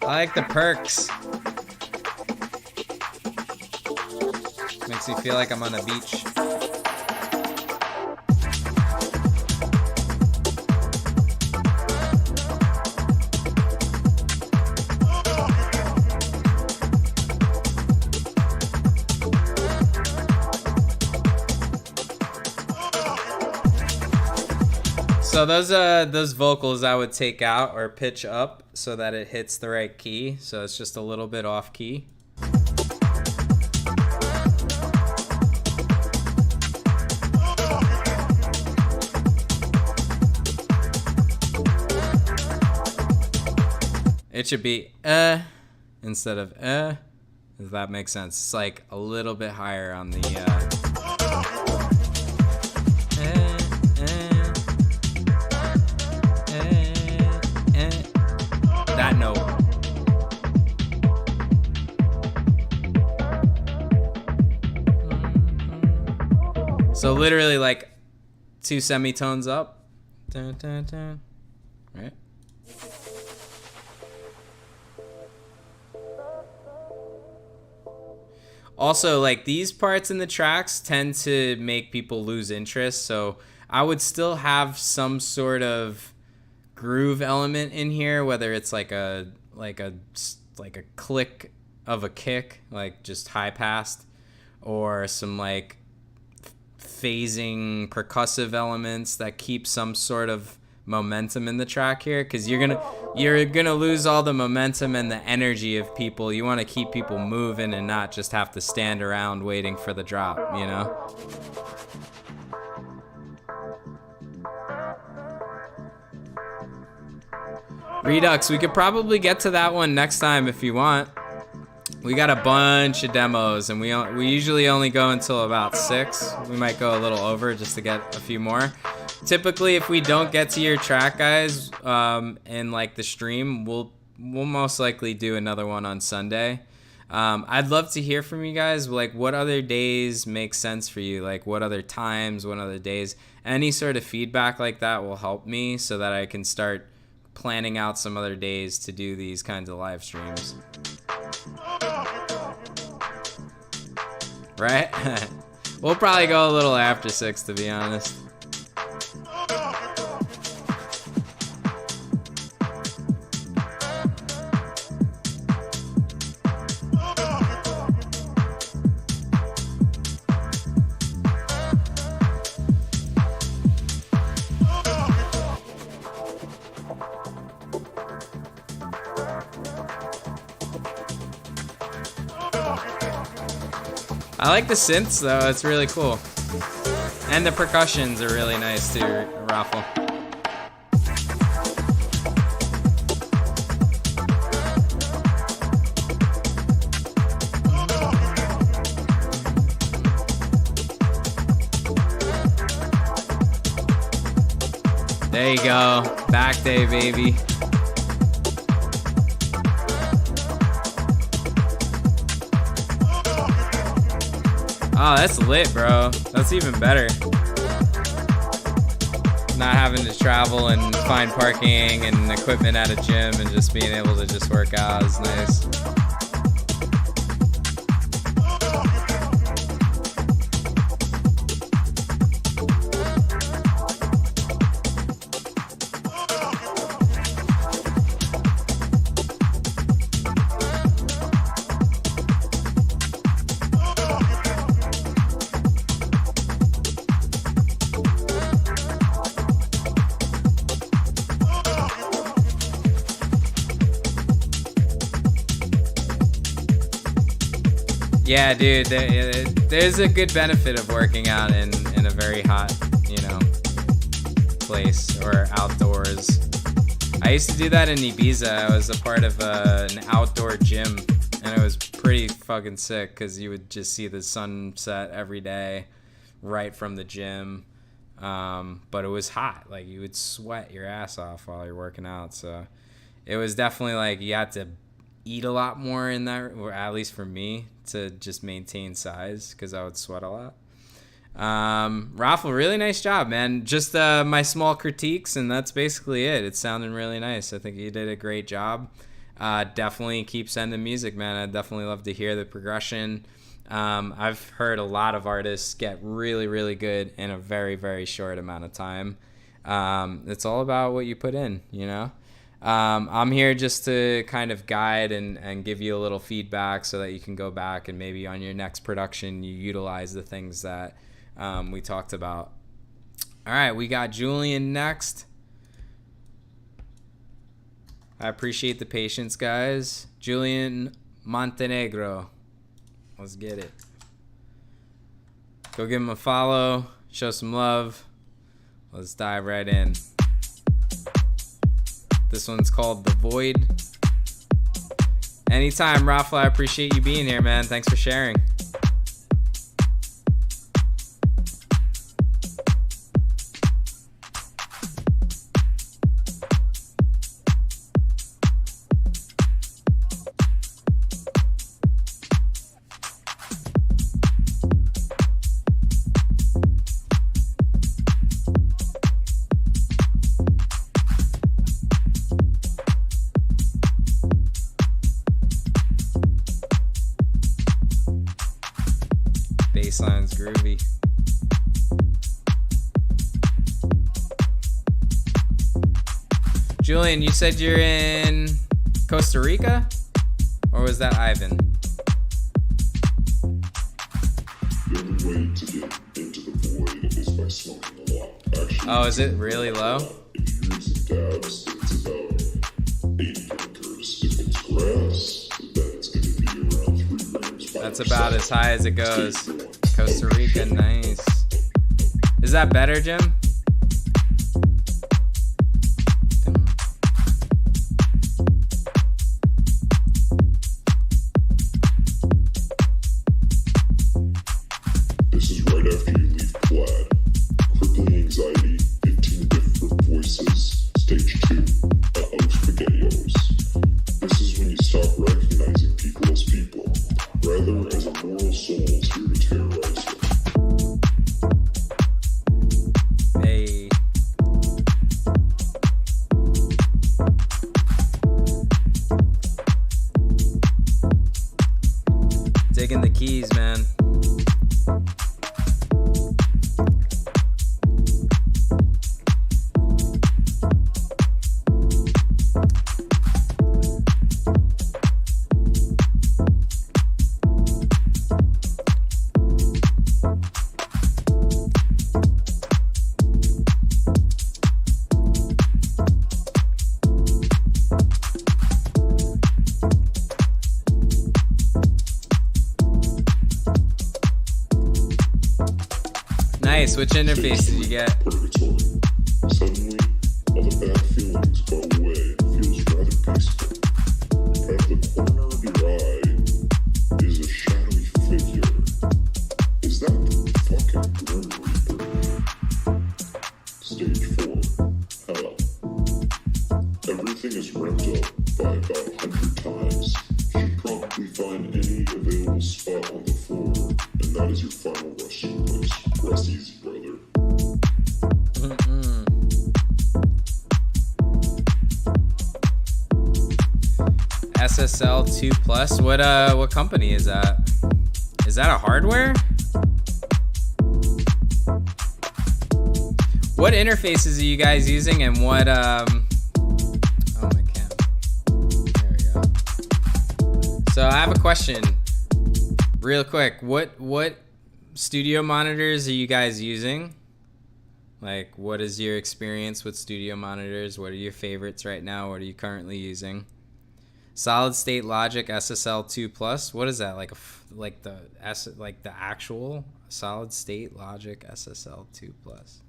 I like the perks. Makes me feel like I'm on the beach. So those vocals I would take out or pitch up so that it hits the right key. So it's just a little bit off key. It should be instead of if that makes sense. It's like a little bit higher on the that note. So literally like 2 semitones up. Dun, dun, dun. Right? Also, like these parts in the tracks tend to make people lose interest, so I would still have some sort of groove element in here, whether it's like a click of a kick, like just high passed, or some like phasing percussive elements that keep some sort of momentum in the track here, because you're gonna lose all the momentum and the energy of people. You want to keep people moving and not just have to stand around waiting for the drop, you know? Redux, we could probably get to that one next time if you want. We got a bunch of demos, and we usually only go until about 6. We might go a little over just to get a few more. Typically, if we don't get to your track, guys, in like the stream, we'll most likely do another one on Sunday. I'd love to hear from you guys. Like, what other days make sense for you? Like, what other times? What other days? Any sort of feedback like that will help me so that I can start planning out some other days to do these kinds of live streams. Right? We'll probably go a little after 6, to be honest. I like the synths though, it's really cool. And the percussions are really nice too, Raffle. There you go, back day, baby. Oh, that's lit, bro. That's even better. Not having to travel and find parking and equipment at a gym and just being able to just work out is nice. Yeah, dude, there's a good benefit of working out in a very hot, you know, place or outdoors. I used to do that in Ibiza. I was a part of an outdoor gym, and it was pretty fucking sick because you would just see the sunset every day right from the gym. But it was hot. Like, you would sweat your ass off while you're working out. So it was definitely like you had to eat a lot more in that, or at least for me, to just maintain size because I would sweat a lot. Raffle, really nice job, man. Just my small critiques, and that's basically it. It's sounding really nice. I think you did a great job. definitely keep sending music, man. I'd definitely love to hear the progression. I've heard a lot of artists get really, really good in a very, very short amount of time. It's all about what you put in, you know? I'm here just to kind of guide and give you a little feedback so that you can go back and maybe on your next production you utilize the things that we talked about. All right, we got Julian next. I appreciate the patience, guys. Julian Montenegro. Let's get it. Go give him a follow. Show some love. Let's dive right in. This one's called The Void. Anytime, Rafa. I appreciate you being here, man. Thanks for sharing. Bassline's groovy. Julian, you said you're in Costa Rica? Or was that Ivan? The only way to get into the void is by smoking a lot. Actually, Oh, is it really low? if you use some dabs, it's about 80 acres. If it's grass, then it's going to be around 3 grams. That's about as high as it goes. Costa Rica, nice. Is that better, Jim? This is right after you leave Plaid. Crippling anxiety, 15 different voices. Stage 2, SpaghettiOs. This is when you stop recognizing people as people, rather as immoral souls here to terrorize you. Hey. Digging the keys, man. Nice. Which interface did you get? Purgatory. Suddenly, all the bad feelings go away. It feels rather peaceful. Out of the corner of your eye is a shadowy figure. Is that the fucking Grim Reaper? Stage 4. Hell. Everything is ramped up by about 100 times. You should probably find any available spot on the floor, and that is your final resting place. Rest easy, brother. SSL 2 Plus. What company is that? Is that a hardware? What interfaces are you guys using and what oh my cam. There we go. So I have a question. Real quick. What studio monitors are you guys using? Like, what is your experience with studio monitors? What are your favorites right now? What are you currently using? Solid State Logic SSL 2 Plus. What is that? Like the actual Solid State Logic SSL 2 Plus.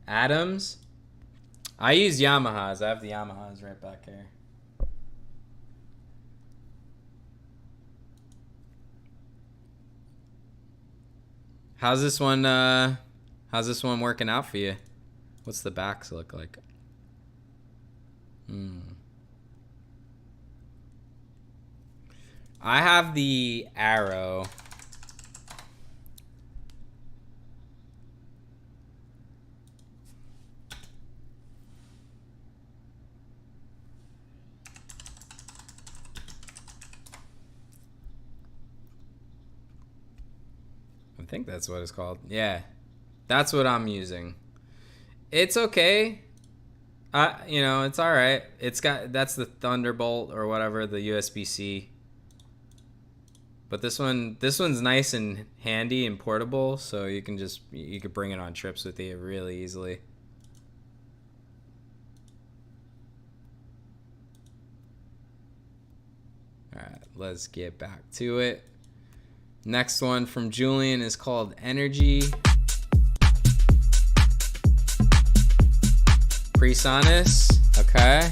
Adams. I use Yamahas. I have the Yamahas right back here. How's this one working out for you? What's the backs look like? I have the Arrow. I think that's what it's called. Yeah. That's what I'm using. It's okay. You know, it's all right. That's the Thunderbolt or whatever, the USB-C. But this one's nice and handy and portable, so you can bring it on trips with you really easily. All right, let's get back to it. Next one from Julian is called Energy. Presonus, okay.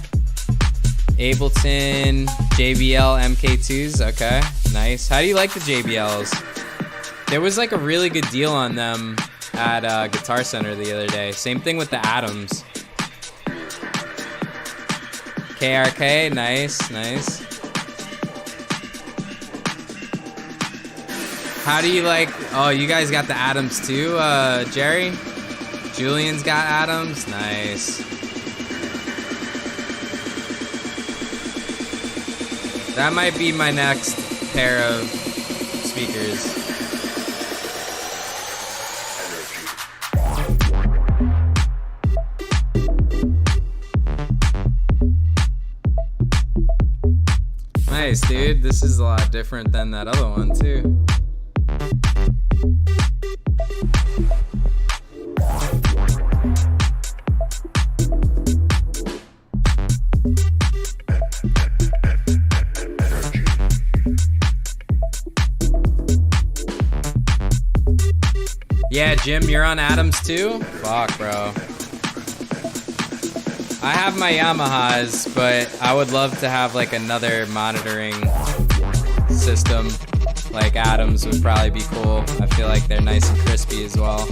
Ableton JBL MK2s, okay, nice. How do you like the JBLs? There was like a really good deal on them at Guitar Center the other day. Same thing with the Atoms. KRK, nice, nice. How do you like, oh, you guys got the Atoms too, Jerry? Julian's got Atoms, nice. That might be my next pair of speakers. Nice, dude. This is a lot different than that other one, too. Yeah, Jim, you're on Atoms too? Fuck, bro. I have my Yamahas, but I would love to have like another monitoring system. Like Atoms would probably be cool. I feel like they're nice and crispy as well.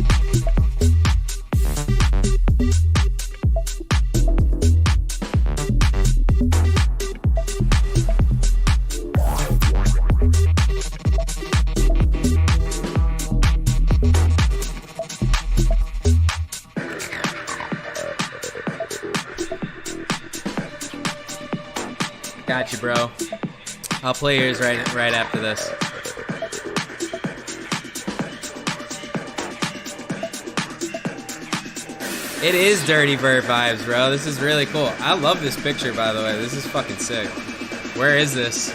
Got you, bro. I'll play yours right after this. It is Dirty Bird vibes, bro. This is really cool. I love this picture, by the way. This is fucking sick. Where is this?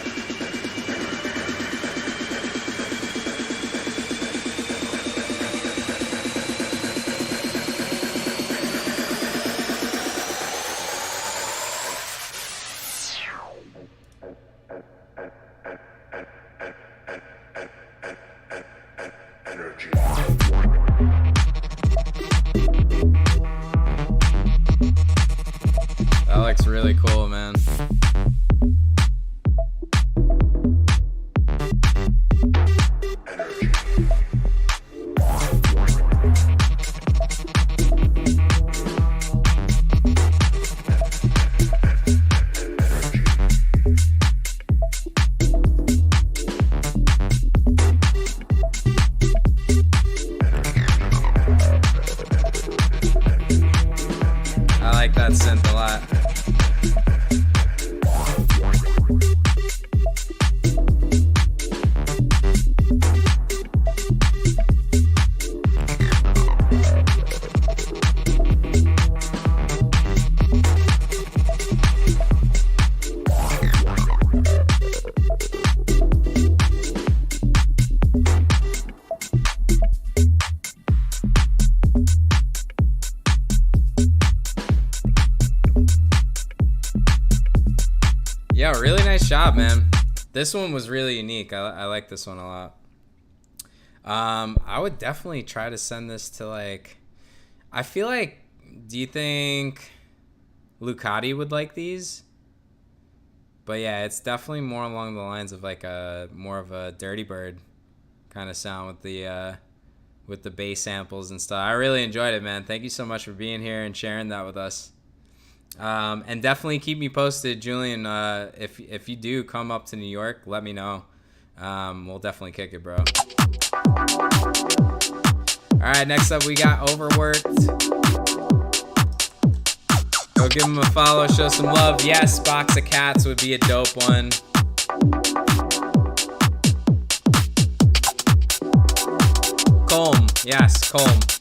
That looks really cool, man. I like that synth a lot. Yeah, really nice job, man. This one was really unique. I like this one a lot. I would definitely try to send this to like, I feel like, do you think Lucati would like these? But yeah, it's definitely more along the lines of like more of a Dirty Bird kind of sound with the bass samples and stuff. I really enjoyed it, man. Thank you so much for being here and sharing that with us. And definitely keep me posted, Julian. If you do come up to New York, let me know. We'll definitely kick it, bro. All right, next up we got Overworked. Go give him a follow, show some love. Yes, Box of Cats would be a dope one. Colm, yes, Colm.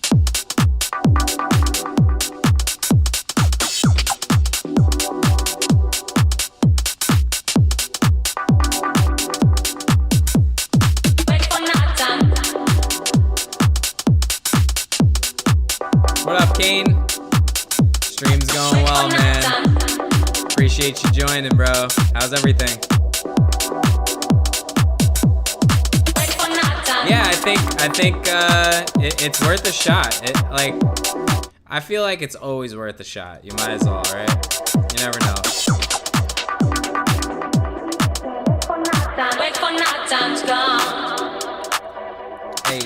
What up, Kane? Stream's going well, man. Appreciate you joining, bro. How's everything? Yeah, I think it's worth a shot. I feel like it's always worth a shot. You might as well, right? You never know. Hey.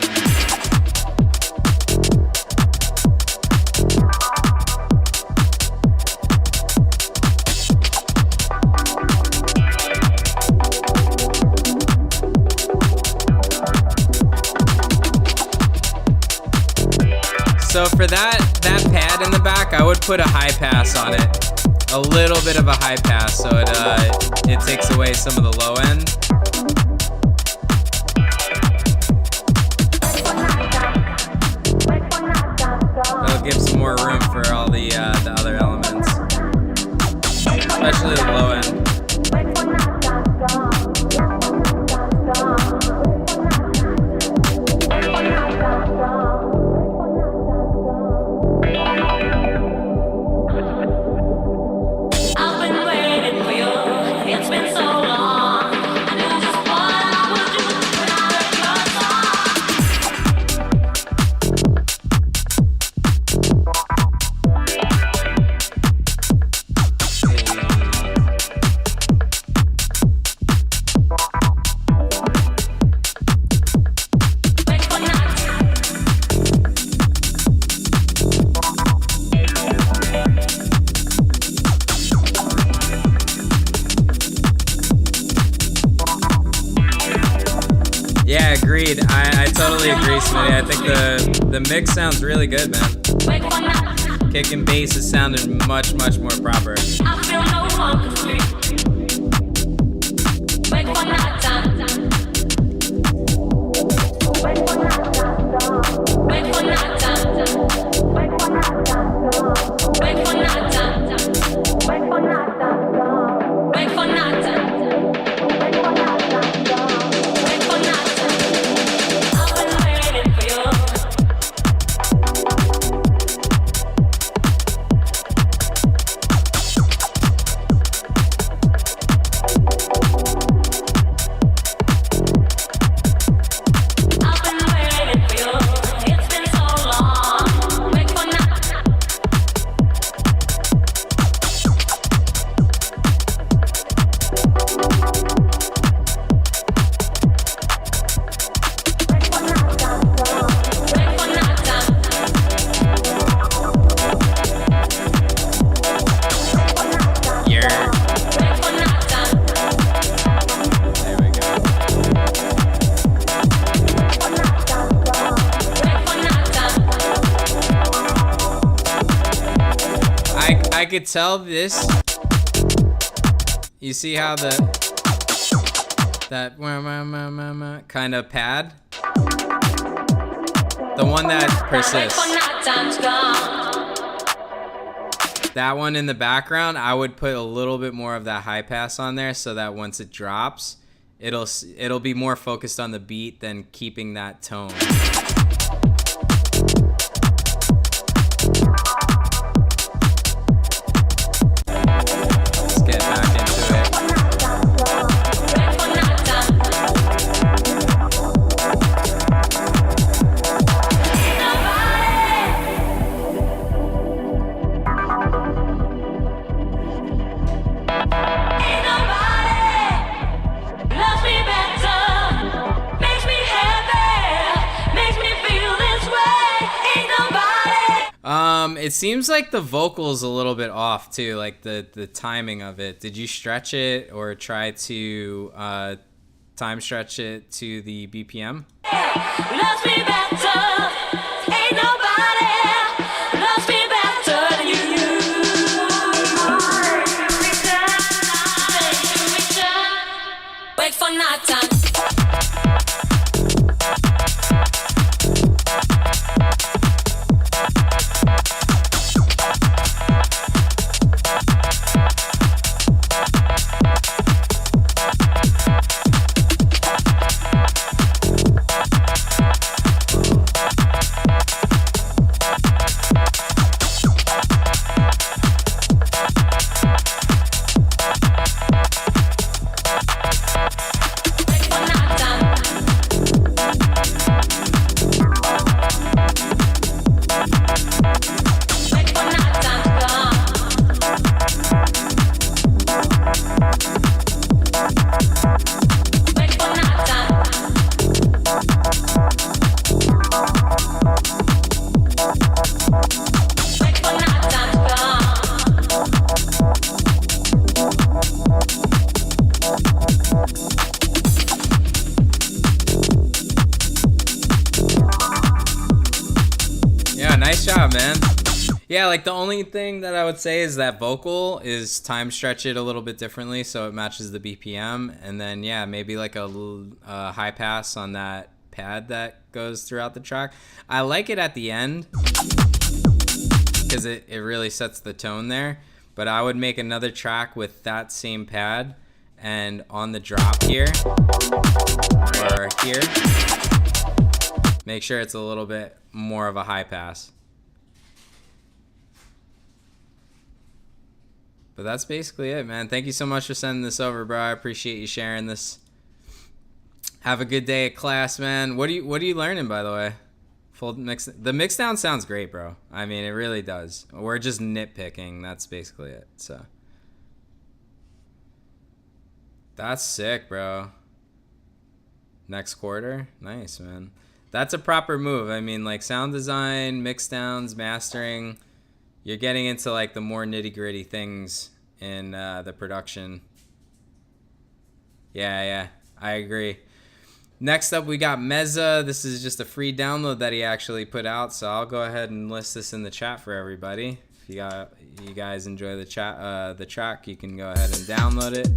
So for that pad in the back, I would put a high pass on it. A little bit of a high pass, so it takes away some of the low end. It'll give some more room for all the other elements, especially the low end. Yeah, agreed. I totally agree, Smitty. I think the mix sounds really good, man. Kick and bass is sounding much more proper. I feel no longer free. Wait for night time. Wait for night time. Wait for night time. Wait for night time. Wait for night time. Wait for night time. Wait for night time. I could tell this. You see how that kind of pad, the one that persists, that one in the background, I would put a little bit more of that high pass on there so that once it drops, it'll be more focused on the beat than keeping that tone. Let's get back into it. Makes me it seems like the vocal's a little bit off too, like the timing of it. Did you stretch it or try to time stretch it to the BPM? Loves me better. Ain't nobody loves me better than you. Wait for night time. Nice job, man. Yeah, like the only thing that I would say is that vocal is time stretch it a little bit differently so it matches the BPM, and then yeah, maybe like a little high pass on that pad that goes throughout the track. I like it at the end because it really sets the tone there, but I would make another track with that same pad, and on the drop here or here, make sure it's a little bit more of a high pass. But that's basically it, man. Thank you so much for sending this over, bro. I appreciate you sharing this. Have a good day at class, man. What are you learning, by the way? Full mix. The mix down sounds great, bro. I mean, it really does. We're just nitpicking. That's basically it. So that's sick, bro. Next quarter, nice, man. That's a proper move. I mean, like sound design, mix downs, mastering. You're getting into like the more nitty gritty things in the production. Yeah, I agree. Next up, we got Meza. This is just a free download that he actually put out, so I'll go ahead and list this in the chat for everybody. If you guys enjoy the track, you can go ahead and download it.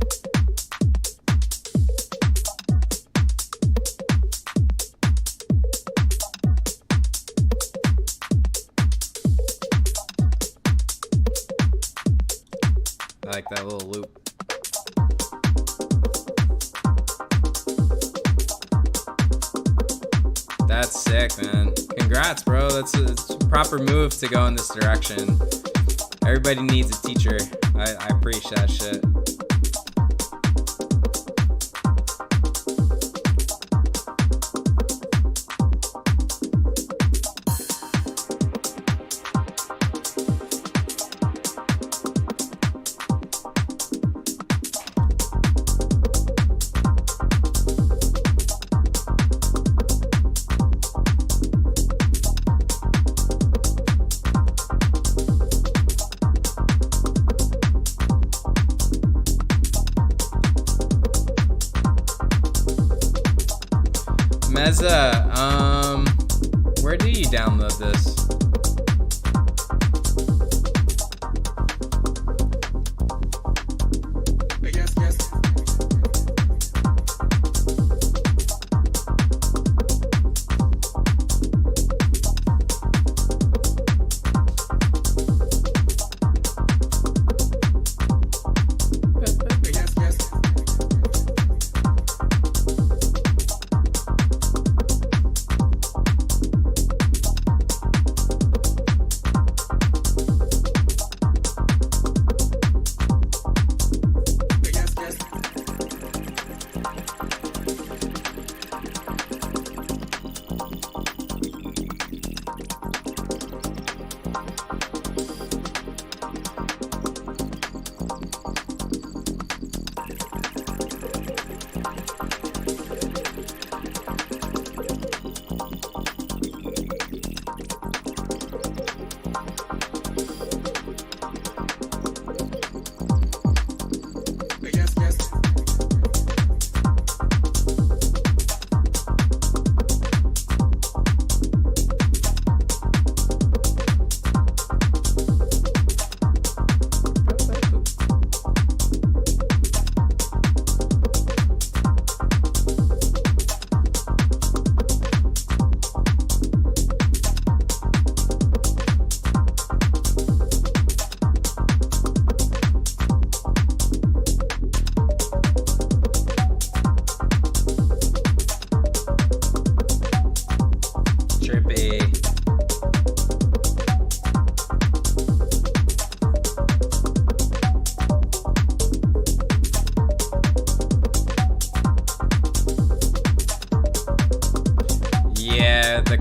I like that little loop. That's sick, man. Congrats, bro. That's a proper move to go in this direction. Everybody needs a teacher. I appreciate that shit. Meza, where do you download this?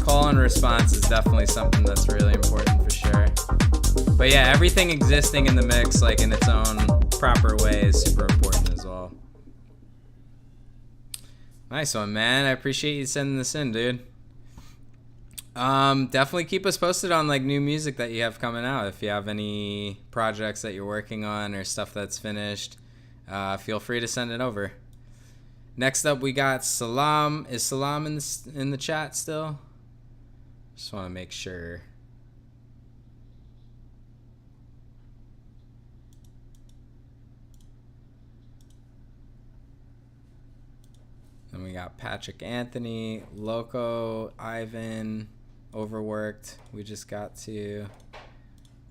call and response is definitely something that's really important for sure. But yeah, everything existing in the mix, like in its own proper way, is super important as well. Nice one, man. I appreciate you sending this in, dude. Definitely keep us posted on like new music that you have coming out. If you have any projects that you're working on or stuff that's finished, feel free to send it over. Next up, we got Salam. Is Salam in the chat still? Just want to make sure. Then we got Patrick Anthony, Loco, Ivan, Overworked. We just got to.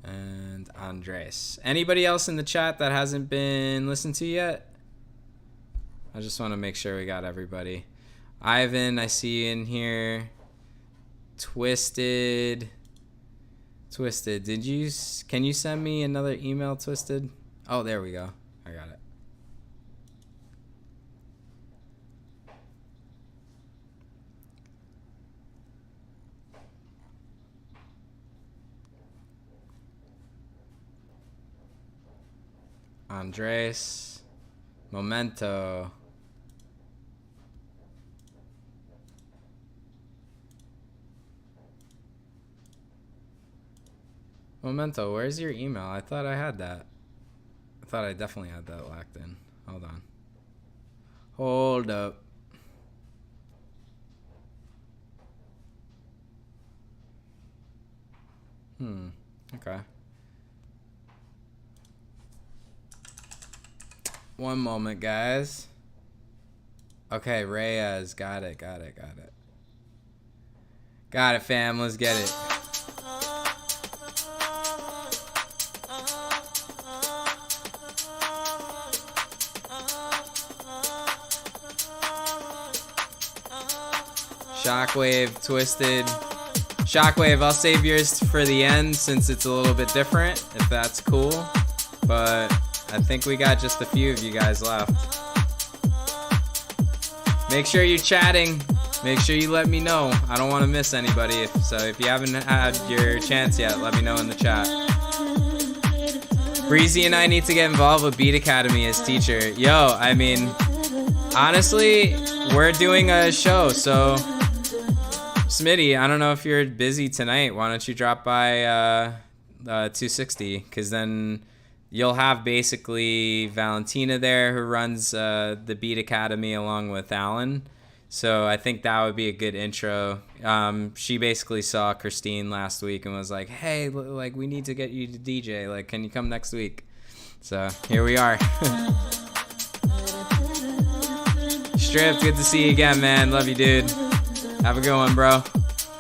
And Andres. Anybody else in the chat that hasn't been listened to yet? I just want to make sure we got everybody. Ivan, I see you in here. Twisted. Can you send me another email, Twisted? Oh, there we go. I got it. Andres. Momento. Momento, where's your email? I thought I had that. I thought I definitely had that locked in. Hold on. Hold up. Okay. One moment, guys. Okay, Reyes. Got it. Got it, fam. Let's get it. Shockwave, Twisted. Shockwave, I'll save yours for the end since it's a little bit different, if that's cool. But I think we got just a few of you guys left. Make sure you're chatting. Make sure you let me know. I don't want to miss anybody. If you haven't had your chance yet, let me know in the chat. Breezy and I need to get involved with Beat Academy as teacher. Yo, I mean, honestly, we're doing a show, so Smitty, I don't know if you're busy tonight. Why don't you drop by 260? Because then you'll have basically Valentina there who runs the Beat Academy along with Alan. So I think that would be a good intro. She basically saw Christine last week and was like, hey, like we need to get you to DJ. Like, can you come next week? So here we are. Strip, good to see you again, man. Love you, dude. Have a good one, bro.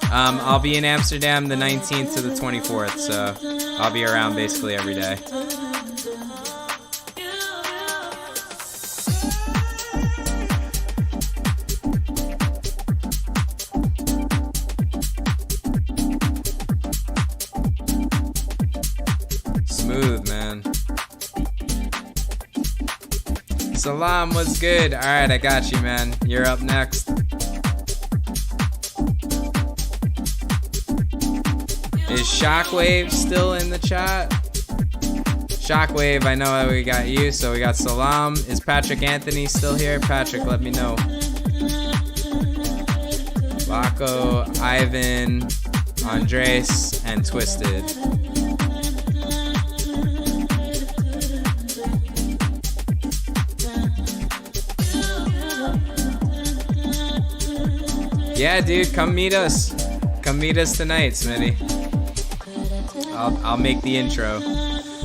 I'll be in Amsterdam the 19th to the 24th, so I'll be around basically every day. Smooth, man. Salam, what's good? All right, I got you, man. You're up next. Is Shockwave still in the chat? Shockwave, I know that we got you, so we got Salam. Is Patrick Anthony still here? Patrick, let me know. Baco, Ivan, Andres, and Twisted. Yeah, dude, come meet us. Come meet us tonight, Smitty. I'll make the intro.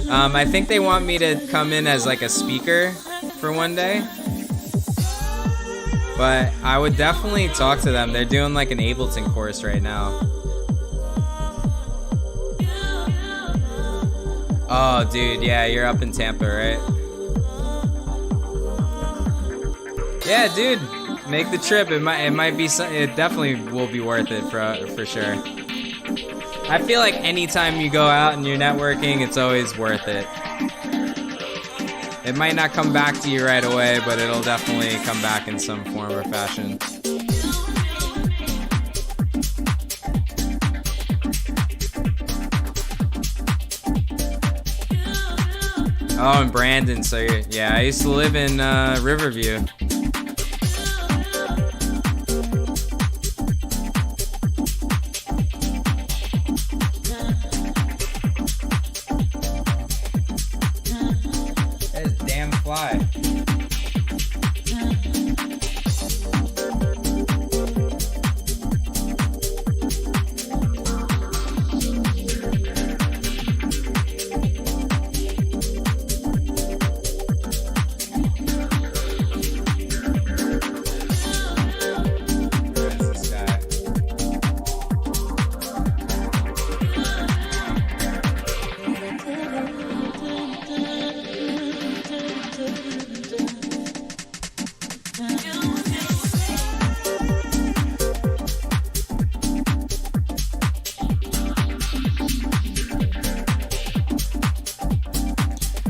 I think they want me to come in as like a speaker for one day. But I would definitely talk to them. They're doing like an Ableton course right now. Oh, dude, yeah, you're up in Tampa, right? Yeah, dude, make the trip. It might be. It definitely will be worth it for sure. I feel like anytime you go out and you're networking, it's always worth it. It might not come back to you right away, but it'll definitely come back in some form or fashion. Oh, and Brandon. So yeah, I used to live in Riverview. That is damn fly.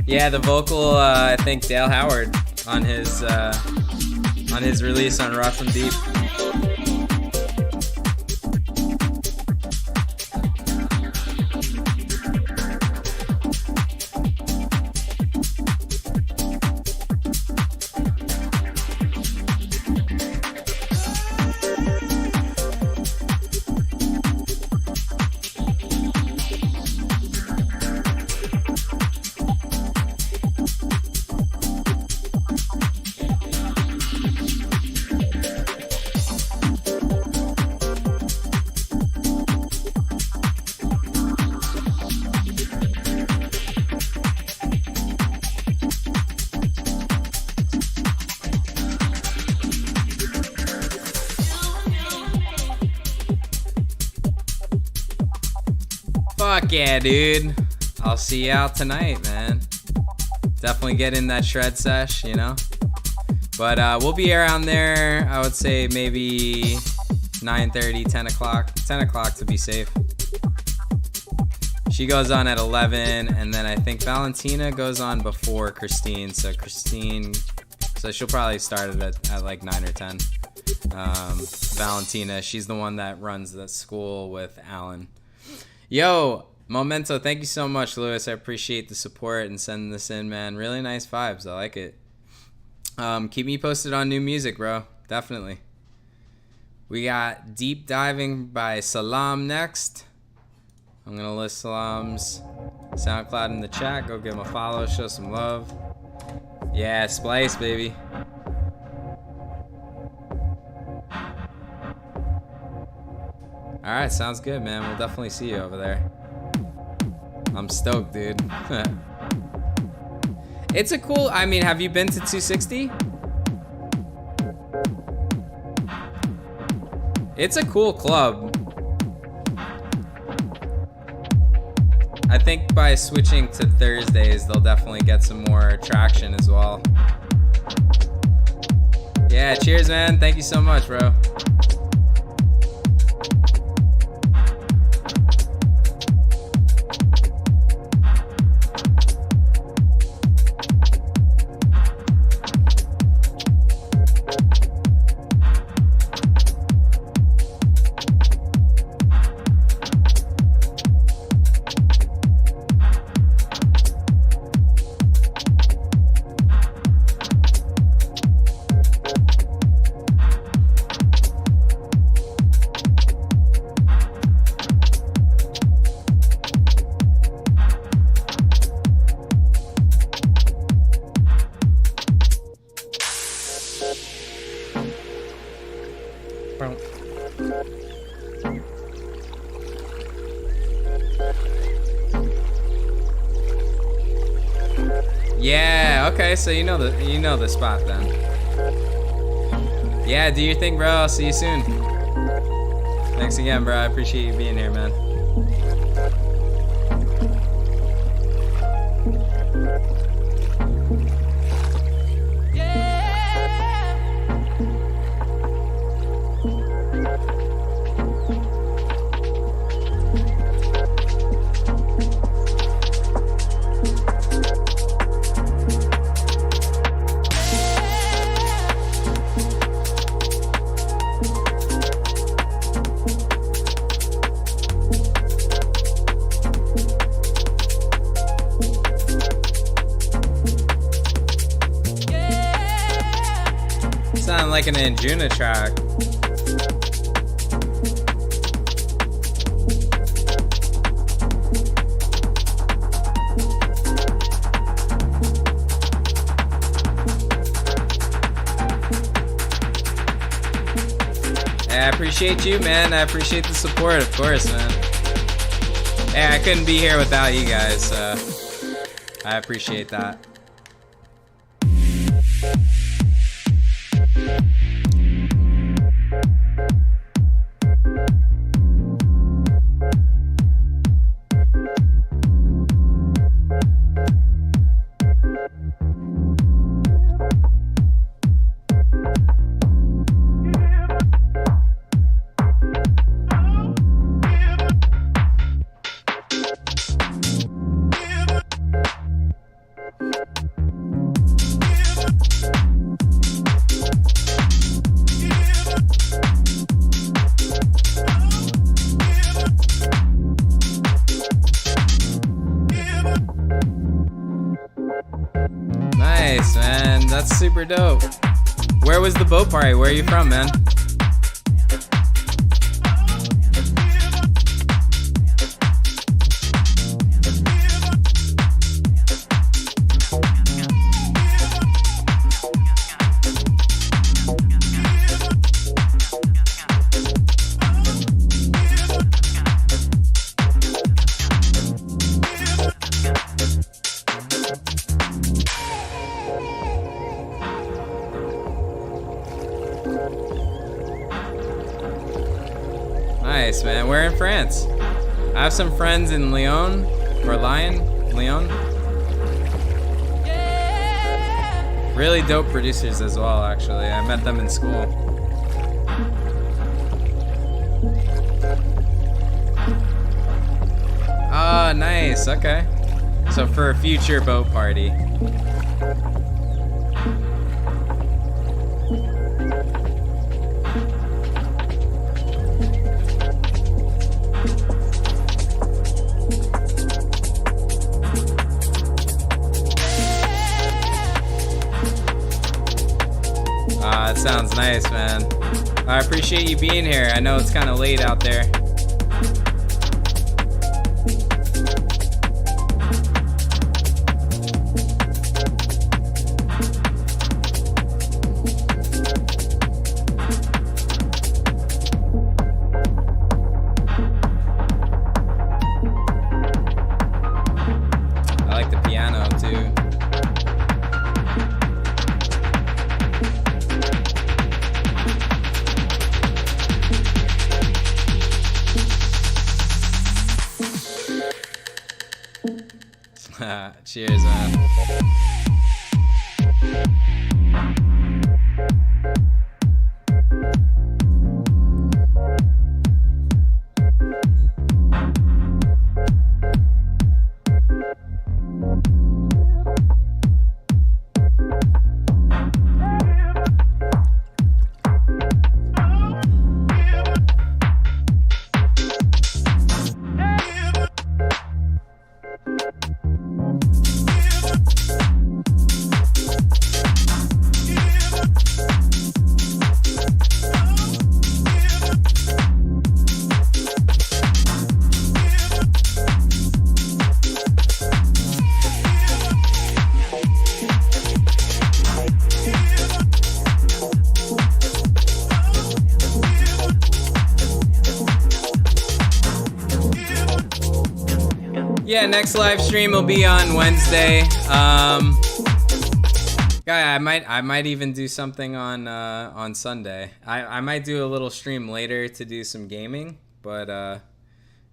Yeah, the vocal, I think Dale Howard on his release on Rawsome Deep. Fuck yeah, dude. I'll see you out tonight, man. Definitely get in that shred sesh, you know? But we'll be around there, I would say maybe 9:30, 10 o'clock. 10 o'clock to be safe. She goes on at 11, and then I think Valentina goes on before Christine. So she'll probably start it at like 9 or 10. Valentina, she's the one that runs the school with Alan. Yo, Memento, thank you so much, Lewis. I appreciate the support and sending this in, man. Really nice vibes. I like it. Keep me posted on new music, bro. Definitely. We got Deep Diving by Salam next. I'm going to list Salam's SoundCloud in the chat. Go give him a follow. Show some love. Yeah, Splice, baby. Alright, sounds good, man. We'll definitely see you over there. I'm stoked, dude. It's a cool... I mean, have you been to 260? It's a cool club. I think by switching to Thursdays, they'll definitely get some more traction as well. Yeah, cheers, man. Thank you so much, bro. Yeah, okay, so you know the spot then. Yeah, do your thing, bro. I'll see you soon. Thanks again, bro. I appreciate you being here, man. Sound like an Anjuna track. Hey, I appreciate you, man. I appreciate the support, of course, man. Hey, I couldn't be here without you guys, so I appreciate that. Nice, man. That's super dope. Where was the boat party? Where are you from, man? Nice, man. We're in France. I have some friends in Lyon or Lyon. Really dope producers as well, actually. I met them in school. Oh, nice. Okay. So for a future boat party. That sounds nice, man. I appreciate you being here. I know it's kind of late out there. I like the piano too. Cheers, man. Yeah, next live stream will be on Wednesday. Yeah, I might even do something on Sunday. I might do a little stream later to do some gaming, but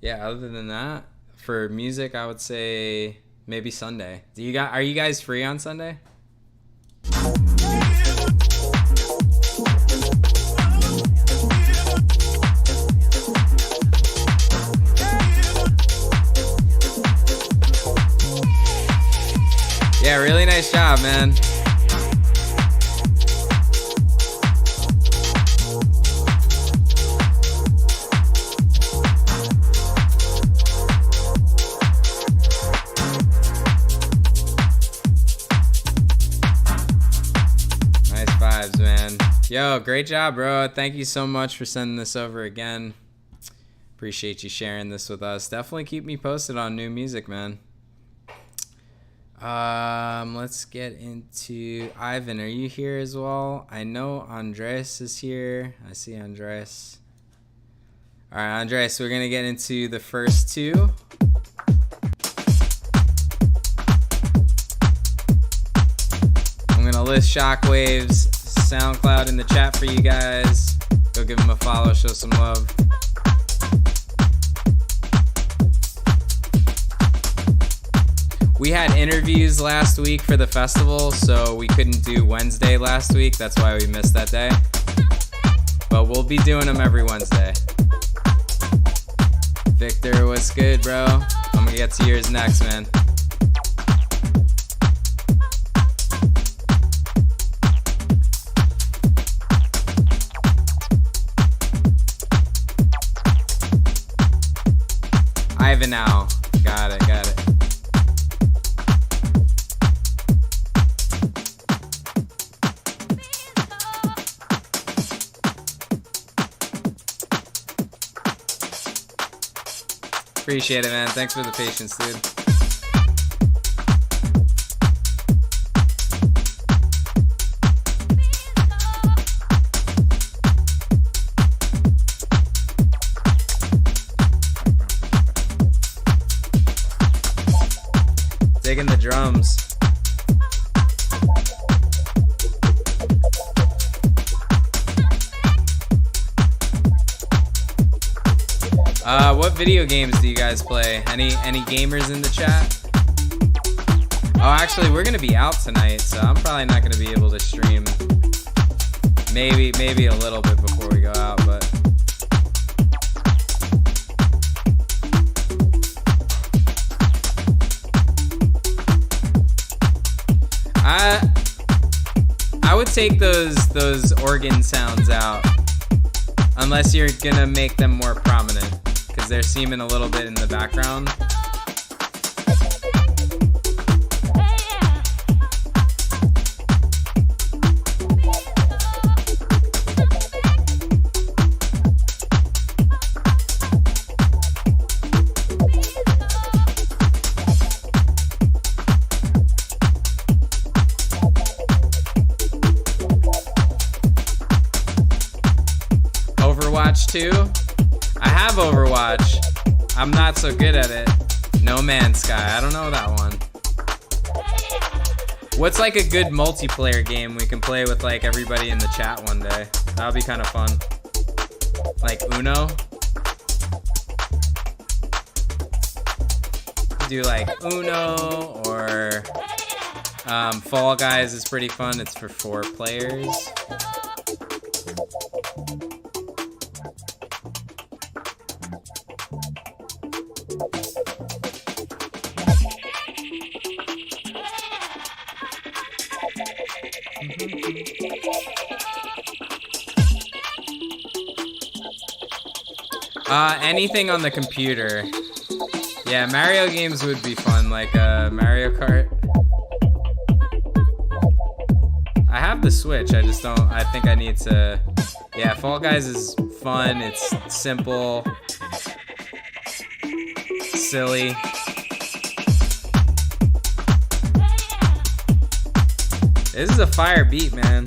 yeah, other than that, for music, I would say maybe Sunday. Are you guys free on Sunday? Yeah, really nice job, man. Nice vibes, man. Yo, great job, bro. Thank you so much for sending this over again. Appreciate you sharing this with us. Definitely keep me posted on new music, man. Let's get into Ivan. Are you here as well? I know Andres is here. I see Andres. All right, Andres, we're going to get into the first two. I'm going to list Shockwave's SoundCloud in the chat for you guys. Go give him a follow, show some love. We had interviews last week for the festival, so we couldn't do Wednesday last week. That's why we missed that day. But we'll be doing them every Wednesday. Victor, what's good, bro? I'm gonna get to yours next, man. Ivan now. Got it. Appreciate it, man. Thanks for the patience, dude. Digging the drums. What video games do you guys play? Any gamers in the chat? Oh, actually, we're gonna be out tonight, so I'm probably not gonna be able to stream. Maybe a little bit before we go out, but I would take those organ sounds out, unless you're gonna make them more prominent, because they're seeming a little bit in the background. Overwatch 2? I have Overwatch. I'm not so good at it. No Man's Sky. I don't know that one. What's like a good multiplayer game we can play with like everybody in the chat one day? That would be kind of fun. Like Uno? Do like Uno or Fall Guys is pretty fun. It's for 4 players. Anything on the computer. Yeah, Mario games would be fun, like Mario Kart. I have the Switch, I just don't, I think I need to, yeah, Fall Guys is fun, it's simple, silly. This is a fire beat, man.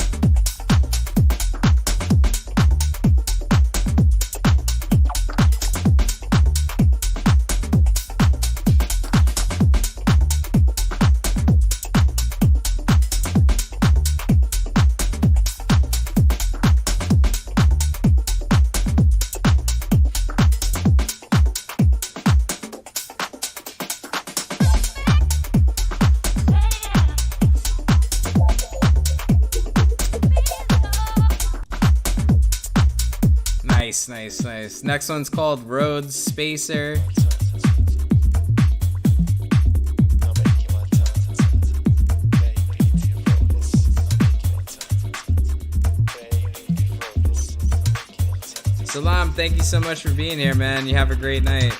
Nice. Next one's called Roads Spacer. Salam, thank you so much for being here, man. You have a great night.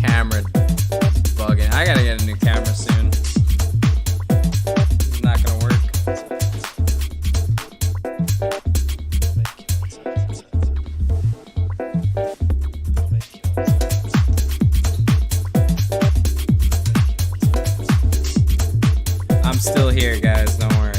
camera is bugging. I gotta get a new camera soon. It's not gonna work. I'm still here, guys. Don't worry.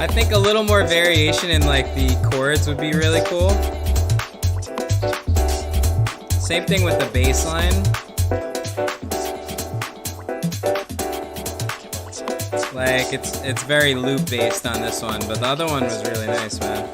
I think a little more variation in like the chords would be really cool. Same thing with the bass line. Like it's very loop based on this one, but the other one was really nice, man.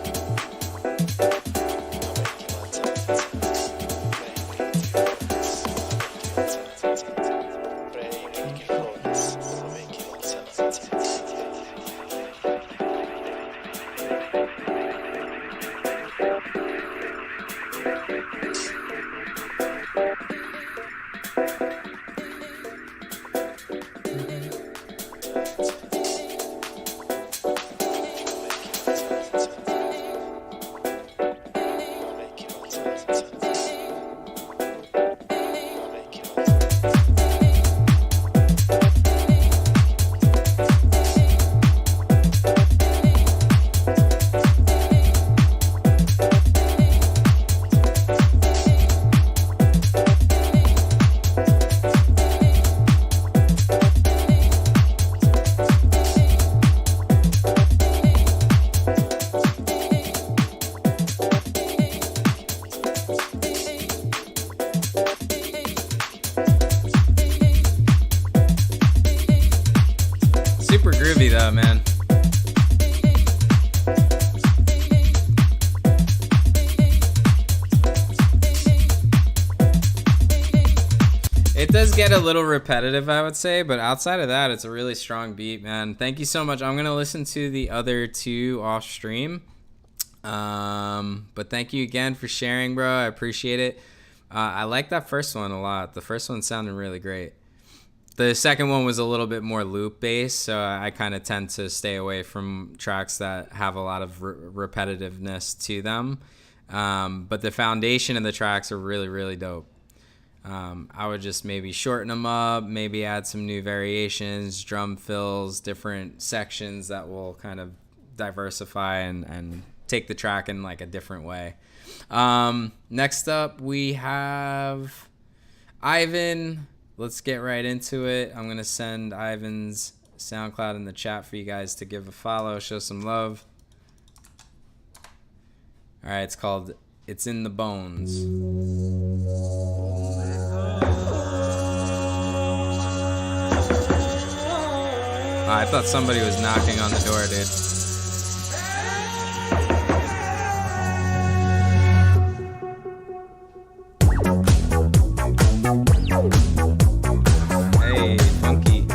Super groovy though, man. It does get a little repetitive, I would say, but outside of that, it's a really strong beat, man. Thank you so much. I'm gonna listen to the other two off stream. But thank you again for sharing, bro. I appreciate it. I like that first one a lot. The first one sounded really great. The second one was a little bit more loop based, so I kind of tend to stay away from tracks that have a lot of repetitiveness to them. But the foundation of the tracks are really, really dope. I would just maybe shorten them up, maybe add some new variations, drum fills, different sections that will kind of diversify and take the track in like a different way. Next up, we have Ivan. Let's get right into it. I'm going to send Ivan's SoundCloud in the chat for you guys to give a follow, show some love. All right, it's called It's in the Bones. Oh, I thought somebody was knocking on the door, dude. Hey, funky.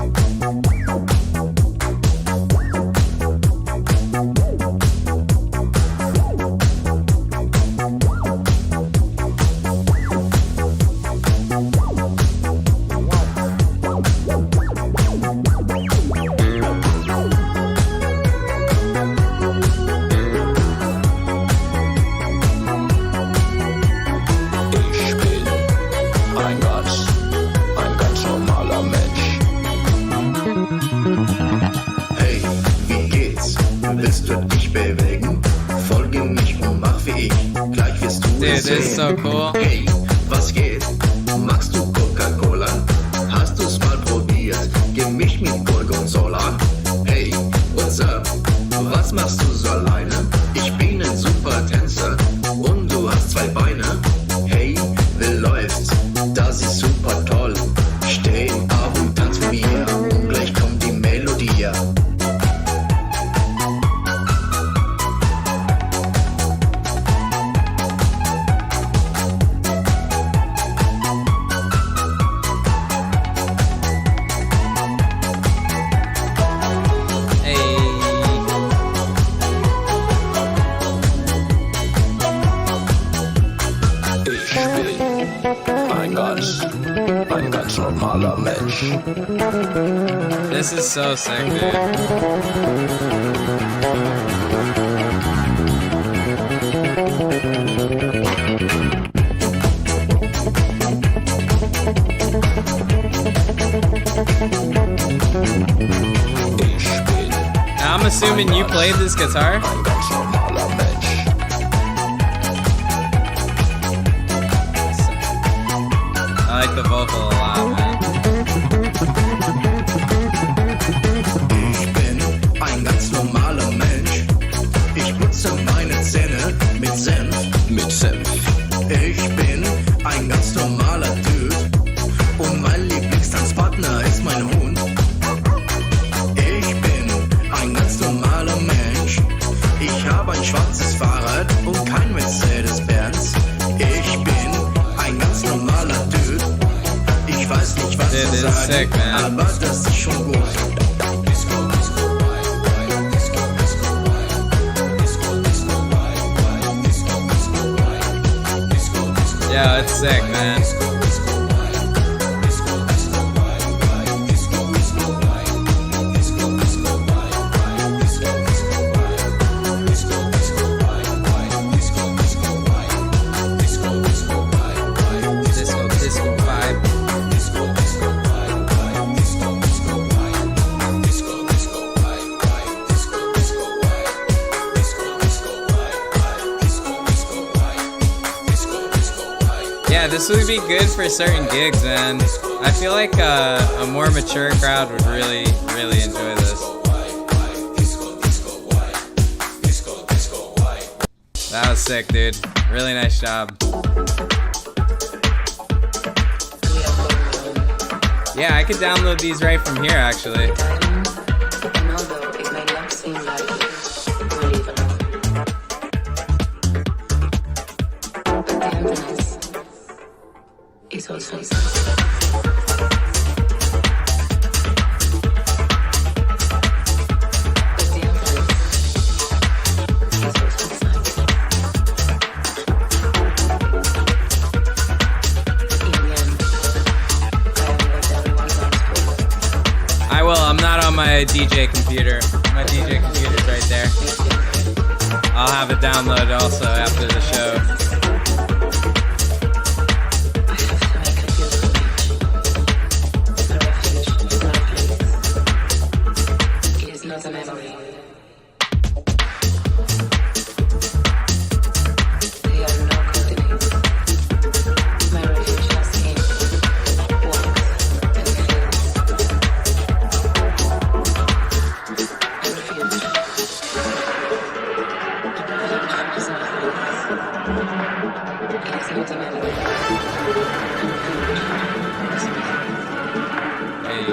Dude, this is so cool. Hey, was geht? Magst du Coca-Cola? Hast du Ich mit Gorgonzola. Hey, what's up? Was machst du so alleine? Ich bin ein super Tänzer und du hast zwei Beine. Hey, wie läuft's? Das ist super toll. Steh auf und tanz mit mir. Gleich kommt die Melodie. Ein ganz normaler Mensch. This is so sick, dude. I'm assuming you played this guitar? Ein ganz normaler Mensch. I like the vocal a lot, man. Ich bin ein ganz normaler Mensch. Ich putze meine Zähne mit Senf. Mit Senf. Ich bin ein ganz normaler Typ. Und mein Lieblingstanzpartner ist mein Hund. Ich bin ein ganz normaler Mensch. Ich habe ein schwarzes Fahrrad und kein Mercedes-Benz. Ich bin ein ganz normaler Typ. Ich weiß nicht, was Dude, zu this is sagen, sick, man. aber das ist schon gut. Yeah, it's sick, man. Disco vibe. Yeah, this would be good for certain gigs, man. I feel like a more mature crowd would really, really enjoy this. That was sick, dude. Really nice job. Yeah, I could download these right from here, actually. And although it may not seem like it, we'll leave it alone. But the emptiness is also exhausting. But the emptiness is also exciting. In the end, I am what everyone's asked for. I will. I'm not on my DJ computer. My DJ computer's right there. I'll have it download also after the show. I have to make a pilgrimage. A refuge is not a place. It is not a memory. There are no coordinates. My refuge has came, walks, and feels. A refuge. A refuge is not a place. It is not a memory. Hey.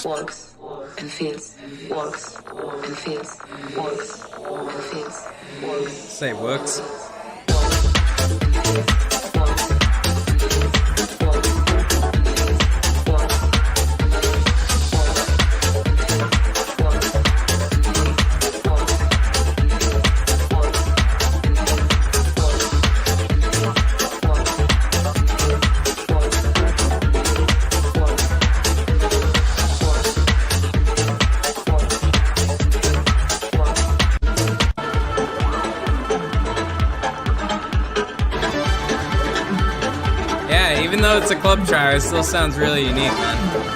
Walks and feels, walks and feels, walks and feels, walks. Say wooks. Walks and feels, walks and feels, walks and Yeah, even though it's a club trial, it still sounds really unique, man.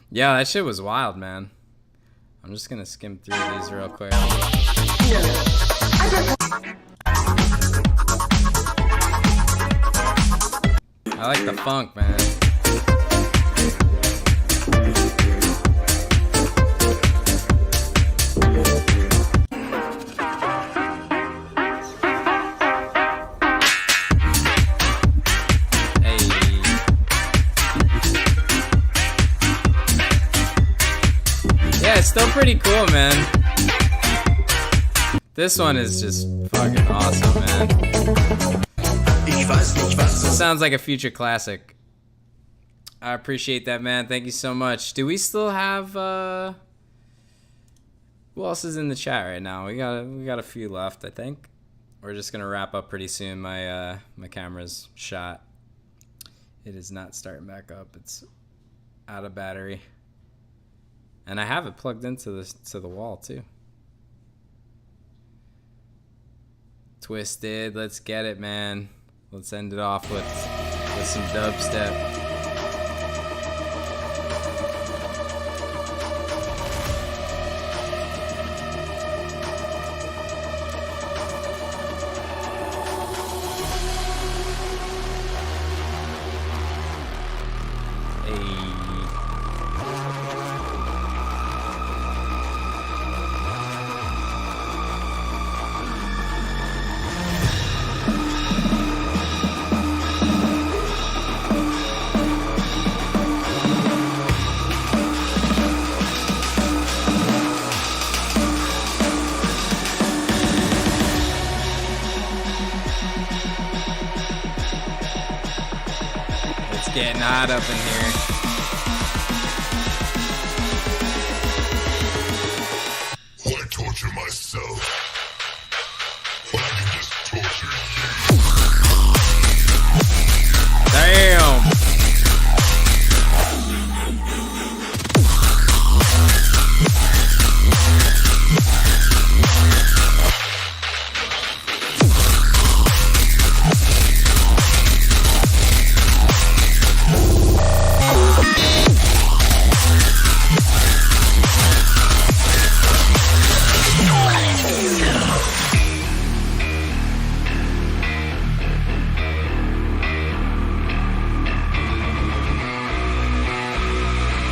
Yeah, that shit was wild, man. I'm just gonna skim through these real quick. I like the funk, man. It's still pretty cool, man. This one is just fucking awesome, man. Sounds like a future classic. I appreciate that, man. Thank you so much. Do we still have who else is in the chat right now? We got a few left, I think. We're just gonna wrap up pretty soon. My my camera's shot. It is not starting back up. It's out of battery. And I have it plugged into the wall too. Twisted, let's get it, man. Let's end it off with some dubstep. Getting hot up in here. Why torture myself? Why don't you just torture you? Damn.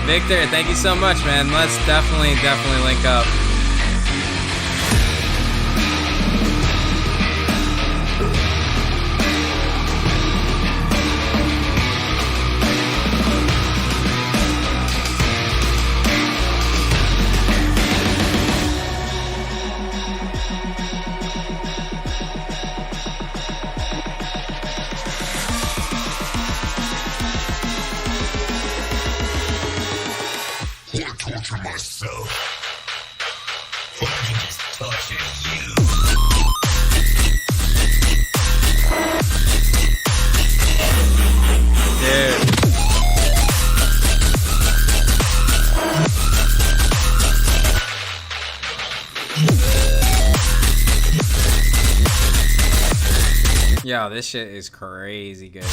Victor, thank you so much, man. Let's definitely link up. Torture myself. Why don't you just torture you? Dude. Yo, this shit is crazy good.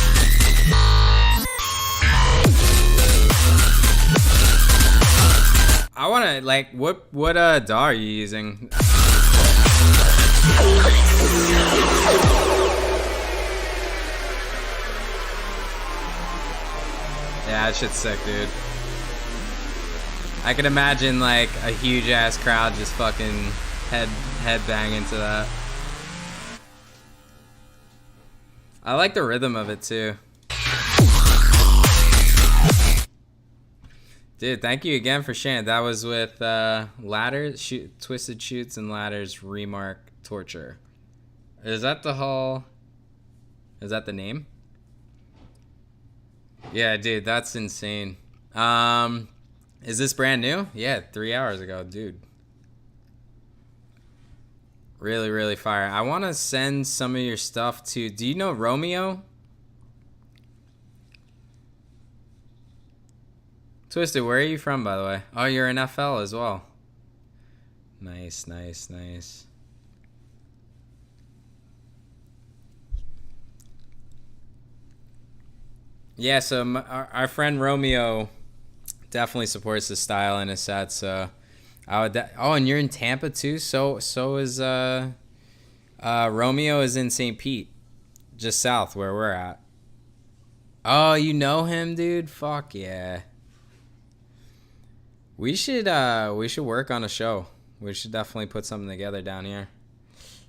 I wanna like what DAW are you using? Yeah, that shit's sick, dude. I can imagine like a huge ass crowd just fucking head banging to that. I like the rhythm of it too. Dude, thank you again for sharing. That was with Ladders, Twisted Shoots and Ladders Remark Torture. Is that the whole... Is that the name? Yeah, dude, that's insane. Is this brand new? Yeah, 3 hours ago, dude. Really, really fire. I want to send some of your stuff to... Do you know Romeo? Twisted, where are you from, by the way? Oh, you're an FL as well. Nice, nice, nice. Yeah, so our friend Romeo definitely supports the style in his set. So, I would. Oh, and you're in Tampa too. So is Romeo is in St. Pete, just south where we're at. Oh, you know him, dude? Fuck yeah. We should work on a show. We should definitely put something together down here.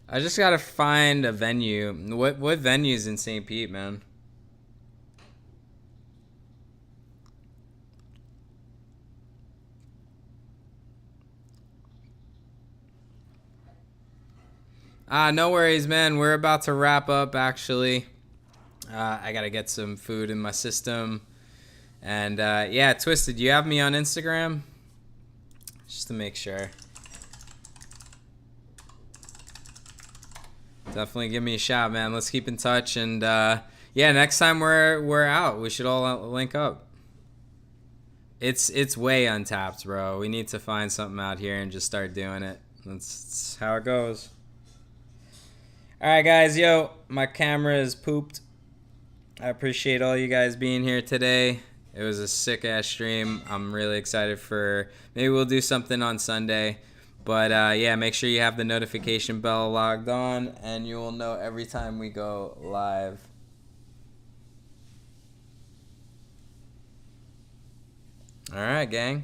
I just gotta find a venue. What venue's in St. Pete, man? No worries, man. We're about to wrap up, actually. I gotta get some food in my system. And yeah, Twisted, you have me on Instagram? Just to make sure. Definitely give me a shout, man. Let's keep in touch. And yeah, next time we're out, we should all link up. It's way untapped, bro. We need to find something out here and just start doing it. That's how it goes. Alright guys, yo, my camera is pooped. I appreciate all you guys being here today. It was a sick ass stream. I'm really excited for, maybe we'll do something on Sunday. But yeah, make sure you have the notification bell logged on and you will know every time we go live. Alright gang,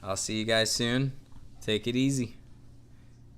I'll see you guys soon. Take it easy.